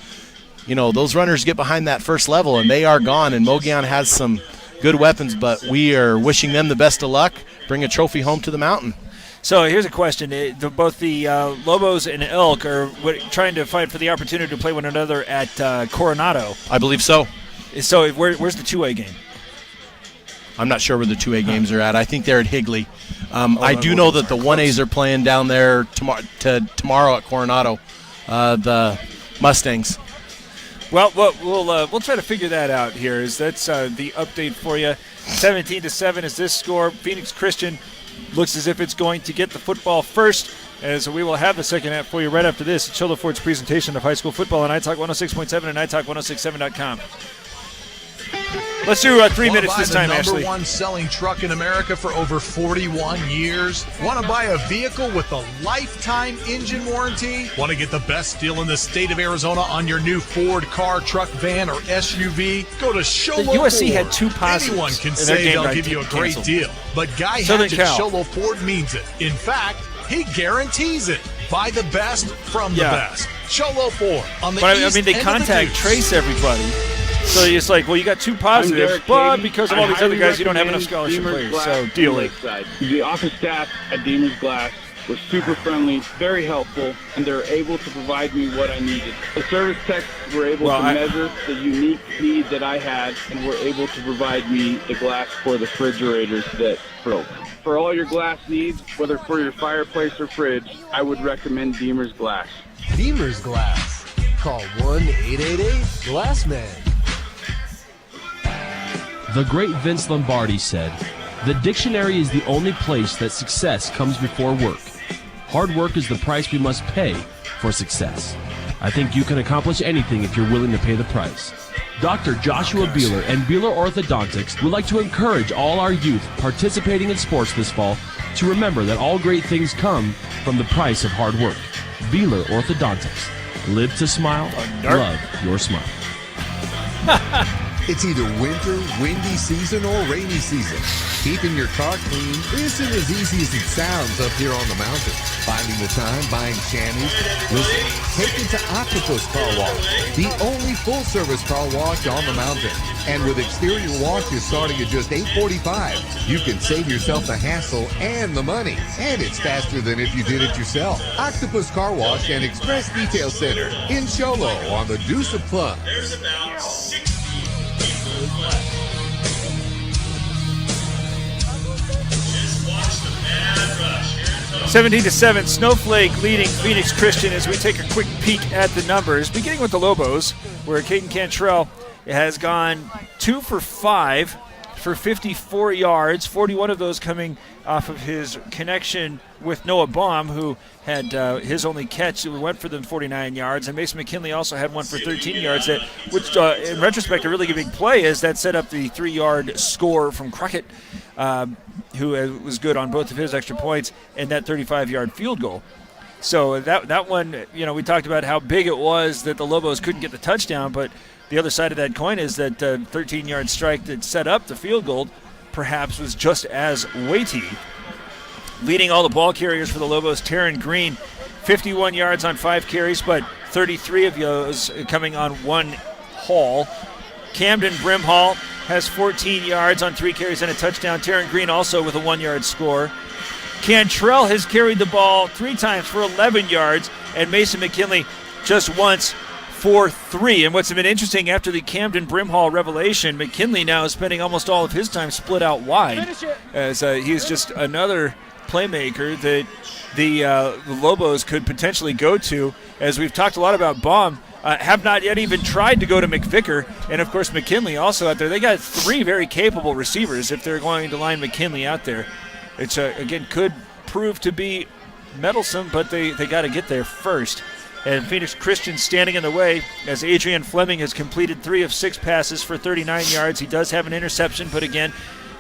you know, those runners get behind that first level, and they are gone. And Mogollon has some good weapons, but we are wishing them the best of luck. Bring a trophy home to the mountain. So here's a question. Both the Lobos and Elk are trying to fight for the opportunity to play one another at Coronado. I believe so. So where's the 2A game? I'm not sure where the 2A games are at. I think they're at Higley. I do know that the 1As are playing down there tomorrow at Coronado, the Mustangs. Well, we'll try to figure that out here. That's the update for you. 17-7 is this score. Phoenix Christian looks as if it's going to get the football first, as we will have the second half for you right after this. Cholo Ford's presentation of high school football on iTalk 106.7 and iTalk1067.com. Let's do 3 minutes this time, Ashley. Number one selling truck in America for over 41 years? Want to buy a vehicle with a lifetime engine warranty? Want to get the best deal in the state of Arizona on your new Ford car, truck, van, or SUV? Go to Sholo The USC Ford. had 2 positives. Anyone can and their say game they'll got give you a great canceled. deal, but Guy Southern Hatch at Cal. Sholo Ford means it. In fact, he guarantees it. Buy the best from the best. Sholo Ford on the But east they end contact of the trace everybody. So it's like, well, you got 2 positives, but because of all these other guys, you don't have enough scholarship players. So deal it. The office staff at Deemer's Glass were super friendly, very helpful, and they're able to provide me what I needed. The service techs were able to measure the unique need that I had and were able to provide me the glass for the refrigerators that broke. For all your glass needs, whether for your fireplace or fridge, I would recommend Deemer's Glass. Deemer's Glass. Call 1-888-GLASSMAN. The great Vince Lombardi said, "The dictionary is the only place that success comes before work. Hard work is the price we must pay for success. I think you can accomplish anything if you're willing to pay the price." Dr. Joshua Beeler and Beeler Orthodontics would like to encourage all our youth participating in sports this fall to remember that all great things come from the price of hard work. Beeler Orthodontics. Live to smile, love your smile. It's either winter, windy season, or rainy season. Keeping your car clean isn't as easy as it sounds up here on the mountain. Finding the time, buying chamois. Listen, take it to Octopus Car Wash, the only full-service car wash on the mountain. And with exterior washes starting at just $8.45, you can save yourself the hassle and the money. And it's faster than if you did it yourself. Octopus Car Wash and Express Detail Center in Sholo on the Deuce of Plum. There's about 60 left. Just watch the mad rush. 17-7, Snowflake leading Phoenix Christian as we take a quick peek at the numbers. Beginning with the Lobos, where Caden Cantrell has gone 2 for 5 for 54 yards, 41 of those coming off of his connection with Noah Baum, who had his only catch went for them 49 yards, and Mason McKinley also had one for 13 yards, which in retrospect a really big play is that set up the 3-yard score from Crockett, who was good on both of his extra points, and that 35-yard field goal. So that one, we talked about how big it was that the Lobos couldn't get the touchdown, but the other side of that coin is that 13-yard strike that set up the field goal perhaps was just as weighty. Leading all the ball carriers for the Lobos, Taryn Green, 51 yards on 5 carries, but 33 of those coming on 1 haul. Camden Brimhall has 14 yards on 3 carries and a touchdown. Taryn Green also with a 1-yard score. Cantrell has carried the ball 3 times for 11 yards, and Mason McKinley just once for 3. And what's been interesting after the Camden Brimhall revelation, McKinley now is spending almost all of his time split out wide, as he's just another playmaker that the Lobos could potentially go to. As we've talked a lot about Baum, have not yet even tried to go to McVicker, and of course McKinley also out there. They got 3 very capable receivers if they're going to line McKinley out there. It's again could prove to be meddlesome, but they got to get there first. And Phoenix Christian standing in the way as Adrian Fleming has completed 3 of 6 passes for 39 yards. He does have an interception, but again,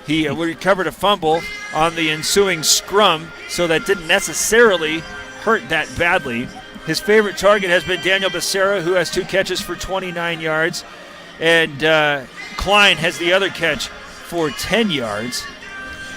he recovered a fumble on the ensuing scrum, so that didn't necessarily hurt that badly. His favorite target has been Daniel Becerra, who has 2 catches for 29 yards. And Klein has the other catch for 10 yards.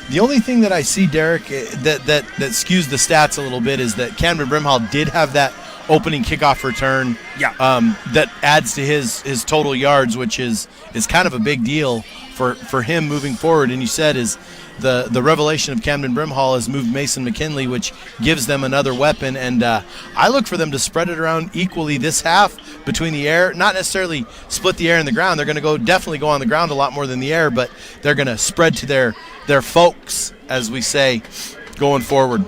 The only thing that I see, Derek, that skews the stats a little bit is that Cameron Brimhall did have that opening kickoff return that adds to his total yards, which is kind of a big deal for him moving forward. And you said is the revelation of Camden Brimhall has moved Mason McKinley, which gives them another weapon. And I look for them to spread it around equally this half between the air, not necessarily split the air and the ground. They're going to definitely go on the ground a lot more than the air, but they're going to spread to their folks, as we say, going forward.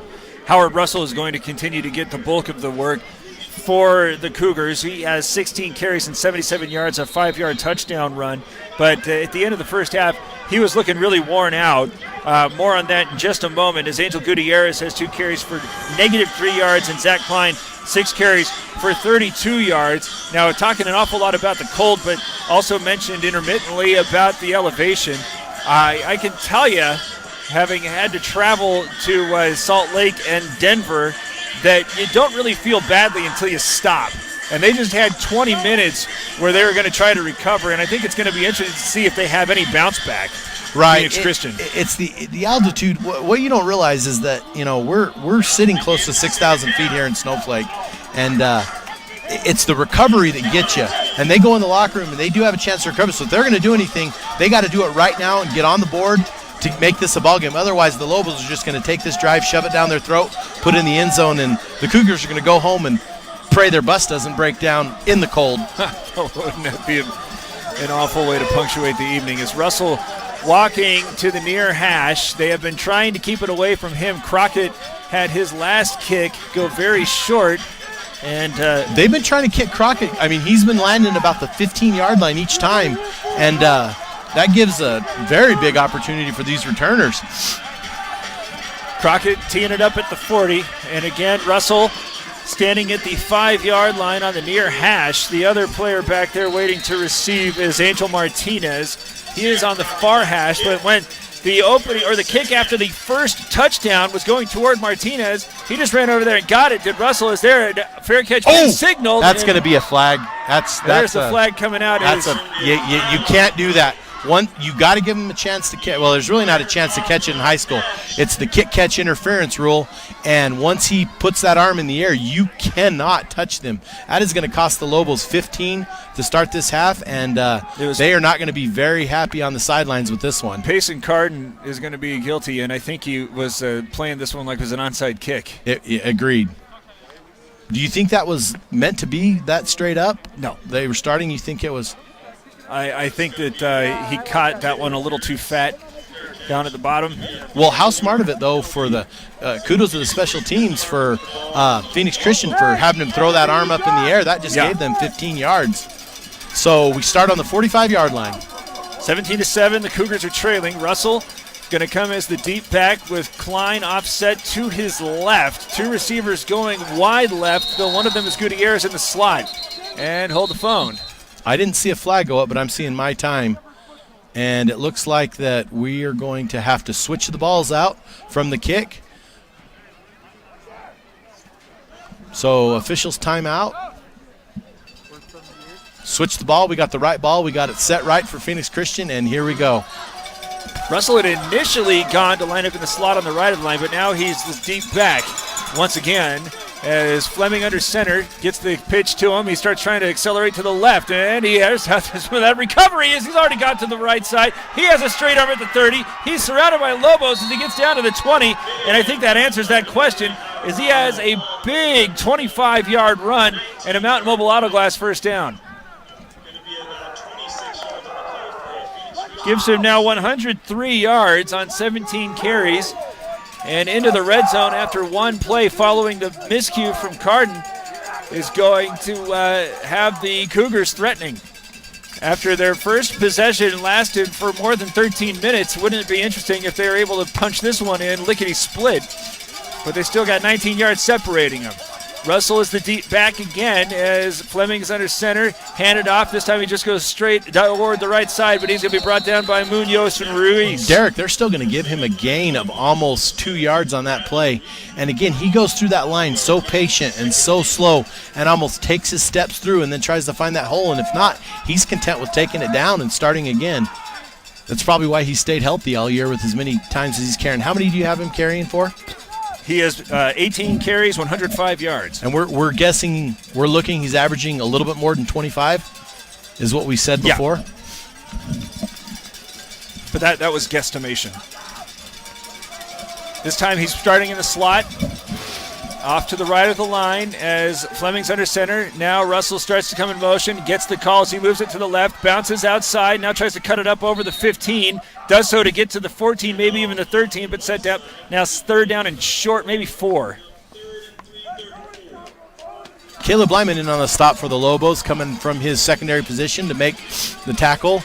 Howard Russell is going to continue to get the bulk of the work for the Cougars. He has 16 carries and 77 yards, a 5-yard touchdown run. But at the end of the first half, he was looking really worn out. More on that in just a moment, as Angel Gutierrez has 2 carries for -3 yards, and Zach Klein 6 carries for 32 yards. Now, talking an awful lot about the cold, but also mentioned intermittently about the elevation. I can tell you, having had to travel to Salt Lake and Denver, that you don't really feel badly until you stop. And they just had 20 minutes where they were going to try to recover, and I think it's going to be interesting to see if they have any bounce back. Right, Phoenix Christian. It's the altitude. What you don't realize is that we're sitting close to 6,000 feet here in Snowflake, and it's the recovery that gets you. And they go in the locker room and they do have a chance to recover. So if they're going to do anything, they got to do it right now and get on the board to make this a ball game. Otherwise, the Lobos are just going to take this drive, shove it down their throat, put it in the end zone, and the Cougars are going to go home and pray their bus doesn't break down in the cold. Wouldn't that be an awful way to punctuate the evening? As Russell walking to the near hash, they have been trying to keep it away from him. Crockett had his last kick go very short, and they've been trying to kick Crockett. I mean, he's been landing about the 15-yard line each time, and that gives a very big opportunity for these returners. Crockett teeing it up at the 40, and again, Russell standing at the 5-yard line on the near hash. The other player back there waiting to receive is Angel Martinez. He is on the far hash, but when the opening or the kick after the first touchdown was going toward Martinez, he just ran over there and got it. Did Russell is there? A fair catch signaled. That's going to be a flag. There's the flag coming out. You can't do that. You got to give him a chance to catch. Well, there's really not a chance to catch it in high school. It's the kick-catch interference rule, and once he puts that arm in the air, you cannot touch them. That is going to cost the Lobos 15 to start this half, and they are not going to be very happy on the sidelines with this one. Payson Carden is going to be guilty, and I think he was playing this one like it was an onside kick. Agreed. Do you think that was meant to be that straight up? No. They were starting, you think it was? I think that he caught that one a little too fat down at the bottom. Well, how smart of it, though, for the kudos to the special teams for Phoenix Christian for having him throw that arm up in the air. That just gave them 15 yards. So we start on the 45-yard line. 17-7, the Cougars are trailing. Russell going to come as the deep back with Klein offset to his left. Two receivers going wide left, though one of them is Gutierrez in the slot. And hold the phone. I didn't see a flag go up, but I'm seeing my time. And it looks like that we are going to have to switch the balls out from the kick. So officials timeout. Switch the ball. We got the right ball. We got it set right for Phoenix Christian, and here we go. Russell had initially gone to line up in the slot on the right of the line, but now he's the deep back once again as Fleming under center gets the pitch to him. He starts trying to accelerate to the left, and he has that recovery as he's already got to the right side. He has a straight arm at the 30. He's surrounded by Lobos as he gets down to the 20, and I think that answers that question as he has a big 25-yard run and a Mountain Mobile Auto Glass first down. Gives him now 103 yards on 17 carries and into the red zone after one play following the miscue from Carden is going to have the Cougars threatening. After their first possession lasted for more than 13 minutes, wouldn't it be interesting if they were able to punch this one in lickety-split? But they still got 19 yards separating them. Russell is the deep back again as Fleming's under center. Handed off. This time he just goes straight toward the right side, but he's going to be brought down by Munoz and Ruiz. Derek, they're still going to give him a gain of almost 2 yards on that play. And again, he goes through that line so patient and so slow and almost takes his steps through and then tries to find that hole. And if not, he's content with taking it down and starting again. That's probably why he stayed healthy all year with as many times as he's carrying. How many do you have him carrying for? He has 18 carries, 105 yards. And we're guessing, we're looking, he's averaging a little bit more than 25, is what we said before. Yeah. But that was guesstimation. This time he's starting in the slot. Off to the right of the line as Fleming's under center. Now Russell starts to come in motion, gets the call as he moves it to the left, bounces outside, now tries to cut it up over the 15. Does so to get to the 14, maybe even the 13, but set down. Now third down and short, maybe 4. Caleb Lyman in on the stop for the Lobos, coming from his secondary position to make the tackle.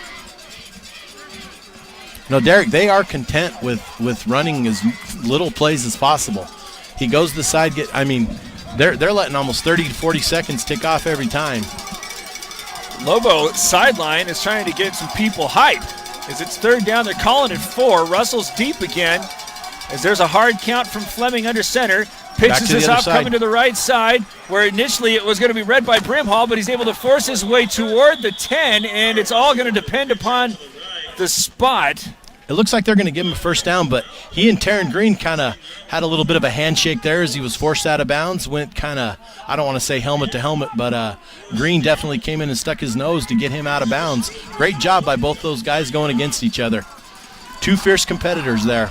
No, Derek, they are content with running as little plays as possible. He goes to the side, they're letting almost 30 to 40 seconds tick off every time. Lobo sideline is trying to get some people hyped. As it's third down, they're calling it 4. Russell's deep again as there's a hard count from Fleming under center. Pitches this off coming to the right side where initially it was going to be read by Brimhall, but he's able to force his way toward the 10, and it's all going to depend upon the spot. It looks like they're going to give him a first down, but he and Taryn Green kind of had a little bit of a handshake there as he was forced out of bounds. Went kind of, I don't want to say helmet to helmet, but Green definitely came in and stuck his nose to get him out of bounds. Great job by both those guys going against each other. Two fierce competitors there.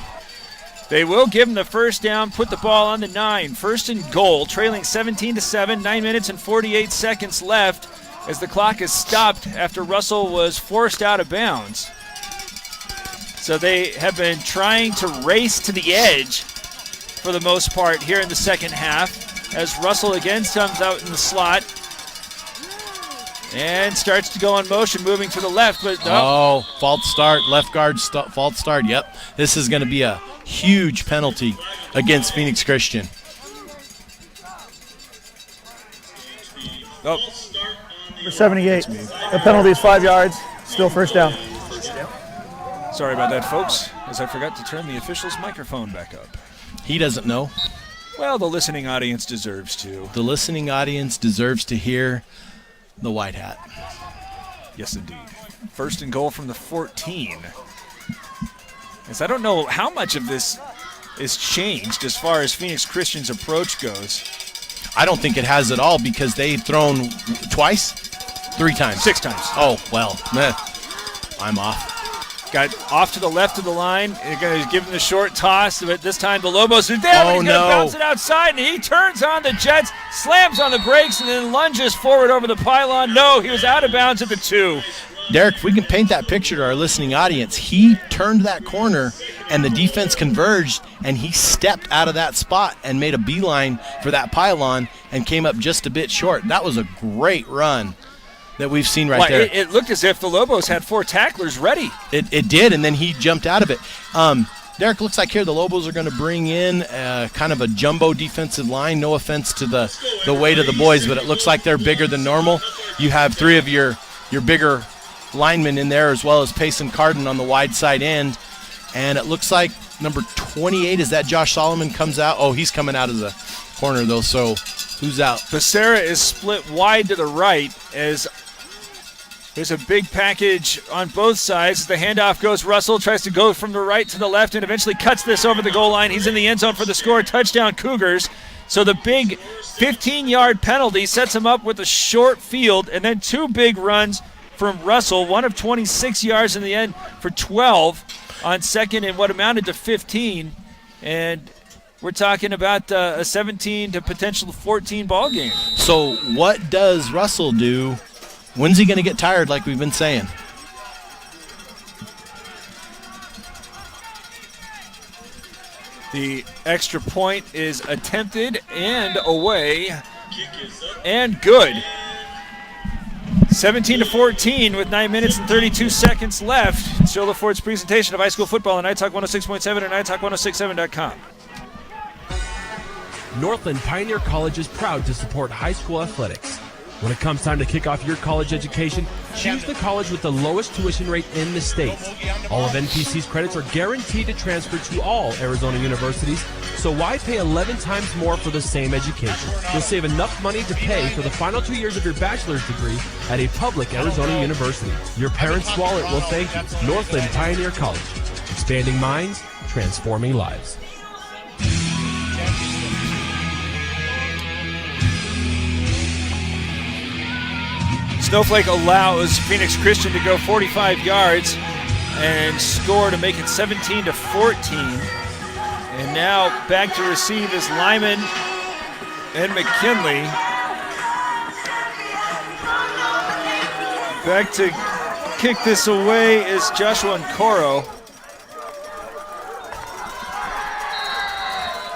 They will give him the first down, put the ball on the 9. First and goal, trailing 17-7, 9 minutes and 48 seconds left as the clock is stopped after Russell was forced out of bounds. So they have been trying to race to the edge for the most part here in the second half as Russell again comes out in the slot and starts to go in motion, moving to the left. But false start, left guard false start. Yep, this is going to be a huge penalty against Phoenix Christian. Number 78. The penalty is 5 yards. Still first down. Sorry about that, folks, as I forgot to turn the official's microphone back up. He doesn't know. Well, the listening audience deserves to. The listening audience deserves to hear the white hat. Yes, indeed. First and goal from the 14. As I don't know how much of this is changed as far as Phoenix Christian's approach goes. I don't think it has at all because they've thrown twice? 3 times. 6 times. Oh, well, I'm off. Got off to the left of the line. They're going to give him the short toss, but this time the Lobos are there. He's going to bounce it outside, and he turns on the Jets, slams on the brakes, and then lunges forward over the pylon. No, he was out of bounds at the 2. Derek, if we can paint that picture to our listening audience, he turned that corner, and the defense converged, and he stepped out of that spot and made a beeline for that pylon and came up just a bit short. That was a great run. that we've seen right there. It looked as if the Lobos had 4 tacklers ready. It did, and then he jumped out of it. Derek, looks like here the Lobos are going to bring in kind of a jumbo defensive line. No offense to the weight of the boys, but it looks like they're bigger than normal. You have 3 of your bigger linemen in there, as well as Payson Carden on the wide side end. And it looks like number 28, is that Josh Solomon, comes out? Oh, he's coming out of the corner, though, so who's out? Becerra is split wide to the right as there's a big package on both sides. The handoff goes. Russell tries to go from the right to the left and eventually cuts this over the goal line. He's in the end zone for the score. Touchdown, Cougars. So the big 15-yard penalty sets him up with a short field, and then 2 big runs from Russell, one of 26 yards in the end for 12 on second and what amounted to 15. And we're talking about a 17 to potential 14 ball game. So what does Russell do? When's he going to get tired, like we've been saying? The extra point is attempted and away and good. 17-14 with 9 minutes and 32 seconds left. It's Joe LaFort's presentation of high school football on Night Talk 106.7 and NightTalk1067.com. Northland Pioneer College is proud to support high school athletics. When it comes time to kick off your college education, choose the college with the lowest tuition rate in the state. All of NPC's credits are guaranteed to transfer to all Arizona universities, so why pay 11 times more for the same education? You'll save enough money to pay for the final 2 years of your bachelor's degree at a public Arizona university. Your parents' wallet will thank you. Northland Pioneer College. Expanding minds, transforming lives. Snowflake allows Phoenix Christian to go 45 yards and score to make it 17-14. And now back to receive is Lyman and McKinley. Back to kick this away is Joshua Nkoro.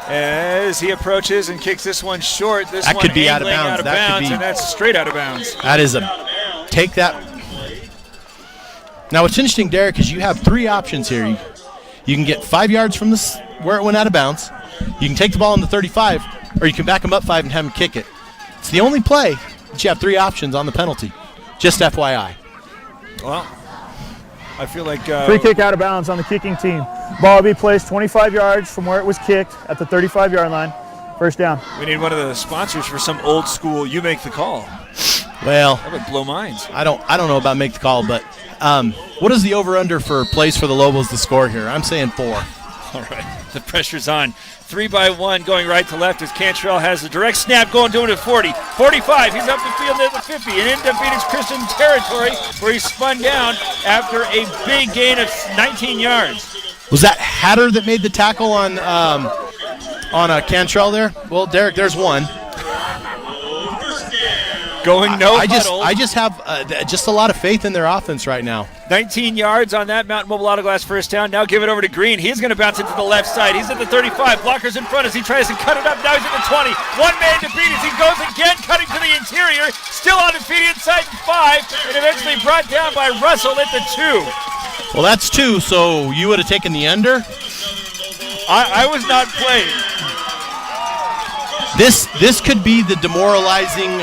As he approaches and kicks this one short, this that one could be out of bounds, bounds. and that's straight out of bounds. That is take that. Now what's interesting, Derek, is you have 3 options here. You can get 5 yards from where it went out of bounds. You can take the ball on the 35, or you can back them up 5 and have them kick it. It's the only play that you have 3 options on the penalty. Just FYI. Well, I feel like free kick out of bounds on the kicking team. Ball will be placed 25 yards from where it was kicked at the 35-yard line. First down. We need one of the sponsors for some old school "you make the call." Well, that would blow minds. I don't know about make the call, but what is the over/under for plays for the Lobos to score here? I'm saying 4. All right, the pressure's on. 3-by-1 going right to left as Cantrell has the direct snap going to him at 40. 45, he's up the field at the 50 and into Phoenix Christian territory where he's spun down after a big gain of 19 yards. Was that Hatter that made the tackle on Cantrell there? Well, Derek, there's one. Going no huddle. I just have just a lot of faith in their offense right now. 19 yards on that Mountain Mobile Auto Glass first down. Now give it over to Green. He's going to bounce into the left side. He's at the 35. Blockers in front as he tries to cut it up. Now he's at the 20. One man to beat as he goes again, cutting to the interior. Still on his feet inside the 5, and eventually brought down by Russell at the 2. Well, that's 2, so you would have taken the under? I was not playing. This could be the demoralizing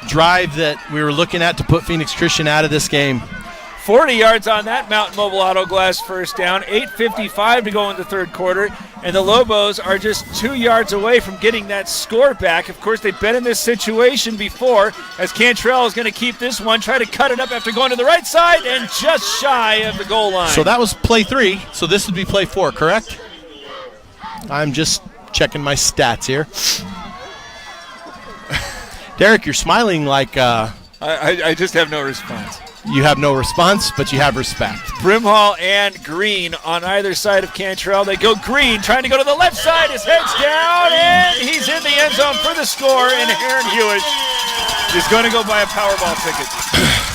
drive that we were looking at to put Phoenix Christian out of this game. 40 yards on that Mountain Mobile Auto Glass first down. 8:55 to go in the third quarter, and the Lobos are just 2 yards away from getting that score back. Of course, they've been in this situation before, as Cantrell is going to keep this one, try to cut it up after going to the right side, and just shy of the goal line. So that was play 3, so this would be play 4, correct? I'm just checking my stats here. Derek, you're smiling like... I just have no response. You have no response, but you have respect. Brimhall and Green on either side of Cantrell. They go Green, trying to go to the left side. His head's down, and he's in the end zone for the score, and Aaron Hewitt is going to go buy a Powerball ticket.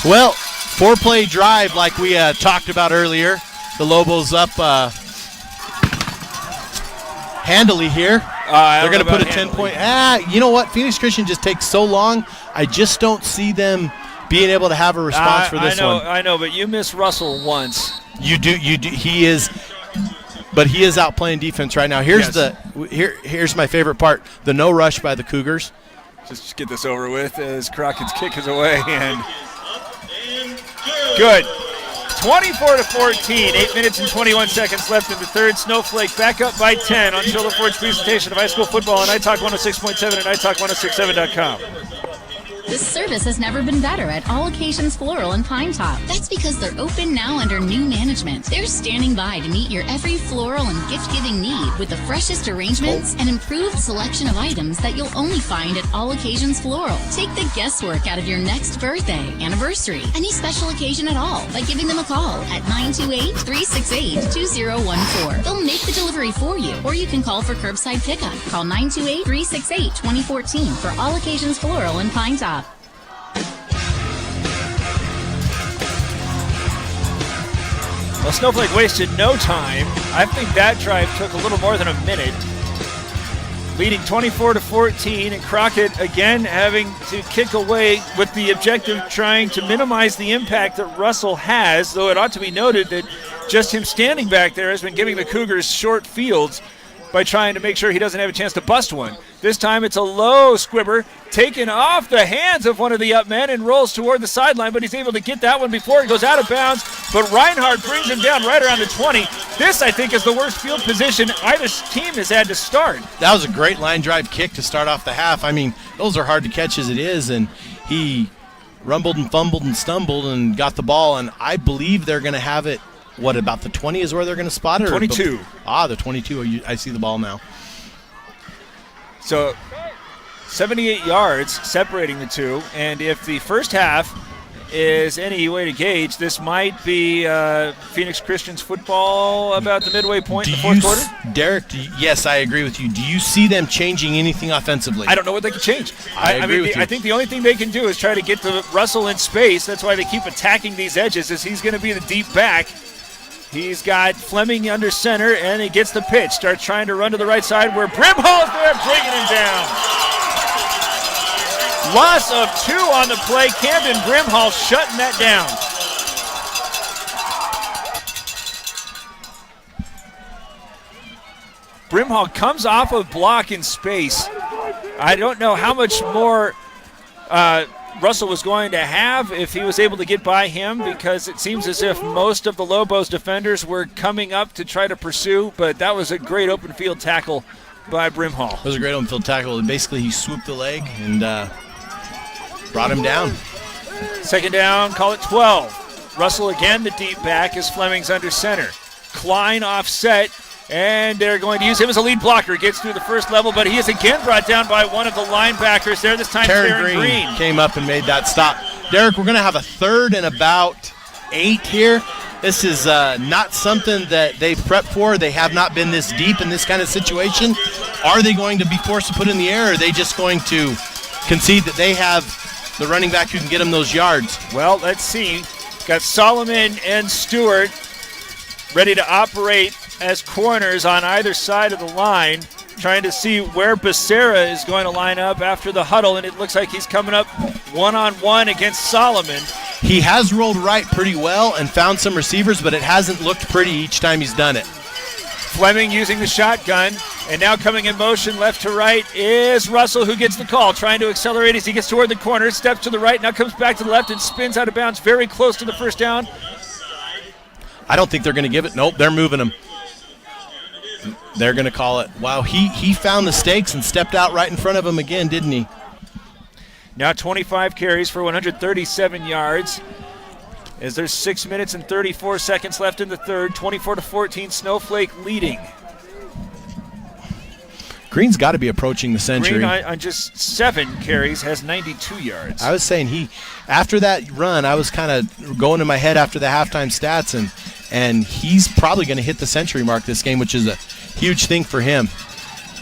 Well, 4-play drive like we talked about earlier. The Lobos up handily here. They're going to put a 10-point. You know what? Phoenix Christian just takes so long. I just don't see them being able to have a response for this one. I know, but you miss Russell once. You do. He is, but he is out playing defense right now. Here's here's my favorite part: the no rush by the Cougars. Just get this over with as Crockett's kick is away and good. 24-14, 8 minutes and 21 seconds left in the third. Snowflake back up by 10 on Shoulder Ford's presentation of high school football on iTalk 106.7 and iTalk1067.com. This service has never been better at All Occasions Floral in Pine Top. That's because they're open now under new management. They're standing by to meet your every floral and gift-giving need with the freshest arrangements and improved selection of items that you'll only find at All Occasions Floral. Take the guesswork out of your next birthday, anniversary, any special occasion at all by giving them a call at 928-368-2014. They'll make the delivery for you, or you can call for curbside pickup. Call 928-368-2014 for All Occasions Floral in Pine Top. Well, Snowflake wasted no time. I think that drive took a little more than a minute. Leading 24-14, and Crockett again having to kick away with the objective trying to minimize the impact that Russell has, though it ought to be noted that just him standing back there has been giving the Cougars short fields by trying to make sure he doesn't have a chance to bust one. This time it's a low squibber taken off the hands of one of the up men and rolls toward the sideline, but he's able to get that one before it goes out of bounds. But Reinhardt brings him down right around the 20. This, I think, is the worst field position either team has had to start. That was a great line drive kick to start off the half. I mean, those are hard to catch as it is, and he rumbled and fumbled and stumbled and got the ball, and I believe they're going to have it. What, about the 20 is where they're going to spot it? 22. The 22. I see the ball now. So 78 yards separating the two, and if the first half is any way to gauge, this might be Phoenix Christian's football about the midway point in the fourth quarter. Derek, yes, I agree with you. Do you see them changing anything offensively? I don't know what they can change. I agree with you. I think the only thing they can do is try to get to Russell in space. That's why they keep attacking these edges, as he's going to be the deep back. He's got Fleming under center, and he gets the pitch. Starts trying to run to the right side where Brimhall is there, bringing him down. Loss of 2 on the play. Camden Brimhall shutting that down. Brimhall comes off of block in space. I don't know how much more Russell was going to have if he was able to get by him, because it seems as if most of the Lobos defenders were coming up to try to pursue, but that was a great open field tackle by Brimhall. It was a great open field tackle. Basically, he swooped the leg and brought him down. Second down, call it 12. Russell again, the deep back, as Fleming's under center. Klein offset, and they're going to use him as a lead blocker. Gets through the first level, but he is again brought down by one of the linebackers there. This time, Taryn Green came up and made that stop. Derek, we're going to have a third and about 8 here. This is not something that they've prepped for. They have not been this deep in this kind of situation. Are they going to be forced to put in the air, or are they just going to concede that they have the running back who can get them those yards? Well, let's see. Got Solomon and Stewart ready to operate as corners on either side of the line, trying to see where Becerra is going to line up after the huddle, and it looks like he's coming up one-on-one against Solomon. He has rolled right pretty well and found some receivers, but it hasn't looked pretty each time he's done it. Fleming using the shotgun, and now coming in motion left to right is Russell, who gets the call, trying to accelerate as he gets toward the corner, steps to the right, now comes back to the left and spins out of bounds very close to the first down. I don't think they're going to give it. Nope, they're moving him. They're going to call it. Wow, he found the stakes and stepped out right in front of him again, didn't he? Now 25 carries for 137 yards. As there's 6 minutes and 34 seconds left in the third, 24-14, Snowflake leading. Green's got to be approaching the century. Green on just 7 carries has 92 yards. I was saying after that run, I was kind of going in my head after the halftime stats, and he's probably going to hit the century mark this game, which is a huge thing for him.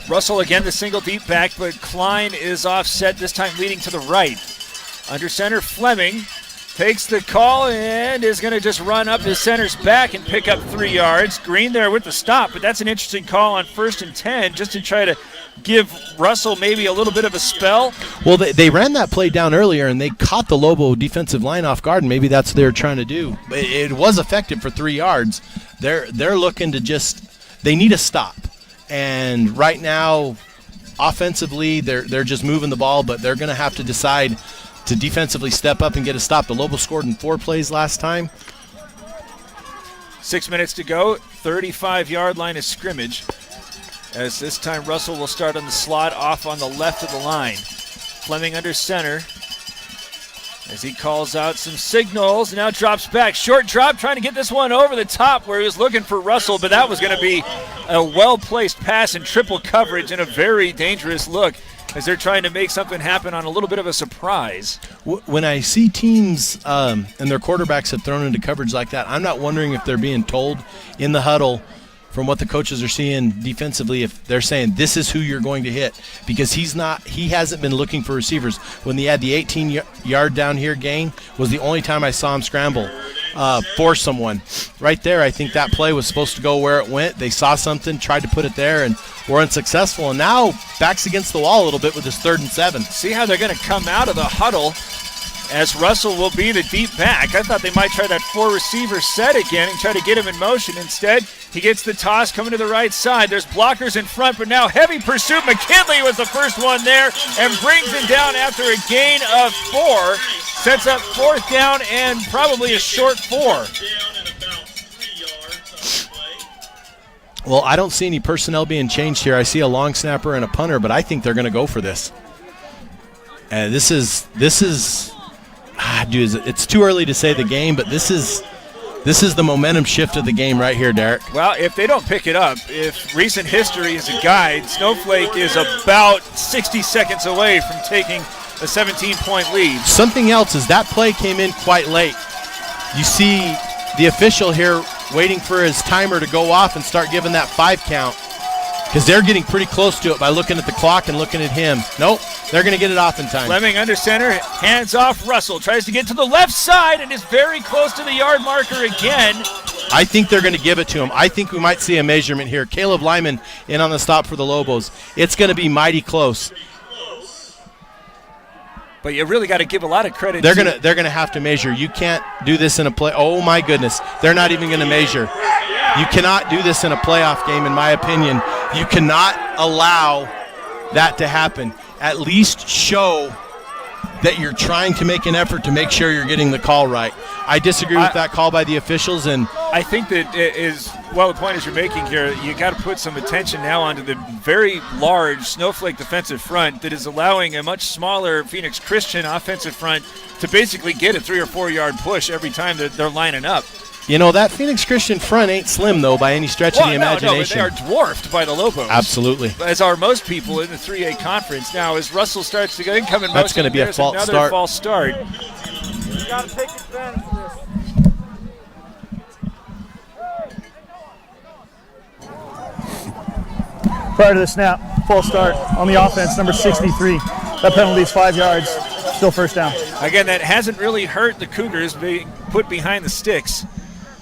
Russell again, the single deep back, but Klein is offset, this time leading to the right. Under center, Fleming takes the call and is going to just run up his center's back and pick up 3 yards. Green there with the stop, but that's an interesting call on 1st and 10 just to try to give Russell maybe a little bit of a spell. Well, they ran that play down earlier, and they caught the Lobo defensive line off guard, and maybe that's what they were trying to do. But it was effective for 3 yards. They're looking to they need a stop. And right now, offensively, they're just moving the ball, but they're going to have to decide to defensively step up and get a stop. The Lobos scored in 4 plays last time. 6 minutes to go, 35-yard line of scrimmage. As this time Russell will start on the slot off on the left of the line. Fleming under center as he calls out some signals. Now drops back. Short drop, trying to get this one over the top where he was looking for Russell, but that was going to be a well-placed pass in triple coverage and a very dangerous look as they're trying to make something happen on a little bit of a surprise. When I see teams and their quarterbacks have thrown into coverage like that, I'm not wondering if they're being told in the huddle from what the coaches are seeing defensively, if they're saying this is who you're going to hit, because he hasn't been looking for receivers. When he had the 18-yard down here gain was the only time I saw him scramble for someone. Right there, I think that play was supposed to go where it went. They saw something, tried to put it there, and were unsuccessful. And now backs against the wall a little bit with his 3rd and 7. See how they're going to come out of the huddle as Russell will be the deep back. I thought they might try that 4-receiver set again and try to get him in motion. Instead, he gets the toss coming to the right side. There's blockers in front, but now heavy pursuit. McKinley was the first one there and brings him down after a gain of 4. Sets up 4th down and probably a short 4. Well, I don't see any personnel being changed here. I see a long snapper and a punter, but I think they're going to go for this. And this is dude, it's too early to say the game, but this is the momentum shift of the game right here, Derek. Well, if they don't pick it up, if recent history is a guide, Snowflake is about 60 seconds away from taking a 17-point lead. Something else is that play came in quite late. You see the official here waiting for his timer to go off and start giving that 5 count, because they're getting pretty close to it by looking at the clock and looking at him. Nope, they're going to get it off in time. Fleming under center, hands off Russell, tries to get to the left side and is very close to the yard marker again. I think they're going to give it to him. I think we might see a measurement here. Caleb Lyman in on the stop for the Lobos. It's going to be mighty close. But you really got to give a lot of credit. They're gonna have to measure. You can't do this in a play. Oh my goodness, they're not even going to measure. You cannot do this in a playoff game, in my opinion. You cannot allow that to happen. At least show that you're trying to make an effort to make sure you're getting the call right. I disagree with that call by the officials, and I think that the point is you're making here, you got to put some attention now onto the very large Snowflake defensive front that is allowing a much smaller Phoenix Christian offensive front to basically get a 3 or 4 yard push every time that they're lining up. You know, that Phoenix Christian front ain't slim, though, by any stretch of the imagination. No, but they are dwarfed by the Lobos. Absolutely. As are most people in the 3A conference. Now, as Russell starts to go incoming, that's going to be a false start. Another false start. You got to take advantage of this. Prior to the snap, full start on the offense, number 63. That penalty is 5 yards, still 1st down. Again, that hasn't really hurt the Cougars being put behind the sticks,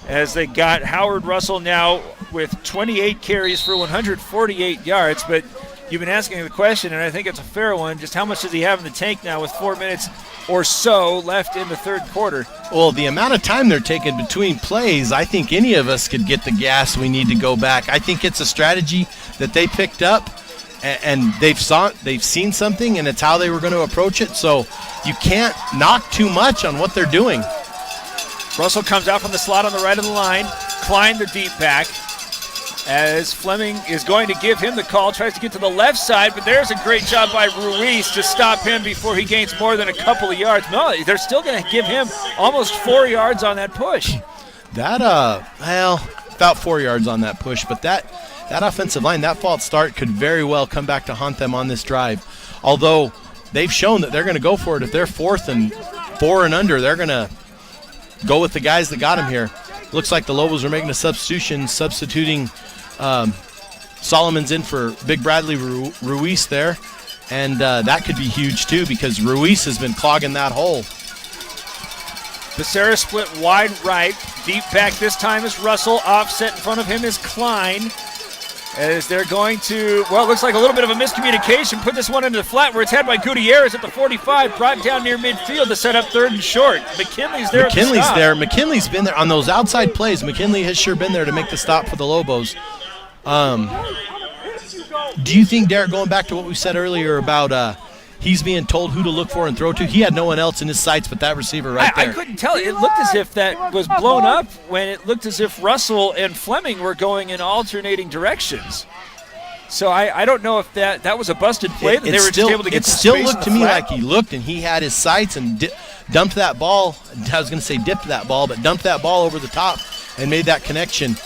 as they got Howard Russell now with 28 carries for 148 yards. But you've been asking the question, and I think it's a fair one, just how much does he have in the tank now with 4 minutes or so left in the 3rd quarter? Well, the amount of time they're taking between plays, I think any of us could get the gas we need to go back. I think it's a strategy that they picked up, and they've seen something, and it's how they were going to approach it. So you can't knock too much on what they're doing. Russell comes out from the slot on the right of the line. Klein, the deep back, as Fleming is going to give him the call, tries to get to the left side, but there's a great job by Ruiz to stop him before he gains more than a couple of yards. No, they're still going to give him almost 4 yards on that push. That, about 4 yards on that push, but that offensive line, that false start could very well come back to haunt them on this drive. Although they've shown that they're going to go for it. If they're 4th and 4 and under, they're going to go with the guys that got him here. Looks like the Lobos are making a substitution, substituting Solomon's in for Big Bradley Ruiz there. And that could be huge too, because Ruiz has been clogging that hole. Becerra split wide right. Deep back this time is Russell. Offset in front of him is Klein. As they're going to, well, it looks like a little bit of a miscommunication. Put this one into the flat where it's had by Gutierrez at the 45. Brought down near midfield to set up 3rd and short. McKinley's there. McKinley's there. McKinley's been there on those outside plays. McKinley has sure been there to make the stop for the Lobos. Do you think, Derek, going back to what we said earlier about he's being told who to look for and throw to, he had no one else in his sights but that receiver right there. I couldn't tell. It looked as if that was blown up when it looked as if Russell and Fleming were going in alternating directions. So I don't know if that was a busted play that they were just able to get to space. It still looked to me like he looked and he had his sights and dumped that ball. I was going to say dipped that ball, but dumped that ball over the top and made that connection.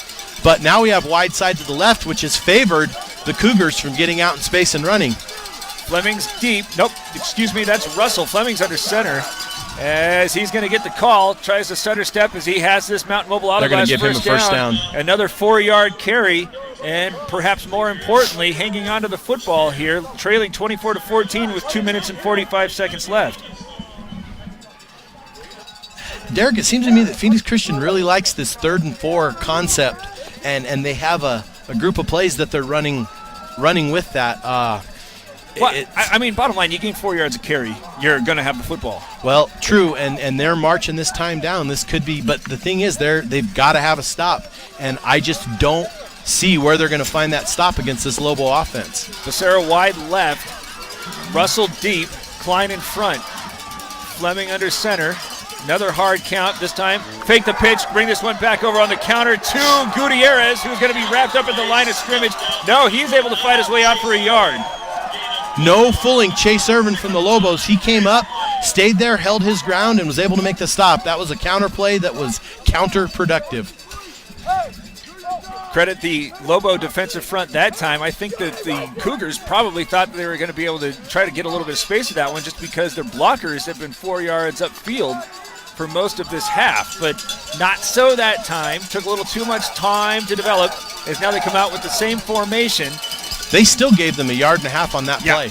But now we have wide side to the left, which has favored the Cougars from getting out in space and running. Fleming's deep. Nope, excuse me, that's Russell. Fleming's under center as he's going to get the call. Tries to stutter step as he has this Mountain Mobile Auto Glass first down. Another 4-yard carry, and perhaps more importantly, hanging on to the football here, trailing 24-14 with 2 minutes and 45 seconds left. Derek, it seems to me that Phoenix Christian really likes this 3rd and 4 concept, and they have a group of plays that they're running with that. Well, I mean, bottom line, you gain 4 yards of carry, you're going to have the football. Well, true, and they're marching this time down. This could be, but the thing is, they've got to have a stop, and I just don't see where they're going to find that stop against this Lobo offense. Becerra wide left, Russell deep, Klein in front, Fleming under center. Another hard count this time. Fake the pitch, bring this one back over on the counter to Gutierrez, who's going to be wrapped up at the line of scrimmage. No, he's able to fight his way out for a yard. No fooling Chase Irvin from the Lobos. He came up, stayed there, held his ground, and was able to make the stop. That was a counter play that was counterproductive. Credit the Lobo defensive front that time. I think that the Cougars probably thought they were going to be able to try to get a little bit of space with that one just because their blockers have been 4 yards upfield for most of this half, but not so that time. Took a little too much time to develop as now they come out with the same formation. They still gave them 1.5 yards on that play.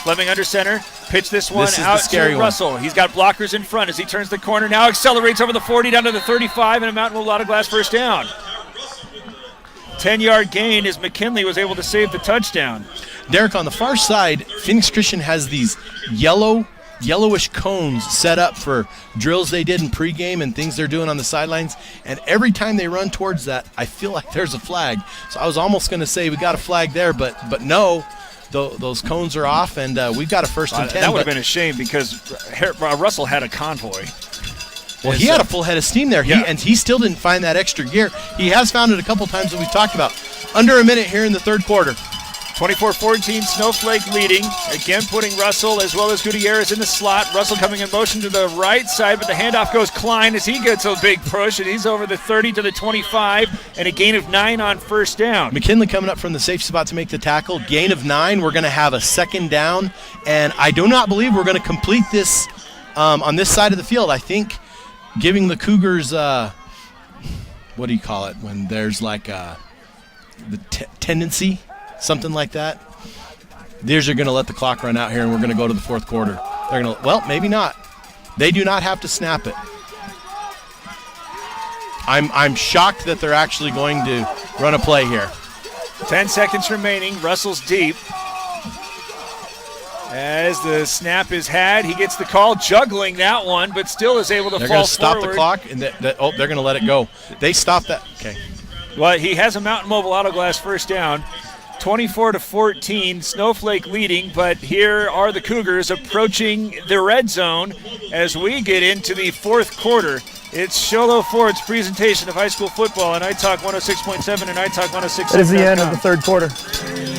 Fleming under center. Pitch this one out to Russell. He's got blockers in front as he turns the corner. Now accelerates over the 40 down to the 35 and a Mountain Mobile Auto Glass first down. 10-yard gain as McKinley was able to save the touchdown. Derek, on the far side, Phoenix Christian has these yellowish cones set up for drills they did in pregame and things they're doing on the sidelines. And every time they run towards that, I feel like there's a flag. So I was almost going to say we got a flag there, but no. Those cones are off, and we've got a 1st and 10. That would have been a shame because Russell had a convoy. Well, he had a full head of steam there, and he still didn't find that extra gear. He has found it a couple times that we've talked about. Under a minute here in the 3rd quarter. 24-14, Snowflake leading. Again, putting Russell as well as Gutierrez in the slot. Russell coming in motion to the right side, but the handoff goes Klein as he gets a big push, and he's over the 30 to the 25, and a gain of 9 on first down. McKinley coming up from the safe spot to make the tackle. Gain of 9. We're going to have a 2nd down, and I do not believe we're going to complete this on this side of the field. I think giving the Cougars, what do you call it, when there's like the tendency, something like that. They're going to let the clock run out here, and we're going to go to the 4th quarter. They're going to, well, maybe not. They do not have to snap it. I'm shocked that they're actually going to run a play here. 10 seconds remaining. Russell's deep. As the snap is had, he gets the call, juggling that one, but still is able to fall forward. They're going to stop the clock, and they're going to let it go. They stopped that. Okay. Well, he has a Mountain Mobile Auto Glass first down. 24-14, Snowflake leading, but here are the Cougars approaching the red zone as we get into the 4th quarter. It's Sholo Ford's presentation of high school football on iTalk 106.7 and iTalk 106.7. It is the end of the 3rd quarter.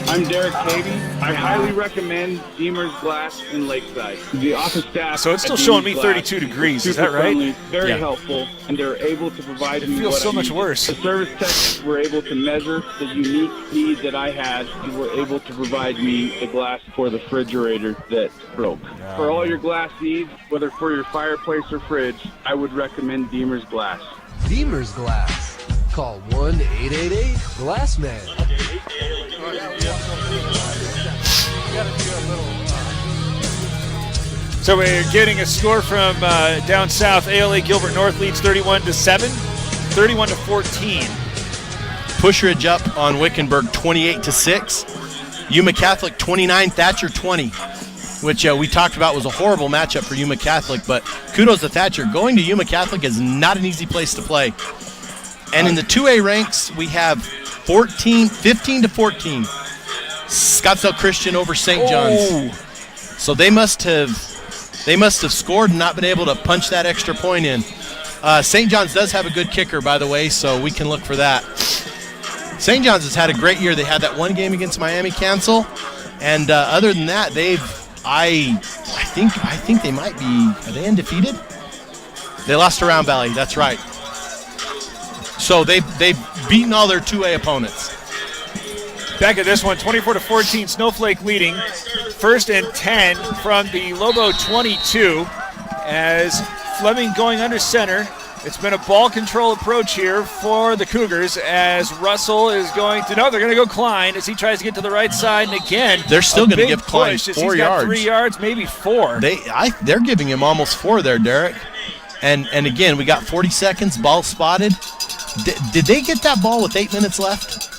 I'm Derek Cady. I highly recommend Deemer's Glass in Lakeside. The office staff. So it's still showing me 32 degrees. Is that right? Friendly, very helpful, and they're able to provide me. It feels so much worse. The service techs were able to measure the unique need that I had, and were able to provide me the glass for the refrigerator that broke. For all your glass needs, whether for your fireplace or fridge, I would recommend Deemer's Glass. Deemer's Glass. Call 1-888-GLASSMAN. So we're getting a score from down south. ALA Gilbert North leads 31-7, 31-14. Pusheridge up on Wickenburg 28-6. Yuma Catholic 29, Thatcher 20, which we talked about was a horrible matchup for Yuma Catholic, but kudos to Thatcher. Going to Yuma Catholic is not an easy place to play. And in the 2A ranks, we have 15-14. Scottsdale Christian over St. John's. So they must have scored and not been able to punch that extra point in. St. John's does have a good kicker, by the way, so we can look for that. St. John's has had a great year. They had that one game against Miami cancel, and other than that, I think they might be. Are they undefeated? They lost to Round Valley. That's right. So they've beaten all their 2A opponents. Back at this one, 24-14, Snowflake leading. 1st and 10 from the Lobo 22 as Fleming going under center. It's been a ball control approach here for the Cougars as Russell is going to, they're going to go Klein as he tries to get to the right side. And again, they're still going to give Klein 4 yards. He's got 3 yards, maybe 4. They're giving him almost 4 there, Derek. And again, we got 40 seconds, ball spotted. Did they get that ball with 8 minutes left?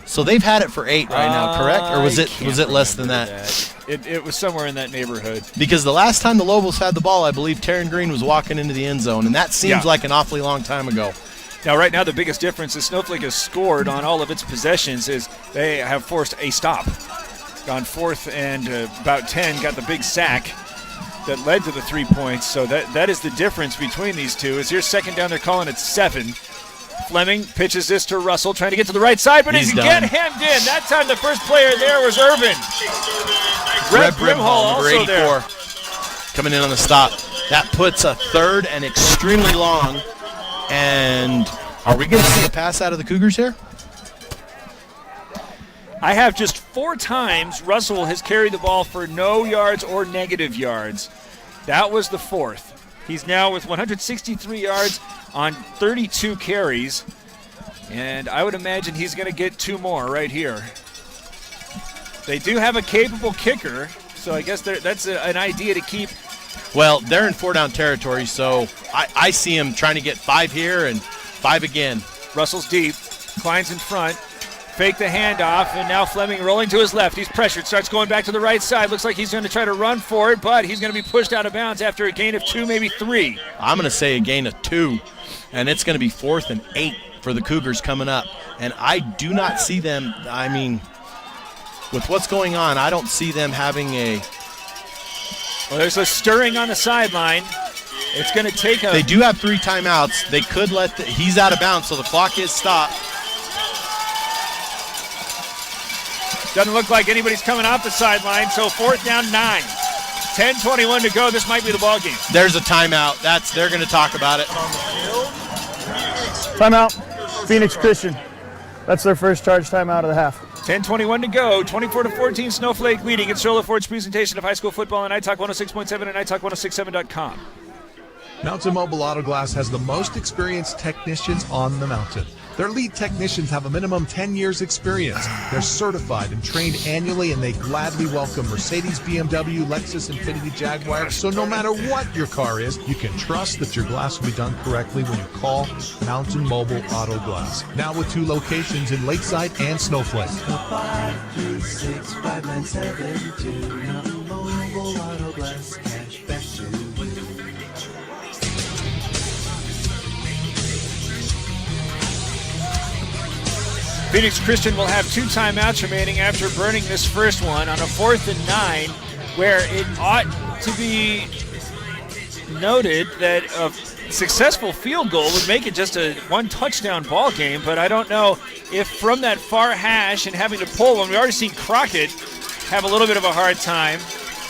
So they've had it for 8 right now, correct? Or was it less than that? It was somewhere in that neighborhood. Because the last time the Lobos had the ball, I believe Taryn Green was walking into the end zone, and that seems like an awfully long time ago. Now, right now, the biggest difference is Snowflake has scored on all of its possessions is they have forced a stop. Gone 4th and about 10, got the big sack that led to the 3 points. So that is the difference between these two. As here's 2nd down, they're calling it 7. Fleming pitches this to Russell, trying to get to the right side, but he's again hemmed in. That time the first player there was Irvin. Red Brimhall, number 84, there. Coming in on the stop. That puts a 3rd and extremely long. And are we going to see a pass out of the Cougars here? I have just 4 times Russell has carried the ball for no yards or negative yards. That was the 4th. He's now with 163 yards on 32 carries, and I would imagine he's going to get 2 more right here. They do have a capable kicker, so I guess that's an idea to keep. Well, they're in 4-down territory, so I see him trying to get 5 here and 5 again. Russell's deep. Klein's in front. Fake the handoff, and now Fleming rolling to his left. He's pressured, starts going back to the right side. Looks like he's going to try to run for it, but he's going to be pushed out of bounds after a gain of 2, maybe 3. I'm going to say a gain of 2, and it's going to be 4th and 8 for the Cougars coming up. And I do not see them, with what's going on, I don't see them having a... Well, there's a stirring on the sideline. It's going to take a... They do have 3 timeouts. They could let he's out of bounds, so the clock is stopped. Doesn't look like anybody's coming off the sideline, so 4th down 9. 10:21 to go. This might be the ball game. There's a timeout. They're going to talk about it. Timeout. Phoenix Christian. That's their first charge timeout of the half. 10:21 to go. 24-14. Snowflake leading. It's Charlotte Ford's presentation of high school football on iTalk 106.7 and iTalk1067.com. Mountain Mobile Auto Glass has the most experienced technicians on the mountain. Their lead technicians have a minimum 10 years experience. They're certified and trained annually, and they gladly welcome Mercedes, BMW, Lexus, Infiniti, Jaguar. So no matter what your car is, you can trust that your glass will be done correctly when you call Mountain Mobile Auto Glass. Now with 2 locations in Lakeside and Snowflake. 536-5972. Mountain Mobile Auto Glass. Cash back to you. Phoenix Christian will have 2 timeouts remaining after burning this first one on a 4th and 9, where it ought to be noted that a successful field goal would make it just a 1-touchdown ball game, but I don't know if from that far hash and having to pull one, we've already seen Crockett have a little bit of a hard time.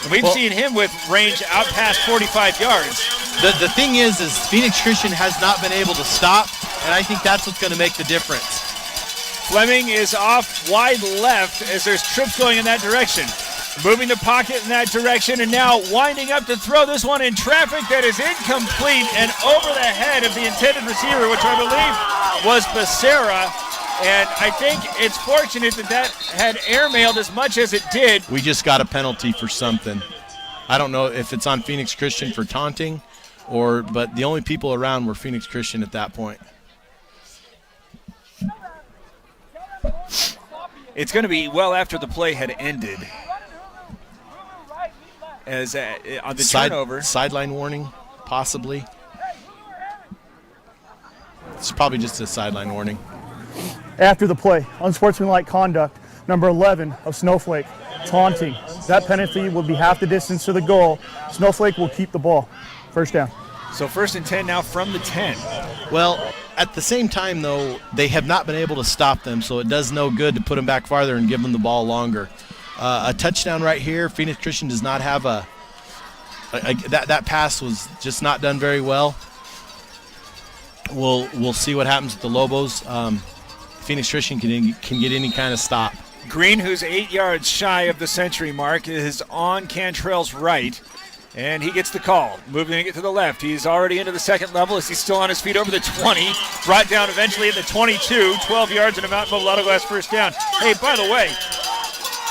And we've seen him with range out past 45 yards. The thing is Phoenix Christian has not been able to stop, and I think that's what's going to make the difference. Fleming is off wide left as there's trips going in that direction. Moving the pocket in that direction and now winding up to throw this one in traffic that is incomplete and over the head of the intended receiver, which I believe was Becerra. And I think it's fortunate that had airmailed as much as it did. We just got a penalty for something. I don't know if it's on Phoenix Christian for taunting, but the only people around were Phoenix Christian at that point. It's going to be well after the play had ended. As on the turnover. Sideline warning, possibly. It's probably just a sideline warning. After the play, unsportsmanlike conduct, number 11 of Snowflake, taunting. That penalty will be half the distance to the goal. Snowflake will keep the ball. First down. So 1st and 10 now from the 10. Well, at the same time, though, they have not been able to stop them, so it does no good to put them back farther and give them the ball longer. A touchdown right here. Phoenix Christian does not have that pass was just not done very well. We'll see what happens with the Lobos. Phoenix Christian can get any kind of stop. Green, who's 8 yards shy of the century mark, is on Cantrell's right, and he gets the call. Moving it to the left. He's already into the second level as he's still on his feet over the 20. Brought down eventually at the 22. 12 yards and a Mountain Mobile Auto Glass first down. Hey, by the way,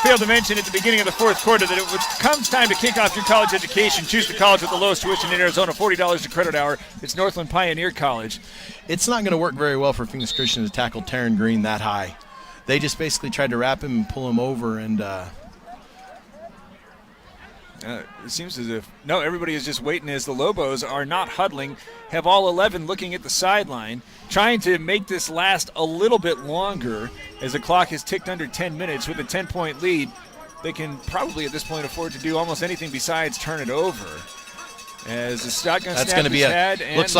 failed to mention at the beginning of the fourth quarter that it comes time to kick off your college education. Choose the college with the lowest tuition in Arizona, $40 a credit hour. It's Northland Pioneer College. It's not going to work very well for Phoenix Christian to tackle Taryn Green that high. They just basically tried to wrap him and pull him over, and it seems as if everybody is just waiting as the Lobos are not huddling, have all 11 looking at the sideline, trying to make this last a little bit longer as the clock has ticked under 10 minutes with a 10-point lead. They can probably at this point afford to do almost anything besides turn it over. As the shotgun that's snap going to be looks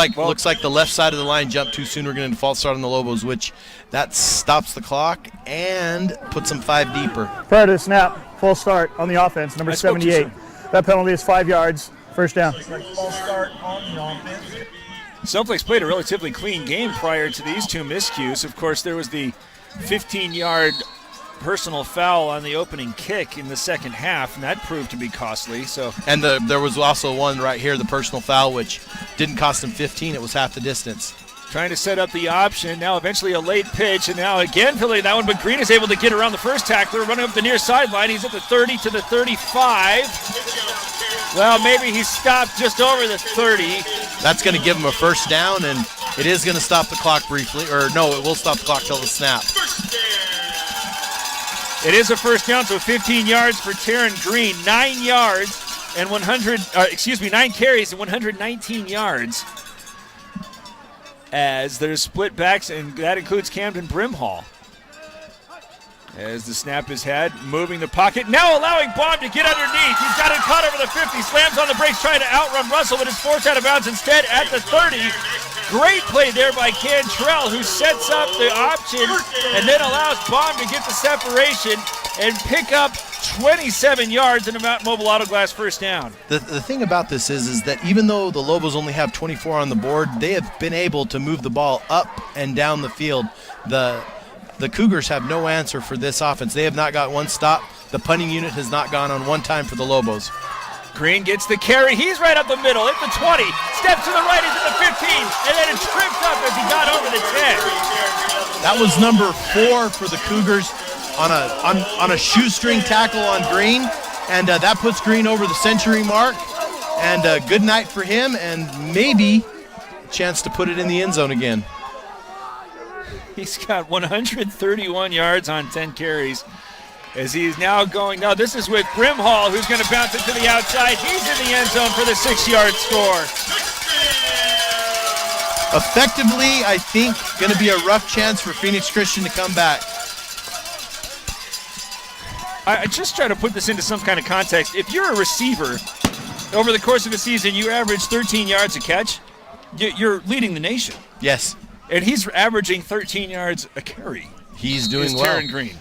like the left side of the line jumped too soon. We're going to false start on the Lobos, which that stops the clock and puts them 5 deeper. Prior to the snap, full start on the offense, number 78. That penalty is 5 yards, first down. Full start on the offense. Snowflake's played a relatively clean game prior to these two miscues. Of course, there was the 15-yard personal foul on the opening kick in the second half, and that proved to be costly. And there was also one right here, the personal foul, which didn't cost him 15. It was half the distance. Trying to set up the option. Now eventually a late pitch, and now again filling that one, but Green is able to get around the first tackler, running up the near sideline. He's at the 30 to the 35. Well, maybe he stopped just over the 30. That's going to give him a first down, and it is going to stop the clock briefly. Or no, it will stop the clock till the snap. It is a first down, so 15 yards for Taryn Green. 9 yards and 9 carries and 119 yards. As there's split backs, and that includes Camden Brimhall. As the snap is had, moving the pocket, now allowing Baum to get underneath. He's got it caught over the 50, slams on the brakes trying to outrun Russell, but is forced out of bounds instead at the 30. Great play there by Cantrell, who sets up the option and then allows Baum to get the separation and pick up 27 yards in a Mountain Mobile Auto Glass first down. The thing about this is that even though the Lobos only have 24 on the board, they have been able to move the ball up and down the field. The Cougars have no answer for this offense. They have not got one stop. The punting unit has not gone on one time for the Lobos. Green gets the carry. He's right up the middle at the 20. Steps to the right, he's at the 15. And then it's tripped up as he got over the 10. That was number 4 for the Cougars on a shoestring tackle on Green. And that puts Green over the century mark. And good night for him, and maybe a chance to put it in the end zone again. He's got 131 yards on 10 carries as he's now going. Now this is with Brimhall, who's going to bounce it to the outside. He's in the end zone for the 6-yard score. Effectively, I think, going to be a rough chance for Phoenix Christian to come back. I just try to put this into some kind of context. If you're a receiver, over the course of a season, you average 13 yards a catch, you're leading the nation. Yes. And he's averaging 13 yards a carry. He's doing well. Taryn Green.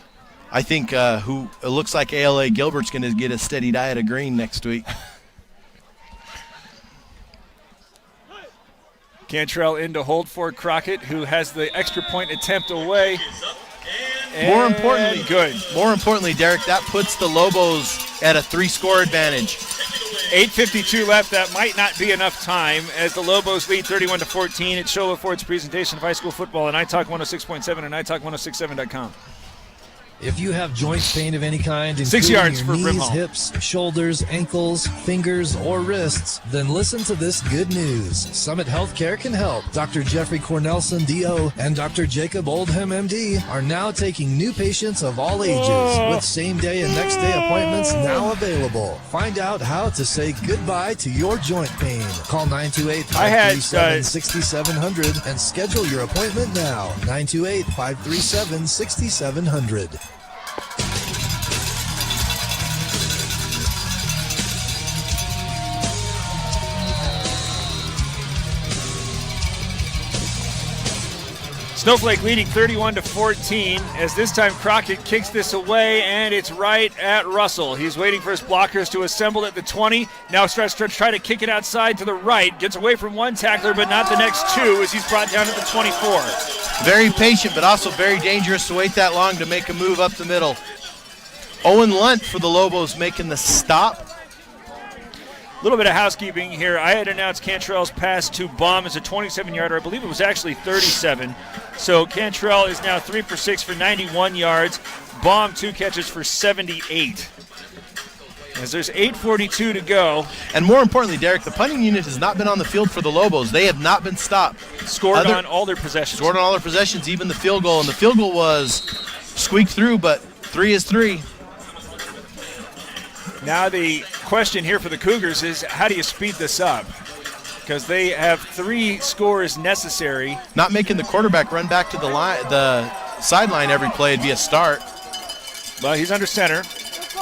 I think it looks like ALA Gilbert's going to get a steady diet of green next week. Cantrell in to hold for Crockett, who has the extra point attempt away. More importantly, Derek, that puts the Lobos at a 3-score advantage. 8:52 left. That might not be enough time as the Lobos lead 31-14. It's Shola Ford's presentation of high school football on iTalk 106.7 and iTalk1067.com. If you have joint pain of any kind, 6 including yards your for knees, Brimhall. hips, shoulders, ankles, fingers, or wrists, then listen to this good news. Summit Healthcare can help. Dr. Jeffrey Cornelson, DO, and Dr. Jacob Oldham, MD, are now taking new patients of all ages with same-day and next-day appointments now available. Find out how to say goodbye to your joint pain. Call 928-537-6700 and schedule your appointment now. 928-537-6700. Snowflake leading 31-14 as this time Crockett kicks this away, and it's right at Russell. He's waiting for his blockers to assemble at the 20. Now starts to try to kick it outside to the right. Gets away from one tackler, but not the next two as he's brought down at the 24. Very patient, but also very dangerous to wait that long to make a move up the middle. Owen Lunt for the Lobos making the stop. A little bit of housekeeping here. I had announced Cantrell's pass to Baum as a 27-yarder. I believe it was actually 37. So Cantrell is now 3 for 6 for 91 yards. Baum 2 catches for 78. As there's 8:42 to go. And more importantly, Derek, the punting unit has not been on the field for the Lobos. They have not been stopped. Scored on all their possessions. Scored on all their possessions, even the field goal. And the field goal was squeaked through, but 3 is 3. Now the question here for the Cougars is, how do you speed this up? Because they have 3 scores necessary. Not making the quarterback run back to the sideline every play would be a start. Well, he's under center.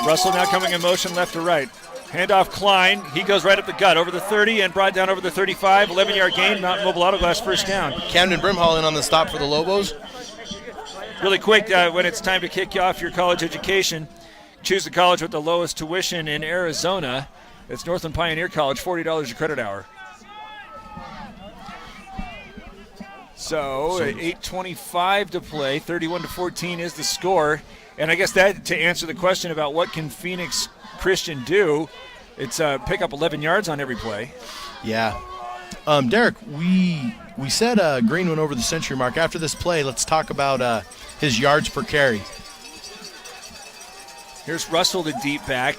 Russell now coming in motion left to right. Handoff Klein. He goes right up the gut over the 30 and brought down over the 35. 11-yard gain. Mountain Mobile Auto Glass first down. Camden Brimhall in on the stop for the Lobos. Really quick, when it's time to kick off your college education, choose the college with the lowest tuition in Arizona. It's Northland Pioneer College, $40 a credit hour. So 8:25 to play, 31-14 is the score. And I guess that, to answer the question about what can Phoenix Christian do, it's pick up 11 yards on every play. Yeah. Derek, we said Green went over the century mark. After this play, let's talk about his yards per carry. Here's Russell, the deep back.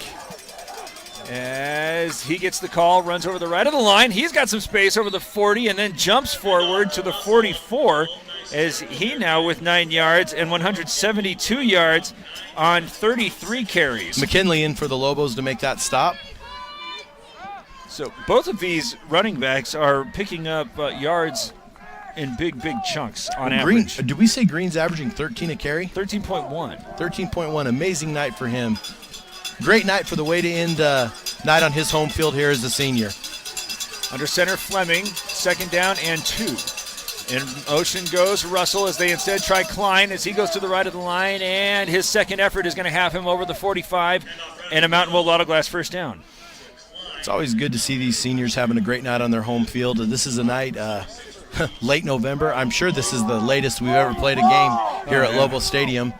As he gets the call, runs over the right of the line. He's got some space over the 40 and then jumps forward to the 44 as he now with 9 yards and 172 yards on 33 carries. McKinley in for the Lobos to make that stop. So both of these running backs are picking up yards in big chunks on average. Did we say Green's averaging 13 a carry? 13.1. 13.1. Amazing night for him. Great night for the way to end night on his home field here as a senior. Under center, Fleming, 2nd down and 2. In motion goes Russell as they instead try Klein as he goes to the right of the line, and his second effort is going to have him over the 45 and a Mountain Mobile Auto Glass first down. It's always good to see these seniors having a great night on their home field. This is a night late November. I'm sure this is the latest we've ever played a game here at Lobos Stadium,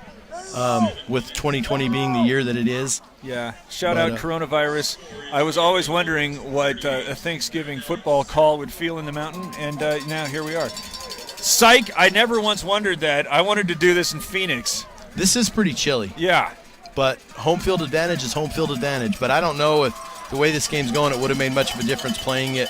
with 2020 being the year that it is. Yeah, shout out coronavirus. I was always wondering what a Thanksgiving football call would feel in the mountain, and now here we are. Psych, I never once wondered that. I wanted to do this in Phoenix. This is pretty chilly. Yeah. But home field advantage is home field advantage. But I don't know if the way this game's going, it would have made much of a difference playing it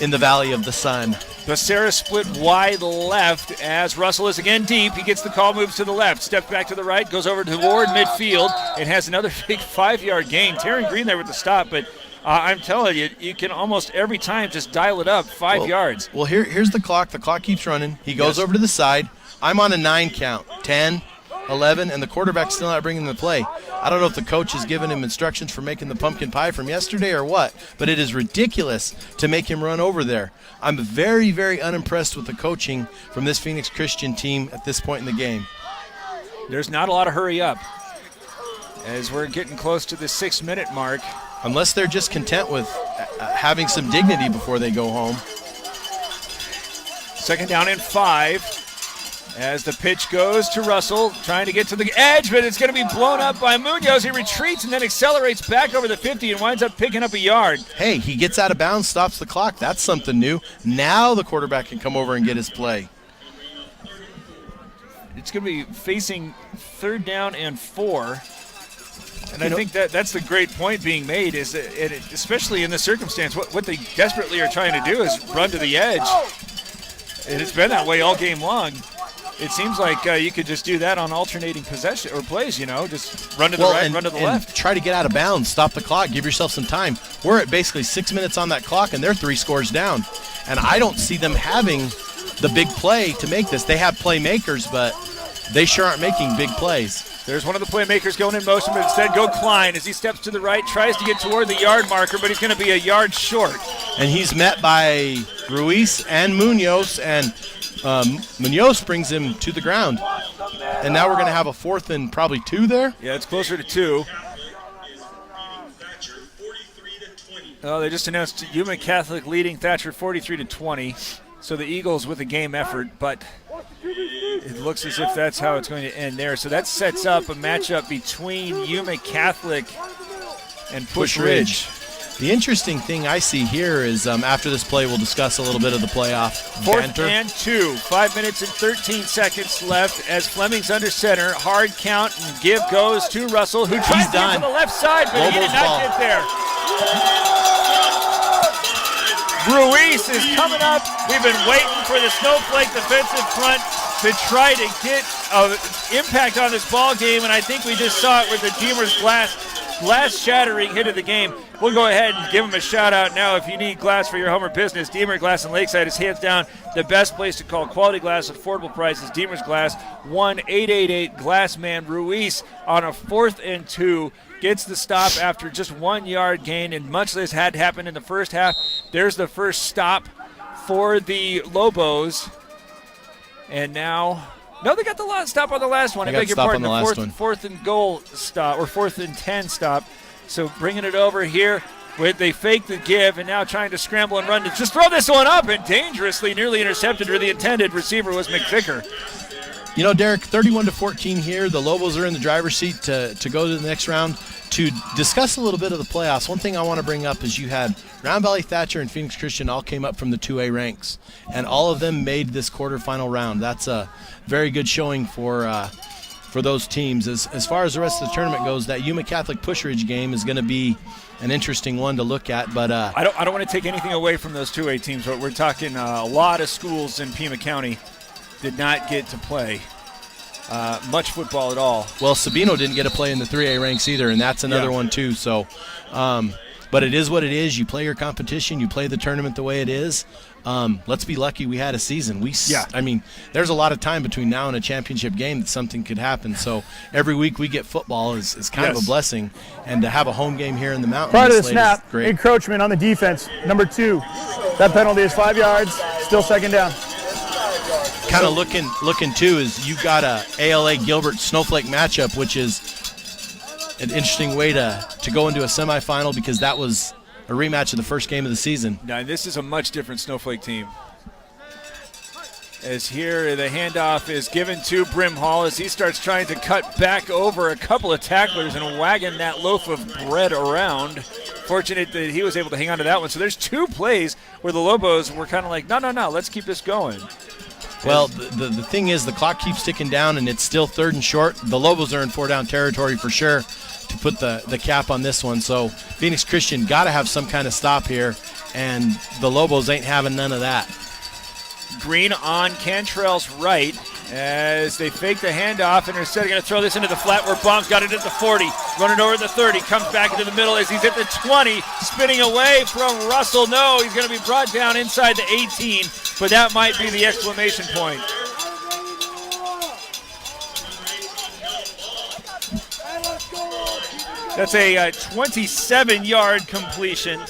in the Valley of the Sun. Becerra split wide left as Russell is again deep. He gets the call, moves to the left, steps back to the right, goes over to Ward midfield, and has another big 5-yard gain. Taryn Green there with the stop, but I'm telling you, you can almost every time just dial it up 5 yards. Well, here's the clock. The clock keeps running. He goes over to the side. I'm on a 9 count. 10, 11, and the quarterback's still not bringing the play. I don't know if the coach has given him instructions for making the pumpkin pie from yesterday or what, but it is ridiculous to make him run over there. I'm very, very unimpressed with the coaching from this Phoenix Christian team at this point in the game. There's not a lot of hurry up as we're getting close to the 6-minute mark. Unless they're just content with having some dignity before they go home. 2nd down and 5. As the pitch goes to Russell, trying to get to the edge, but it's going to be blown up by Munoz. He retreats and then accelerates back over the 50 and winds up picking up a yard. Hey, he gets out of bounds, stops the clock. That's something new. Now the quarterback can come over and get his play. it's going to be facing 3rd down and 4. And I think that's the great point being made, is that especially in this circumstance, what they desperately are trying to do is run to the edge. And it's been that way all game long. It seems like you could just do that on alternating possession or plays, just run to the right, run to the left. Try to get out of bounds, stop the clock, give yourself some time. We're at basically 6 minutes on that clock, and they're 3 scores down. And I don't see them having the big play to make this. They have playmakers, but they sure aren't making big plays. There's one of the playmakers going in motion, but instead go Klein as he steps to the right, tries to get toward the yard marker, but he's going to be a yard short. And he's met by Ruiz and Munoz, and Munoz brings him to the ground. And now we're going to have a 4th and probably 2 there? Yeah, it's closer to 2. Oh, they just announced Yuma Catholic leading Thatcher 43-20. So the Eagles with a game effort, but it looks as if that's how it's going to end there. So that sets up a matchup between Yuma Catholic and Push Ridge. The interesting thing I see here is after this play, we'll discuss a little bit of the playoff 4th banter. and 2, 5 minutes and 13 seconds left as Fleming's under center. Hard count and give goes to Russell, who tries to get to the left side, but he did not get there. Ruiz is coming up. We've been waiting for the Snowflake defensive front to try to get an impact on this ball game, and I think we just saw it with the Deemer's glass shattering hit of the game. We'll go ahead and give them a shout out now. If you need glass for your home or business, Deemer Glass in Lakeside is hands down the best place to call. Quality glass, affordable prices. Deemer's Glass, 1-888-GLASSMAN. Ruiz on a 4th and 2 gets the stop after just 1 yard gain, and much of this had happened in the first half. There's the first stop for the Lobos, and now they got the stop on the last one. I beg your pardon, the 4th and goal stop, or 4th and 10 stop. So bringing it over here, they fake the give, and now trying to scramble and run to just throw this one up, and dangerously nearly intercepted, or the intended receiver was McVicker. Derek, 31-14 here. The Lobos are in the driver's seat to go to the next round. To discuss a little bit of the playoffs, one thing I want to bring up is you had Round Valley Thatcher and Phoenix Christian all came up from the 2A ranks, and all of them made this quarterfinal round. That's a very good showing for those teams. As far as the rest of the tournament goes, that Yuma Catholic Push Ridge game is going to be an interesting one to look at. But I don't want to take anything away from those 2A teams, but we're talking a lot of schools in Pima County did not get to play much football at all. Well, Sabino didn't get to play in the 3A ranks either, and that's another one too. So, but it is what it is. You play your competition. You play the tournament the way it is. Let's be lucky we had a season. I mean, there's a lot of time between now and a championship game that something could happen. So every week we get football is kind of a blessing, and to have a home game here in the mountains. Prior to the snap, great. Encroachment on the defense, number 2. That penalty is 5 yards, still 2nd down. Kind of looking too is you've got a ALA Gilbert Snowflake matchup, which is an interesting way to go into a semifinal, because that was a rematch of the first game of the season. Now this is a much different Snowflake team. As here the handoff is given to Brimhall as he starts trying to cut back over a couple of tacklers and wagging that loaf of bread around. Fortunate that he was able to hang on to that one. So there's 2 plays where the Lobos were kind of like, no, let's keep this going. Well, the thing is the clock keeps ticking down, and it's still 3rd and short. The Lobos are in 4-down territory for sure to put the cap on this one. So Phoenix Christian got to have some kind of stop here, and the Lobos ain't having none of that. Green on Cantrell's right as they fake the handoff, and instead going to throw this into the flat where Baum's got it at the 40, running over the 30, comes back into the middle as he's at the 20, spinning away from Russell. No, he's going to be brought down inside the 18, but that might be the exclamation point. That's a 27-yard completion.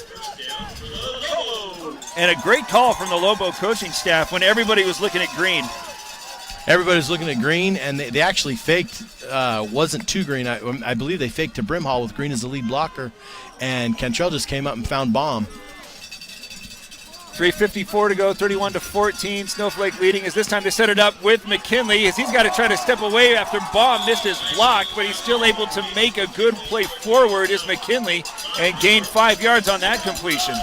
And a great call from the Lobo coaching staff when everybody was looking at Green. Everybody's looking at Green, and they actually faked, wasn't to Green. I believe they faked to Brimhall with Green as the lead blocker, and Cantrell just came up and found Baum. 3:54 to go, 31-14. Snowflake leading as this time they set it up with McKinley as he's got to try to step away after Baum missed his block, but he's still able to make a good play forward as McKinley and gained 5 yards on that completion.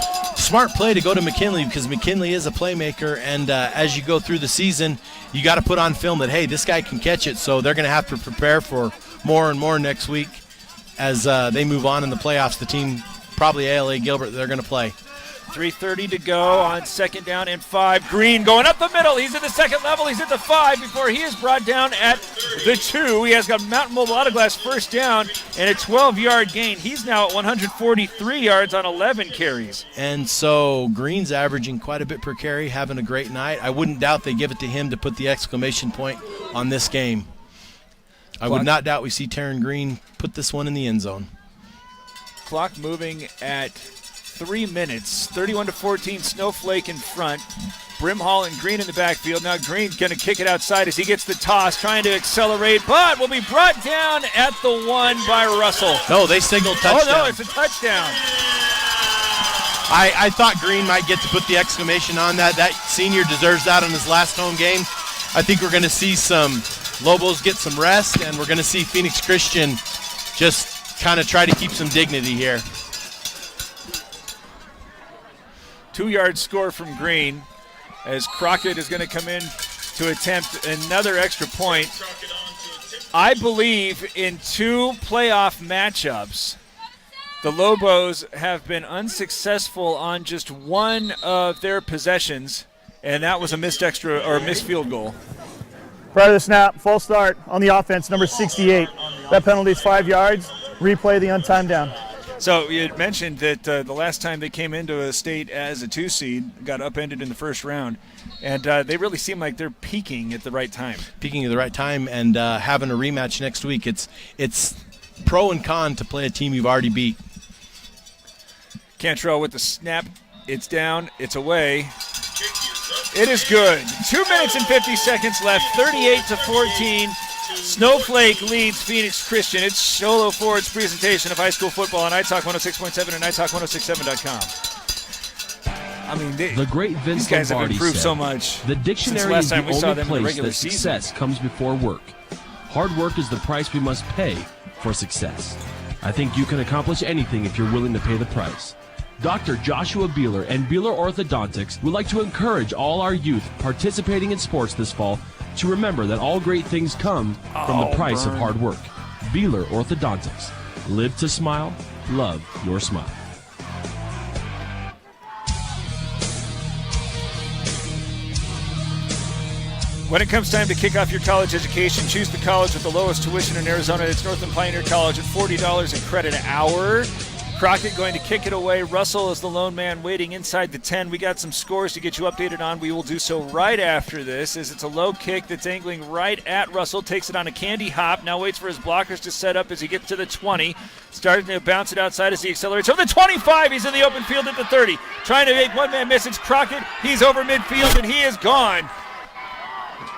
smart play to go to McKinley because McKinley is a playmaker, and as you go through the season, you got to put on film that, hey, this guy can catch it, so they're going to have to prepare for more and more next week as they move on in the playoffs. The team, probably ALA Gilbert, they're going to play. 3:30 to go on 2nd down and 5. Green going up the middle. He's at the second level. He's at the 5 before he is brought down at the 2. He has got Mountain Mobile Autoglass first down and a 12-yard gain. He's now at 143 yards on 11 carries. And so Green's averaging quite a bit per carry, having a great night. I wouldn't doubt they give it to him to put the exclamation point on this game. I would not doubt we see Taryn Green put this one in the end zone. Clock moving at 3 minutes, 31-14, Snowflake in front. Brimhall and Green in the backfield. Now Green's going to kick it outside as he gets the toss, trying to accelerate, but will be brought down at the 1 by Russell. No, they signaled touchdown. Oh, no, it's a touchdown. I thought Green might get to put the exclamation on that. That senior deserves that on his last home game. I think we're going to see some Lobos get some rest, and we're going to see Phoenix Christian just kind of try to keep some dignity here. 2-yard score from Green as Crockett is going to come in to attempt another extra point. I believe in 2 playoff matchups, the Lobos have been unsuccessful on just one of their possessions, and that was a missed field goal. Prior to the snap, false start on the offense, number 68. That penalty is 5 yards. Replay the untimed down. So you had mentioned that the last time they came into a state as a 2 seed, got upended in the first round, and they really seem like they're peaking at the right time. Peaking at the right time and having a rematch next week. It's pro and con to play a team you've already beat. Cantrell with the snap. It's down. It's away. It is good. 2 minutes and 50 seconds left. 38-14. Snowflake leads Phoenix Christian. It's Solo Ford's presentation of high school football on iTalk 106.7 and iTalk1067.com. I mean, the great Vince these guys Lombardi have improved said, so much. The dictionary last is the time we saw only them in the place regular that season. success comes before work. Hard work is the price we must pay for success. I think you can accomplish anything if you're willing to pay the price. Dr. Joshua Beeler and Beeler Orthodontics would like to encourage all our youth participating in sports this fall to remember that all great things come from the price of hard work. Beeler Orthodontics. Live to smile. Love your smile. When it comes time to kick off your college education, choose the college with the lowest tuition in Arizona. It's Northland Pioneer College at $40 a credit hour. Crockett going to kick it away. Russell is the lone man waiting inside the 10. We got some scores to get you updated on. We will do so right after this, as it's a low kick that's angling right at Russell. Takes it on a candy hop. Now waits for his blockers to set up as he gets to the 20. Starting to bounce it outside as he accelerates. Over the 25, he's in the open field at the 30. Trying to make one man miss. It's Crockett. He's over midfield, and he is gone.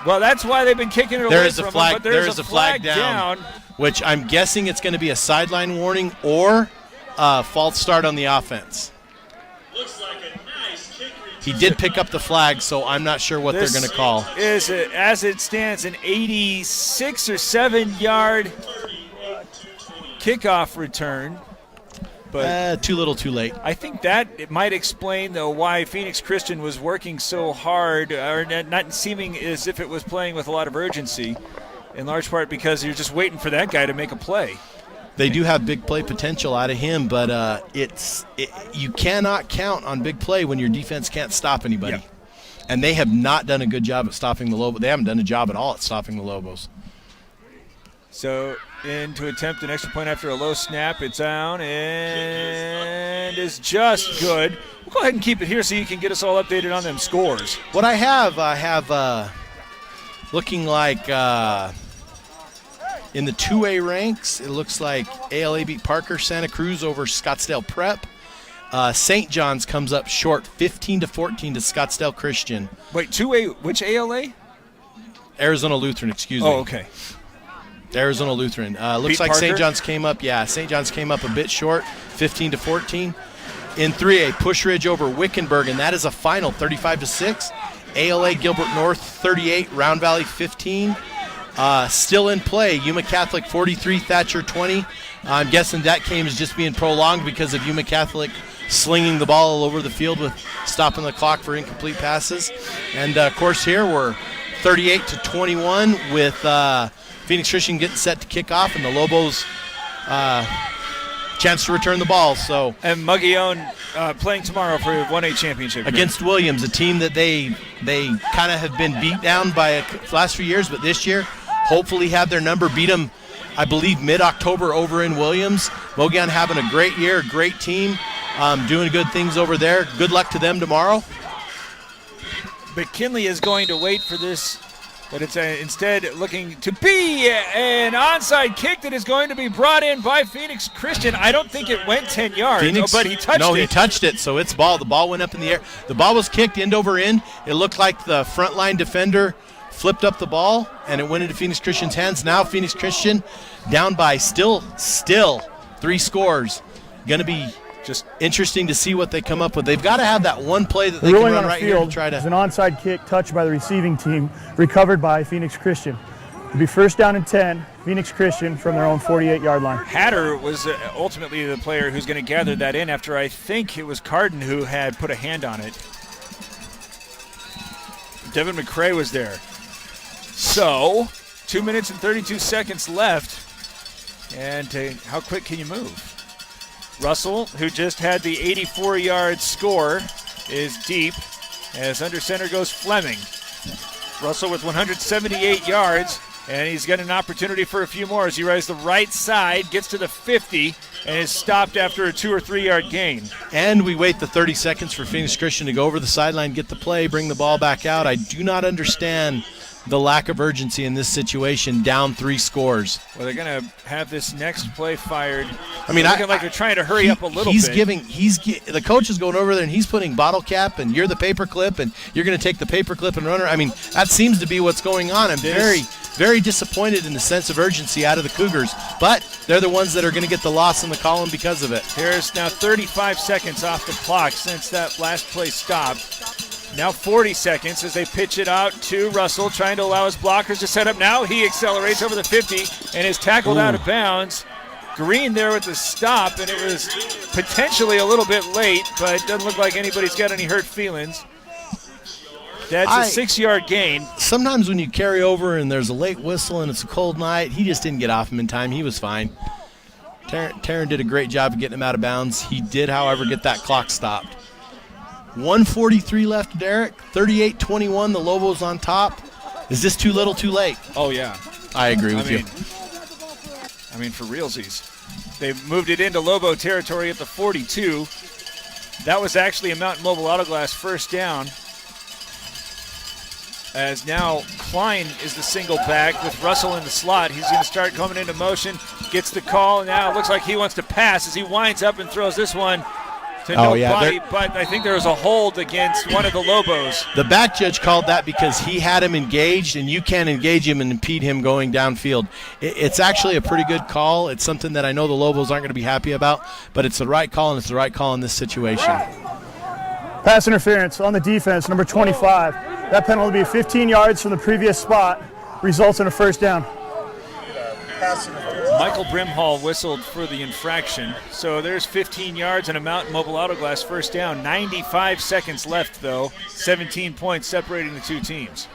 Well, that's why they've been kicking it away from him. But there is a flag down, which I'm guessing it's going to be a sideline warning or false start on the offense. Looks like a nice kick return. He did pick up the flag, so I'm not sure what they're going to call. This is, as it stands, an 86 or 7-yard kickoff return. But too little, too late. I think that it might explain, though, why Phoenix Christian was working so hard, or not seeming as if it was playing with a lot of urgency, in large part because you're just waiting for that guy to make a play. They do have big play potential out of him, but you cannot count on big play when your defense can't stop anybody. Yep. And they have not done a good job at stopping the Lobos. They haven't done a job at all at stopping the Lobos. So in to attempt an extra point after a low snap. It's down and is just good. We'll go ahead and keep it here so you can get us all updated on them scores. What I have looking like in the 2A ranks, it looks like ALA beat Parker Santa Cruz over Scottsdale Prep. St. John's comes up short 15-14 to Scottsdale Christian. Wait, 2A, which ALA? Arizona Lutheran, excuse me. Oh, okay. Arizona Lutheran. Looks like St. John's came up. Yeah, St. John's came up a bit short, 15-14. In 3A, Push Ridge over Wickenburg, and that is a final, 35-6. ALA Gilbert North 38, Round Valley 15. Still in play, Yuma Catholic 43, Thatcher 20. I'm guessing that game is just being prolonged because of Yuma Catholic slinging the ball all over the field with stopping the clock for incomplete passes. And, of course, here we're 38-21 with Phoenix Christian getting set to kick off, and the Lobos chance to return the ball. So and Mogollon playing tomorrow for the 1A championship against Williams, a team that they kind of have been beat down by the last few years, but this year hopefully have their number. Beat them, I believe, mid-October over in Williams. Mogollon having a great year, great team, doing good things over there. Good luck to them tomorrow. McKinley is going to wait for this, but it's instead looking to be an onside kick that is going to be brought in by Phoenix Christian. I don't think it went 10 yards, but he touched it. No, he touched it, so it's ball. The ball went up in the air. The ball was kicked end over end. It looked like the front line defender flipped up the ball, and it went into Phoenix Christian's hands. Now Phoenix Christian down by still 3 scores. Going to be just interesting to see what they come up with. They've got to have that one play that they can run right here to try to. It's an onside kick touched by the receiving team, recovered by Phoenix Christian. It'll be first down and 10, Phoenix Christian from their own 48-yard line. Hatter was ultimately the player who's going to gather that in after I think it was Carden who had put a hand on it. Devin McCrae was there. So, 2 minutes and 32 seconds left. And how quick can you move? Russell, who just had the 84-yard score, is deep as under center goes Fleming. Russell with 178 yards, and he's got an opportunity for a few more as he rides the right side, gets to the 50, and is stopped after a 2 or 3 yard gain. And we wait the 30 seconds for Phoenix Christian to go over the sideline, get the play, bring the ball back out. I do not understand the lack of urgency in this situation, down 3 scores. Well, they're going to have this next play fired. I mean, looking like they're trying to hurry up a little bit. The coach is going over there and he's putting bottle cap, and you're the paper clip, and you're going to take the paper clip and run her. I mean, that seems to be what's going on. I'm very, very disappointed in the sense of urgency out of the Cougars, but they're the ones that are going to get the loss in the column because of it. Here's now 35 seconds off the clock since that last play stopped. Now 40 seconds as they pitch it out to Russell, trying to allow his blockers to set up. Now he accelerates over the 50 and is tackled out of bounds. Green there with the stop, and it was potentially a little bit late, but it doesn't look like anybody's got any hurt feelings. That's a 6-yard gain. Sometimes when you carry over and there's a late whistle and it's a cold night, he just didn't get off him in time. He was fine. Taryn did a great job of getting him out of bounds. He did, however, get that clock stopped. 1:43 left, Derek. 38-21, the Lobos on top. Is this too little, too late? Oh, yeah. I agree with you. I mean, for realsies. They've moved it into Lobo territory at the 42. That was actually a Mountain Mobile Auto Glass first down. As now Klein is the single back with Russell in the slot. He's going to start coming into motion. Gets the call. Now it looks like he wants to pass as he winds up and throws this one to nobody, but I think there was a hold against one of the Lobos. The back judge called that because he had him engaged, and you can't engage him and impede him going downfield. It's actually a pretty good call. It's something that I know the Lobos aren't going to be happy about, but it's the right call, and it's the right call in this situation. Pass interference on the defense, number 25. That penalty will be 15 yards from the previous spot, results in a first down. Michael Brimhall whistled for the infraction. So there's 15 yards and a Mountain Mobile Auto Glass first down. 95 seconds left, though. 17 points separating the two teams.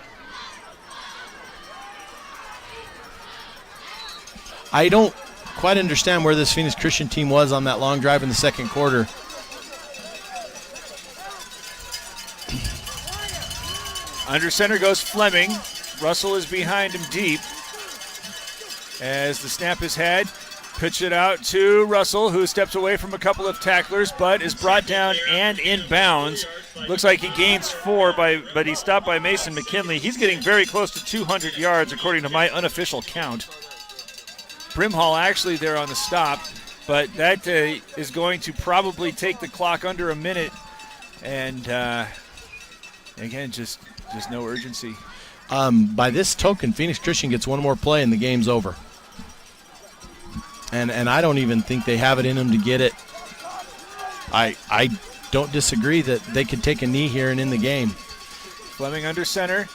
I don't quite understand where this Phoenix Christian team was on that long drive in the second quarter. Under center goes Fleming. Russell is behind him deep. As the snap is had, pitch it out to Russell, who steps away from a couple of tacklers, but is brought down and in bounds. Looks like he gains 4, but he's stopped by Mason McKinley. He's getting very close to 200 yards, according to my unofficial count. Brimhall actually there on the stop, but that is going to probably take the clock under a minute. And, again, just no urgency. By this token, Phoenix Christian gets one more play and the game's over. And I don't even think they have it in them to get it. I don't disagree that they could take a knee here and in the game. Fleming under center.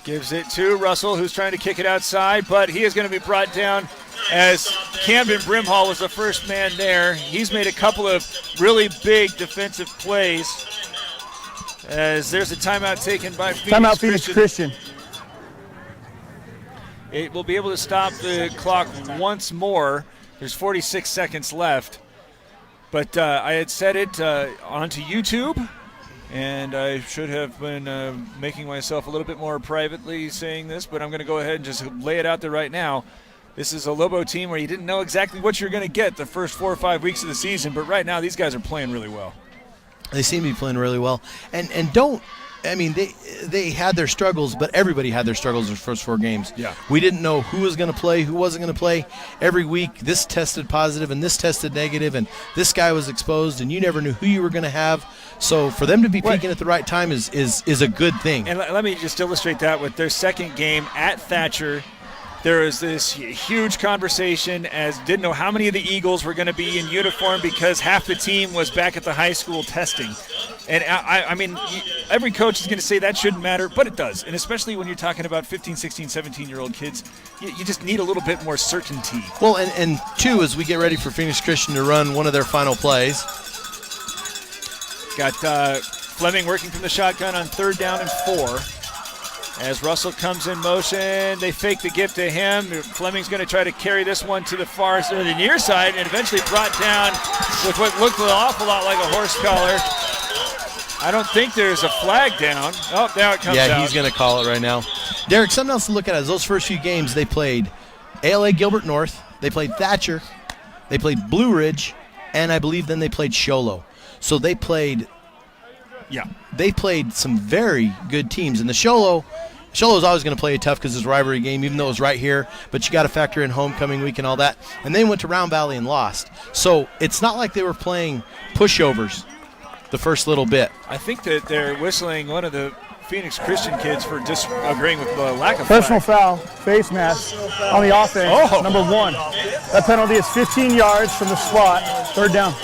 Gives it to Russell, who's trying to kick it outside, but he is going to be brought down as Camden Brimhall was the first man there. He's made a couple of really big defensive plays. As there's a timeout taken by Phoenix Christian. It will be able to stop the clock once more. There's 46 seconds left. But I had said it onto YouTube, and I should have been making myself a little bit more privately saying this, but I'm going to go ahead and just lay it out there right now. This is a Lobo team where you didn't know exactly what you're going to get the first 4 or 5 weeks of the season, but right now these guys are playing really well. They seem to be playing really well. And they had their struggles, but everybody had their struggles in the first 4 games. Yeah. We didn't know who was going to play, who wasn't going to play. Every week, this tested positive and this tested negative, and this guy was exposed, and you never knew who you were going to have. So for them to be peaking at the right time is a good thing. And let me just illustrate that with their second game at Thatcher. There was this huge conversation as didn't know how many of the Eagles were going to be in uniform because half the team was back at the high school testing. And I mean, every coach is going to say that shouldn't matter, but it does. And especially when you're talking about 15, 16, 17-year-old kids, you just need a little bit more certainty. Well, and two, as we get ready for Phoenix Christian to run one of their final plays. Got Fleming working from the shotgun on 3rd down and 4. As Russell comes in motion, they fake the gift to him. Fleming's going to try to carry this one to the far side, the near side, and eventually brought down with what looked an awful lot like a horse collar. I don't think there's a flag down. Oh, now it comes out. Yeah, he's going to call it right now. Derek, something else to look at is those first few games they played ALA Gilbert North, they played Thatcher, they played Blue Ridge, and I believe then they played Sholo. So they played some very good teams. And the Sholo's always going to play tough because it's a rivalry game, even though it was right here. But you got to factor in homecoming week and all that. And they went to Round Valley and lost. So it's not like they were playing pushovers the first little bit. I think that they're whistling one of the Phoenix Christian kids for disagreeing with the lack of personal flag. foul, face mask on the offense, number 1. That penalty is 15 yards from the spot, 3rd down.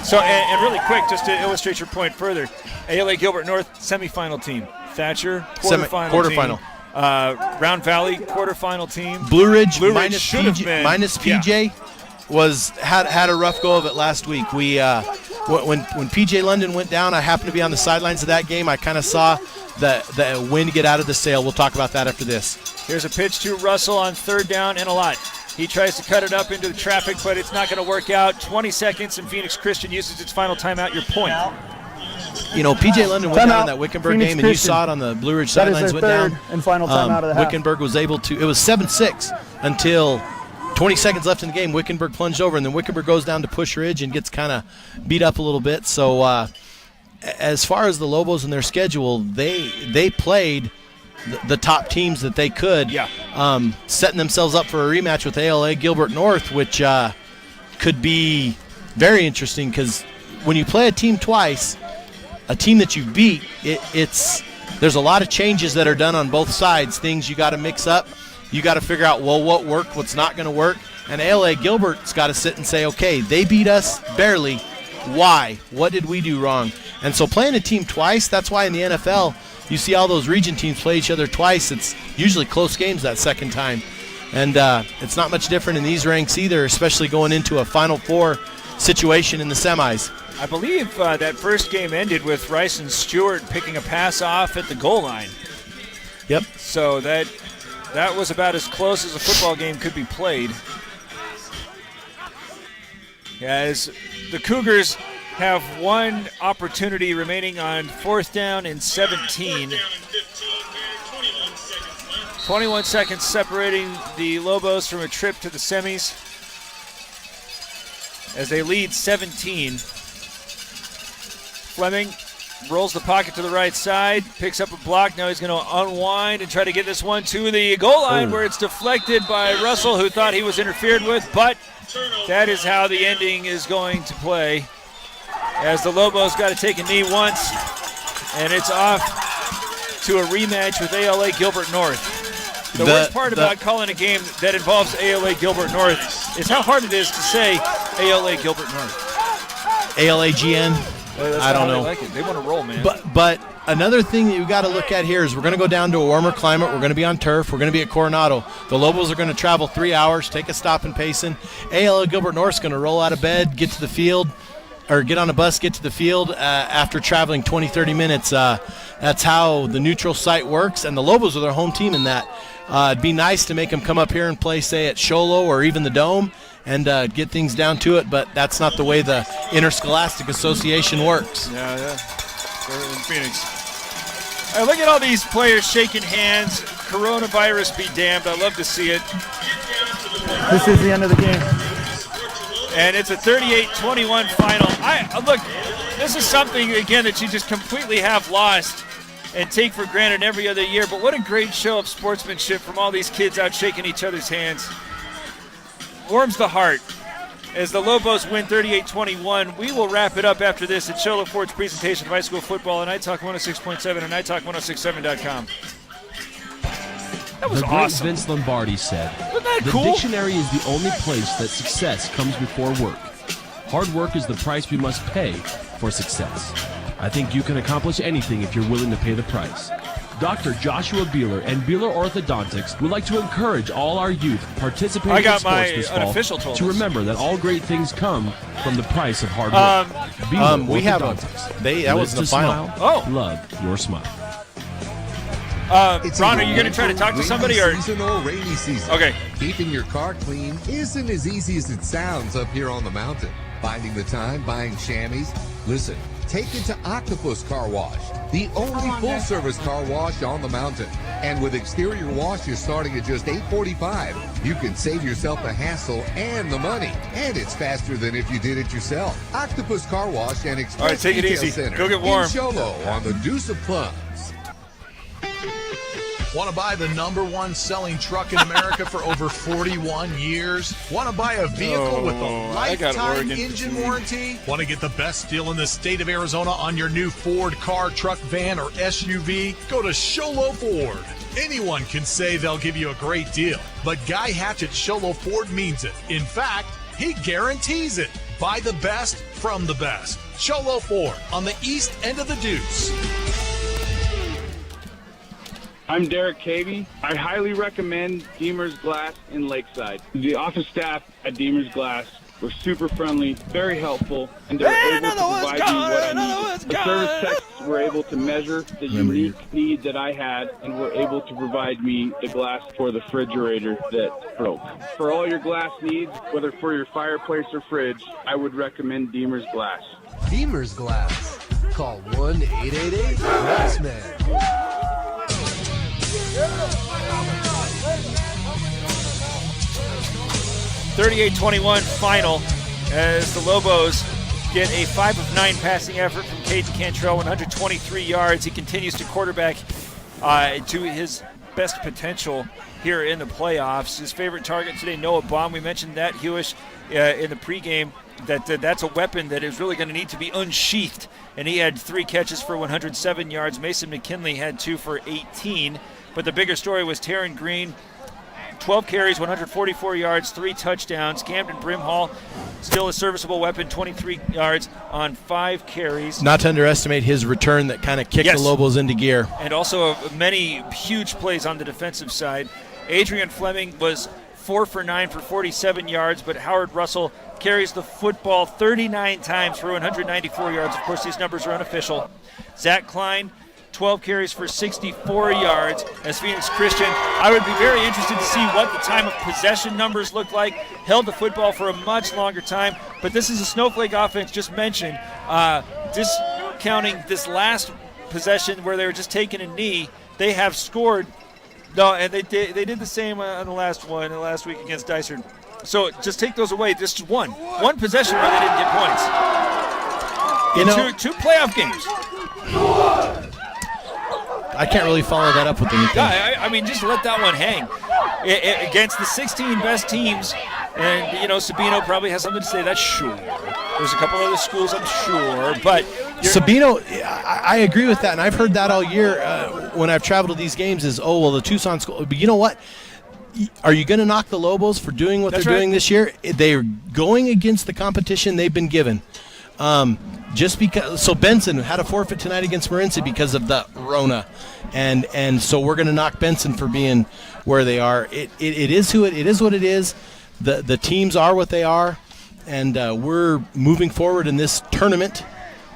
So, and really quick, just to illustrate your point further, ALA Gilbert North semifinal team, Thatcher quarterfinal team, Round Valley quarterfinal team, Blue Ridge minus PJ had a rough go of it last week. We when PJ London went down, I happened to be on the sidelines of that game. I kind of saw the wind get out of the sail. We'll talk about that after this. Here's a pitch to Russell on 3rd down and a lot. He tries to cut it up into the traffic, but it's not going to work out. 20 seconds, and Phoenix Christian uses its final timeout. Your point. You know, PJ London went down in that Wickenburg game, and you saw it on the Blue Ridge sidelines. Went down. And final timeout of the half. Wickenburg was able to. It was 7-6 until 20 seconds left in the game. Wickenburg plunged over, and then Wickenburg goes down to Push Ridge and gets kind of beat up a little bit. So, as far as the Lobos and their schedule, they played the top teams that they could, setting themselves up for a rematch with ALA Gilbert North, which could be very interesting because when you play a team twice, a team that you beat, there's a lot of changes that are done on both sides, things you got to mix up. You got to figure out, well, what worked, what's not going to work. And ALA Gilbert's got to sit and say, okay, they beat us barely. Why? What did we do wrong? And so playing a team twice, that's why in the NFL you see all those region teams play each other twice. It's usually close games that second time. And it's not much different in these ranks either, especially going into a Final Four situation in the semis. I believe that first game ended with Rice and Stewart picking a pass off at the goal line. Yep. So that was about as close as a football game could be played. As the Cougars have one opportunity remaining on 4th down and 17. 21 seconds separating the Lobos from a trip to the semis as they lead 17. Fleming rolls the pocket to the right side, picks up a block. Now he's going to unwind and try to get this one to the goal line where it's deflected by Russell, who thought he was interfered with, but that is how the ending is going to play. As the Lobos got to take a knee once, and it's off to a rematch with ALA Gilbert North. The worst part about calling a game that involves ALA Gilbert North is how hard it is to say ALA Gilbert North. ALAGN? I don't know. They like it. They want to roll, man. But Another thing that you've got to look at here is we're going to go down to a warmer climate. We're going to be on turf. We're going to be at Coronado. The Lobos are going to travel 3 hours, take a stop in Payson. ALL Gilbert North's going to roll out of bed, get to the field, or get on a bus, get to the field after traveling 20, 30 minutes. That's how the neutral site works, and the Lobos are their home team in that. It'd be nice to make them come up here and play, say, at Sholo or even the Dome and get things down to it, but that's not the way the Interscholastic Association works. Yeah. They're in Phoenix. All right, look at all these players shaking hands. Coronavirus be damned. I love to see it. This is the end of the game. And it's a 38-21 final. Look, this is something, again, that you just completely have lost and take for granted every other year. But what a great show of sportsmanship from all these kids out shaking each other's hands. Warms the heart. As the Lobos win 38-21, we will wrap it up after this at Sholo Ford's presentation of high school football on iTalk 106.7 and iTalk1067.com. That was the great awesome. Vince Lombardi said, Wasn't that the cool? dictionary is the only place that success comes before work. Hard work is the price we must pay for success. I think you can accomplish anything if you're willing to pay the price. Dr. Joshua Beeler and Beeler Orthodontics would like to encourage all our youth participating in sports this fall to remember that all great things come from the price of hard work. Beeler we have Orthodontics. that was the final. Smile, love your smile. Ron, are you going to try to talk to somebody? Or Season or rainy season. Okay. Keeping your car clean isn't as easy as it sounds up here on the mountain. Finding the time, buying chamois. Listen, take it to Octopus Car Wash, the only full-service car wash on the mountain. And with exterior washes starting at just $8.45, you can save yourself the hassle and the money. And it's faster than if you did it yourself. Octopus Car Wash and Express All right, take it Retail easy. Center Go get warm. in Sholo on the Deuce of Plums. Want to buy the #1 selling truck in America for over 41 years? Want to buy a vehicle with a lifetime engine warranty? Want to get the best deal in the state of Arizona on your new Ford car, truck, van, or SUV? Go to Sholo Ford. Anyone can say they'll give you a great deal, but Guy Hatch at Sholo Ford means it. In fact, he guarantees it. Buy the best from the best. Sholo Ford on the east end of the Deuce. I'm Derek Cavey. I highly recommend Deemer's Glass in Lakeside. The office staff at Deemer's Glass were super friendly, very helpful, and they were able to provide me what I needed. The service techs were able to measure the unique need that I had and were able to provide me the glass for the refrigerator that broke. For all your glass needs, whether for your fireplace or fridge, I would recommend Deemer's Glass. Deemer's Glass. Call 1-888-GLASSMAN. 38-21 final as the Lobos get a 5 of 9 passing effort from Caden Cantrell, 123 yards. He continues to quarterback to his best potential here in the playoffs. His favorite target today, Noah Baum. We mentioned that, Hewish, in the pregame, that's a weapon that is really going to need to be unsheathed. And he had 3 catches for 107 yards. Mason McKinley had 2 for 18. But the bigger story was Taryn Green, 12 carries, 144 yards, 3 touchdowns. Camden Brimhall, still a serviceable weapon, 23 yards on 5 carries. Not to underestimate his return that kind of kicked the Lobos into gear. And also many huge plays on the defensive side. Adrian Fleming was 4 for 9 for 47 yards, but Howard Russell carries the football 39 times for 194 yards. Of course, these numbers are unofficial. Zach Klein, 12 carries for 64 yards as Phoenix Christian. I would be very interested to see what the time of possession numbers look like. Held the football for a much longer time, but this is a Snowflake offense just mentioned. Discounting this last possession where they were just taking a knee, they have scored. No, and they did the same on the last week against Dysart. So just take those away. This is one possession where they didn't get points. Two playoff games. I can't really follow that up with anything. Yeah, I mean, just let that one hang. Against the 16 best teams, and, Sabino probably has something to say. That's sure. There's a couple other schools, I'm sure, but Sabino, I agree with that, and I've heard that all year when I've traveled to these games is, the Tucson school. But you know what? Are you going to knock the Lobos for doing what they're doing this year? They're going against the competition they've been given. Just because, so Benson had a forfeit tonight against Morenci because of the Rona, and so we're going to knock Benson for being where they are. It is what it is. The teams are what they are, and we're moving forward in this tournament.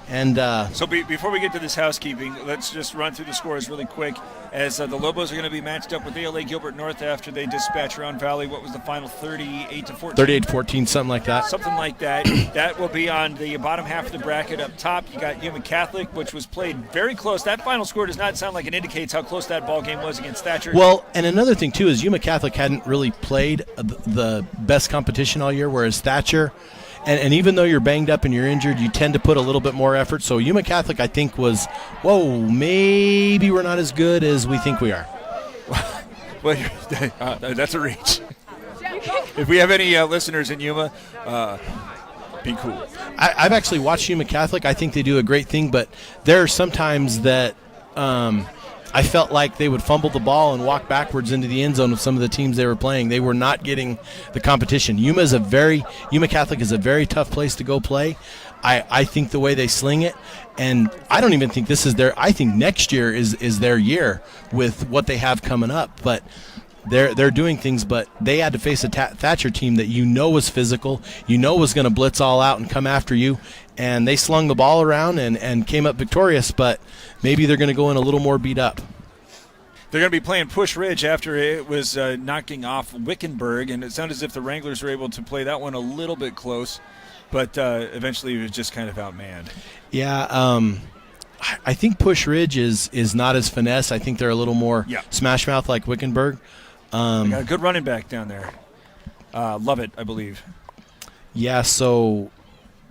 And so before we get to this housekeeping, let's just run through the scores really quick. As the Lobos are going to be matched up with ALA Gilbert North after they dispatch Round Valley. What was the final, 38-14? 38-14, something like that. Something like that. That will be on the bottom half of the bracket up top. You got Yuma Catholic, which was played very close. That final score does not sound like it indicates how close that ball game was against Thatcher. Well, and another thing, too, is Yuma Catholic hadn't really played the best competition all year, whereas Thatcher, and even though you're banged up and you're injured, you tend to put a little bit more effort. So Yuma Catholic, I think, was, maybe we're not as good as we think we are. Well, that's a reach. If we have any listeners in Yuma, be cool. I've actually watched Yuma Catholic. I think they do a great thing, but there are sometimes that I felt like they would fumble the ball and walk backwards into the end zone of some of the teams they were playing. They were not getting the competition. Yuma Catholic is a very tough place to go play. I think the way they sling it, and I don't even think this is I think next year is their year with what they have coming up. But they're doing things, but they had to face a Thatcher team that was physical, was going to blitz all out and come after you, and they slung the ball around and came up victorious, but maybe they're going to go in a little more beat up. They're going to be playing Push Ridge after it was knocking off Wickenburg, and it sounded as if the Wranglers were able to play that one a little bit close, but eventually it was just kind of outmanned. Yeah, I think Push Ridge is not as finesse. I think they're a little more smash mouth like Wickenburg. They got a good running back down there. Love it, I believe. Yeah, so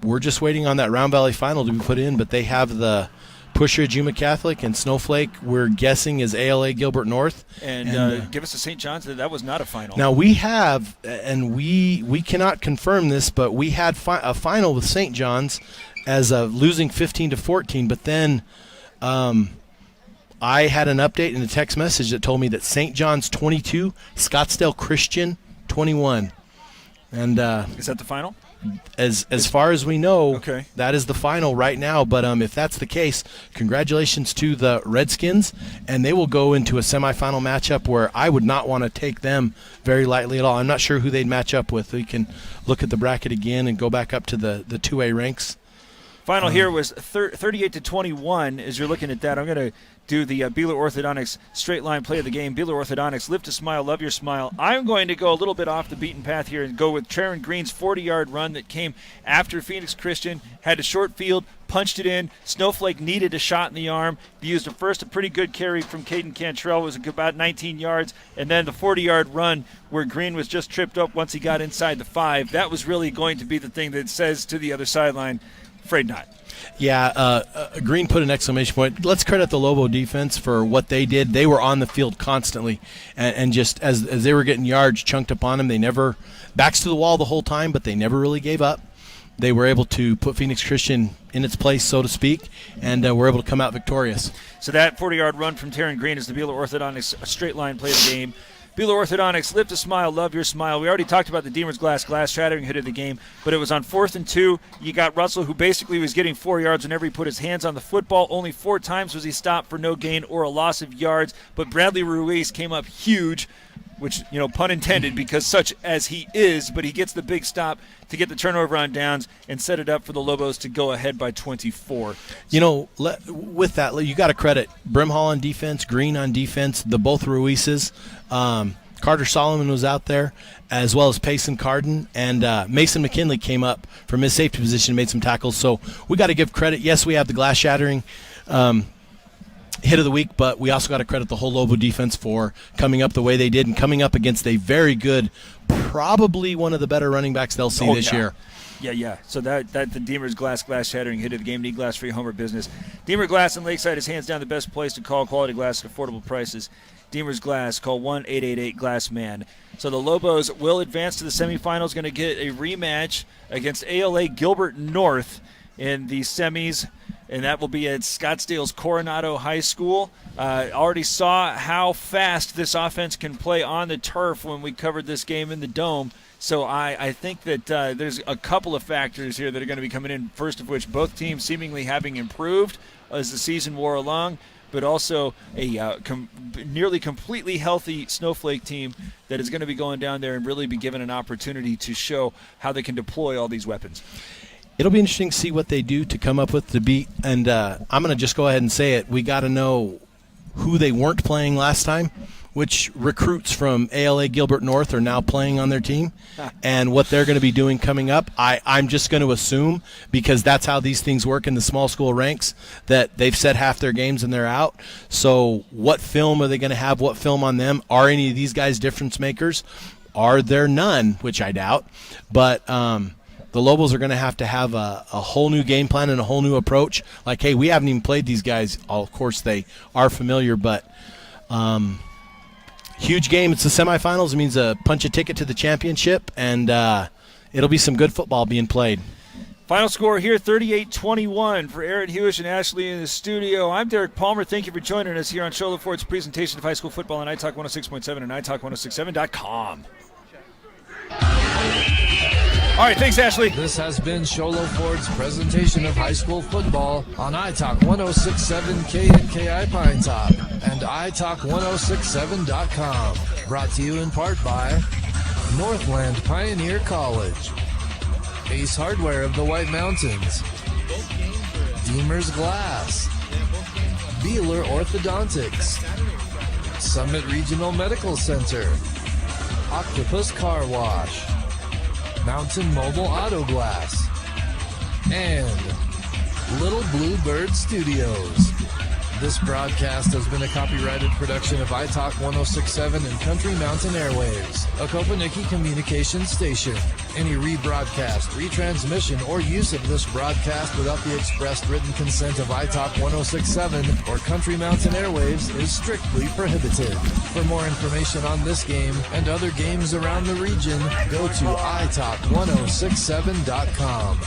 we're just waiting on that Round Valley final to be put in, but they have the Push Ridge Yuma Catholic, and Snowflake, we're guessing, is ALA Gilbert North. And give us a St. John's. That was not a final. Now we have, and we cannot confirm this, but we had a final with St. John's as losing 15-14, but then I had an update in a text message that told me that St. John's 22, Scottsdale Christian 21. And is that the final? As far as we know, okay, that is the final right now. But if that's the case, congratulations to the Redskins, and they will go into a semifinal matchup where I would not want to take them very lightly at all. I'm not sure who they'd match up with. We can look at the bracket again and go back up to the 2A ranks. Final here was 38-21. As you're looking at that, I'm going to do the Beeler Orthodontics straight line play of the game. Beeler Orthodontics, live to smile, love your smile. I'm going to go a little bit off the beaten path here and go with Sharon Green's 40-yard run that came after Phoenix Christian had a short field, punched it in. Snowflake needed a shot in the arm. He used a pretty good carry from Caden Cantrell. It was about 19 yards. And then the 40-yard run where Green was just tripped up once he got inside the 5. That was really going to be the thing that says to the other sideline, afraid not. Yeah, Green put an exclamation point. Let's credit the Lobo defense for what they did. They were on the field constantly, and just as they were getting yards chunked upon them, they never backs to the wall the whole time, but they never really gave up. They were able to put Phoenix Christian in its place, so to speak, and were able to come out victorious. So that 40-yard run from Taryn Green is the Beeler Orthodontics straight line play of the game. Beeler Orthodontics, live to smile, love your smile. We already talked about the Deemer's glass shattering hit of the game, but it was on 4th and 2. You got Russell, who basically was getting 4 yards whenever he put his hands on the football. Only 4 times was he stopped for no gain or a loss of yards, but Bradley Ruiz came up huge, which, pun intended, because such as he is, but he gets the big stop to get the turnover on downs and set it up for the Lobos to go ahead by 24. With that, you got to credit Brimhall on defense, Green on defense, the both Ruizes. Carter Solomon was out there, as well as Payson Carden, and Mason McKinley came up from his safety position and made some tackles. So we got to give credit. Yes, we have the glass shattering hit of the week, but we also got to credit the whole Lobo defense for coming up the way they did and coming up against a very good, probably one of the better running backs they'll see this year. Yeah. So that the Deemer's glass shattering hit of the game. Need glass for your home or business. Deemer Glass in Lakeside is hands down the best place to call quality glass at affordable prices. Deemer's Glass, call 1-888-GLASS-MAN. So the Lobos will advance to the semifinals, going to get a rematch against ALA Gilbert North in the semis, and that will be at Scottsdale's Coronado High School. Already saw how fast this offense can play on the turf when we covered this game in the Dome. So I think that there's a couple of factors here that are going to be coming in, first of which both teams seemingly having improved as the season wore along, but also a nearly completely healthy Snowflake team that is going to be going down there and really be given an opportunity to show how they can deploy all these weapons. It'll be interesting to see what they do to come up with the beat, and I'm going to just go ahead and say it. We got to know who they weren't playing last time, which recruits from ALA Gilbert North are now playing on their team, and what they're going to be doing coming up. I'm just going to assume, because that's how these things work in the small school ranks, that they've set half their games and they're out. So what film are they going to have? What film on them? Are any of these guys difference makers? Are there none, which I doubt. But the Lobos are going to have a whole new game plan and a whole new approach. Like, hey, we haven't even played these guys. Of course, they are familiar, but huge game. It's the semifinals. It means punch a ticket to the championship, and it'll be some good football being played. Final score here, 38-21 for Aaron Hewish and Ashley in the studio. I'm Derek Palmer. Thank you for joining us here on Shola Ford's presentation of high school football on iTalk 106.7 and iTalk1067.com. All right, thanks, Ashley. This has been Shola Ford's presentation of high school football on iTalk 106.7 KNKI Pine Top and iTalk1067.com. Brought to you in part by Northland Pioneer College, Ace Hardware of the White Mountains, Deemer's Glass, Beeler Orthodontics, Summit Regional Medical Center, Octopus Car Wash, Mountain Mobile Auto Glass, and Little Blue Bird Studios. This broadcast has been a copyrighted production of iTalk 1067 and Country Mountain Airwaves, a Kopaniki communications station. Any rebroadcast, retransmission, or use of this broadcast without the expressed written consent of iTalk 1067 or Country Mountain Airwaves is strictly prohibited. For more information on this game and other games around the region, go to iTalk1067.com.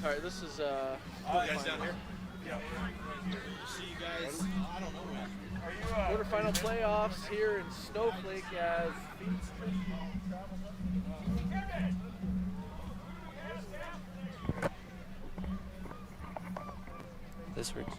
All right, this is you guys down here? Yeah. See you guys. I don't know when. Quarterfinal playoffs here in Snowflake as this works.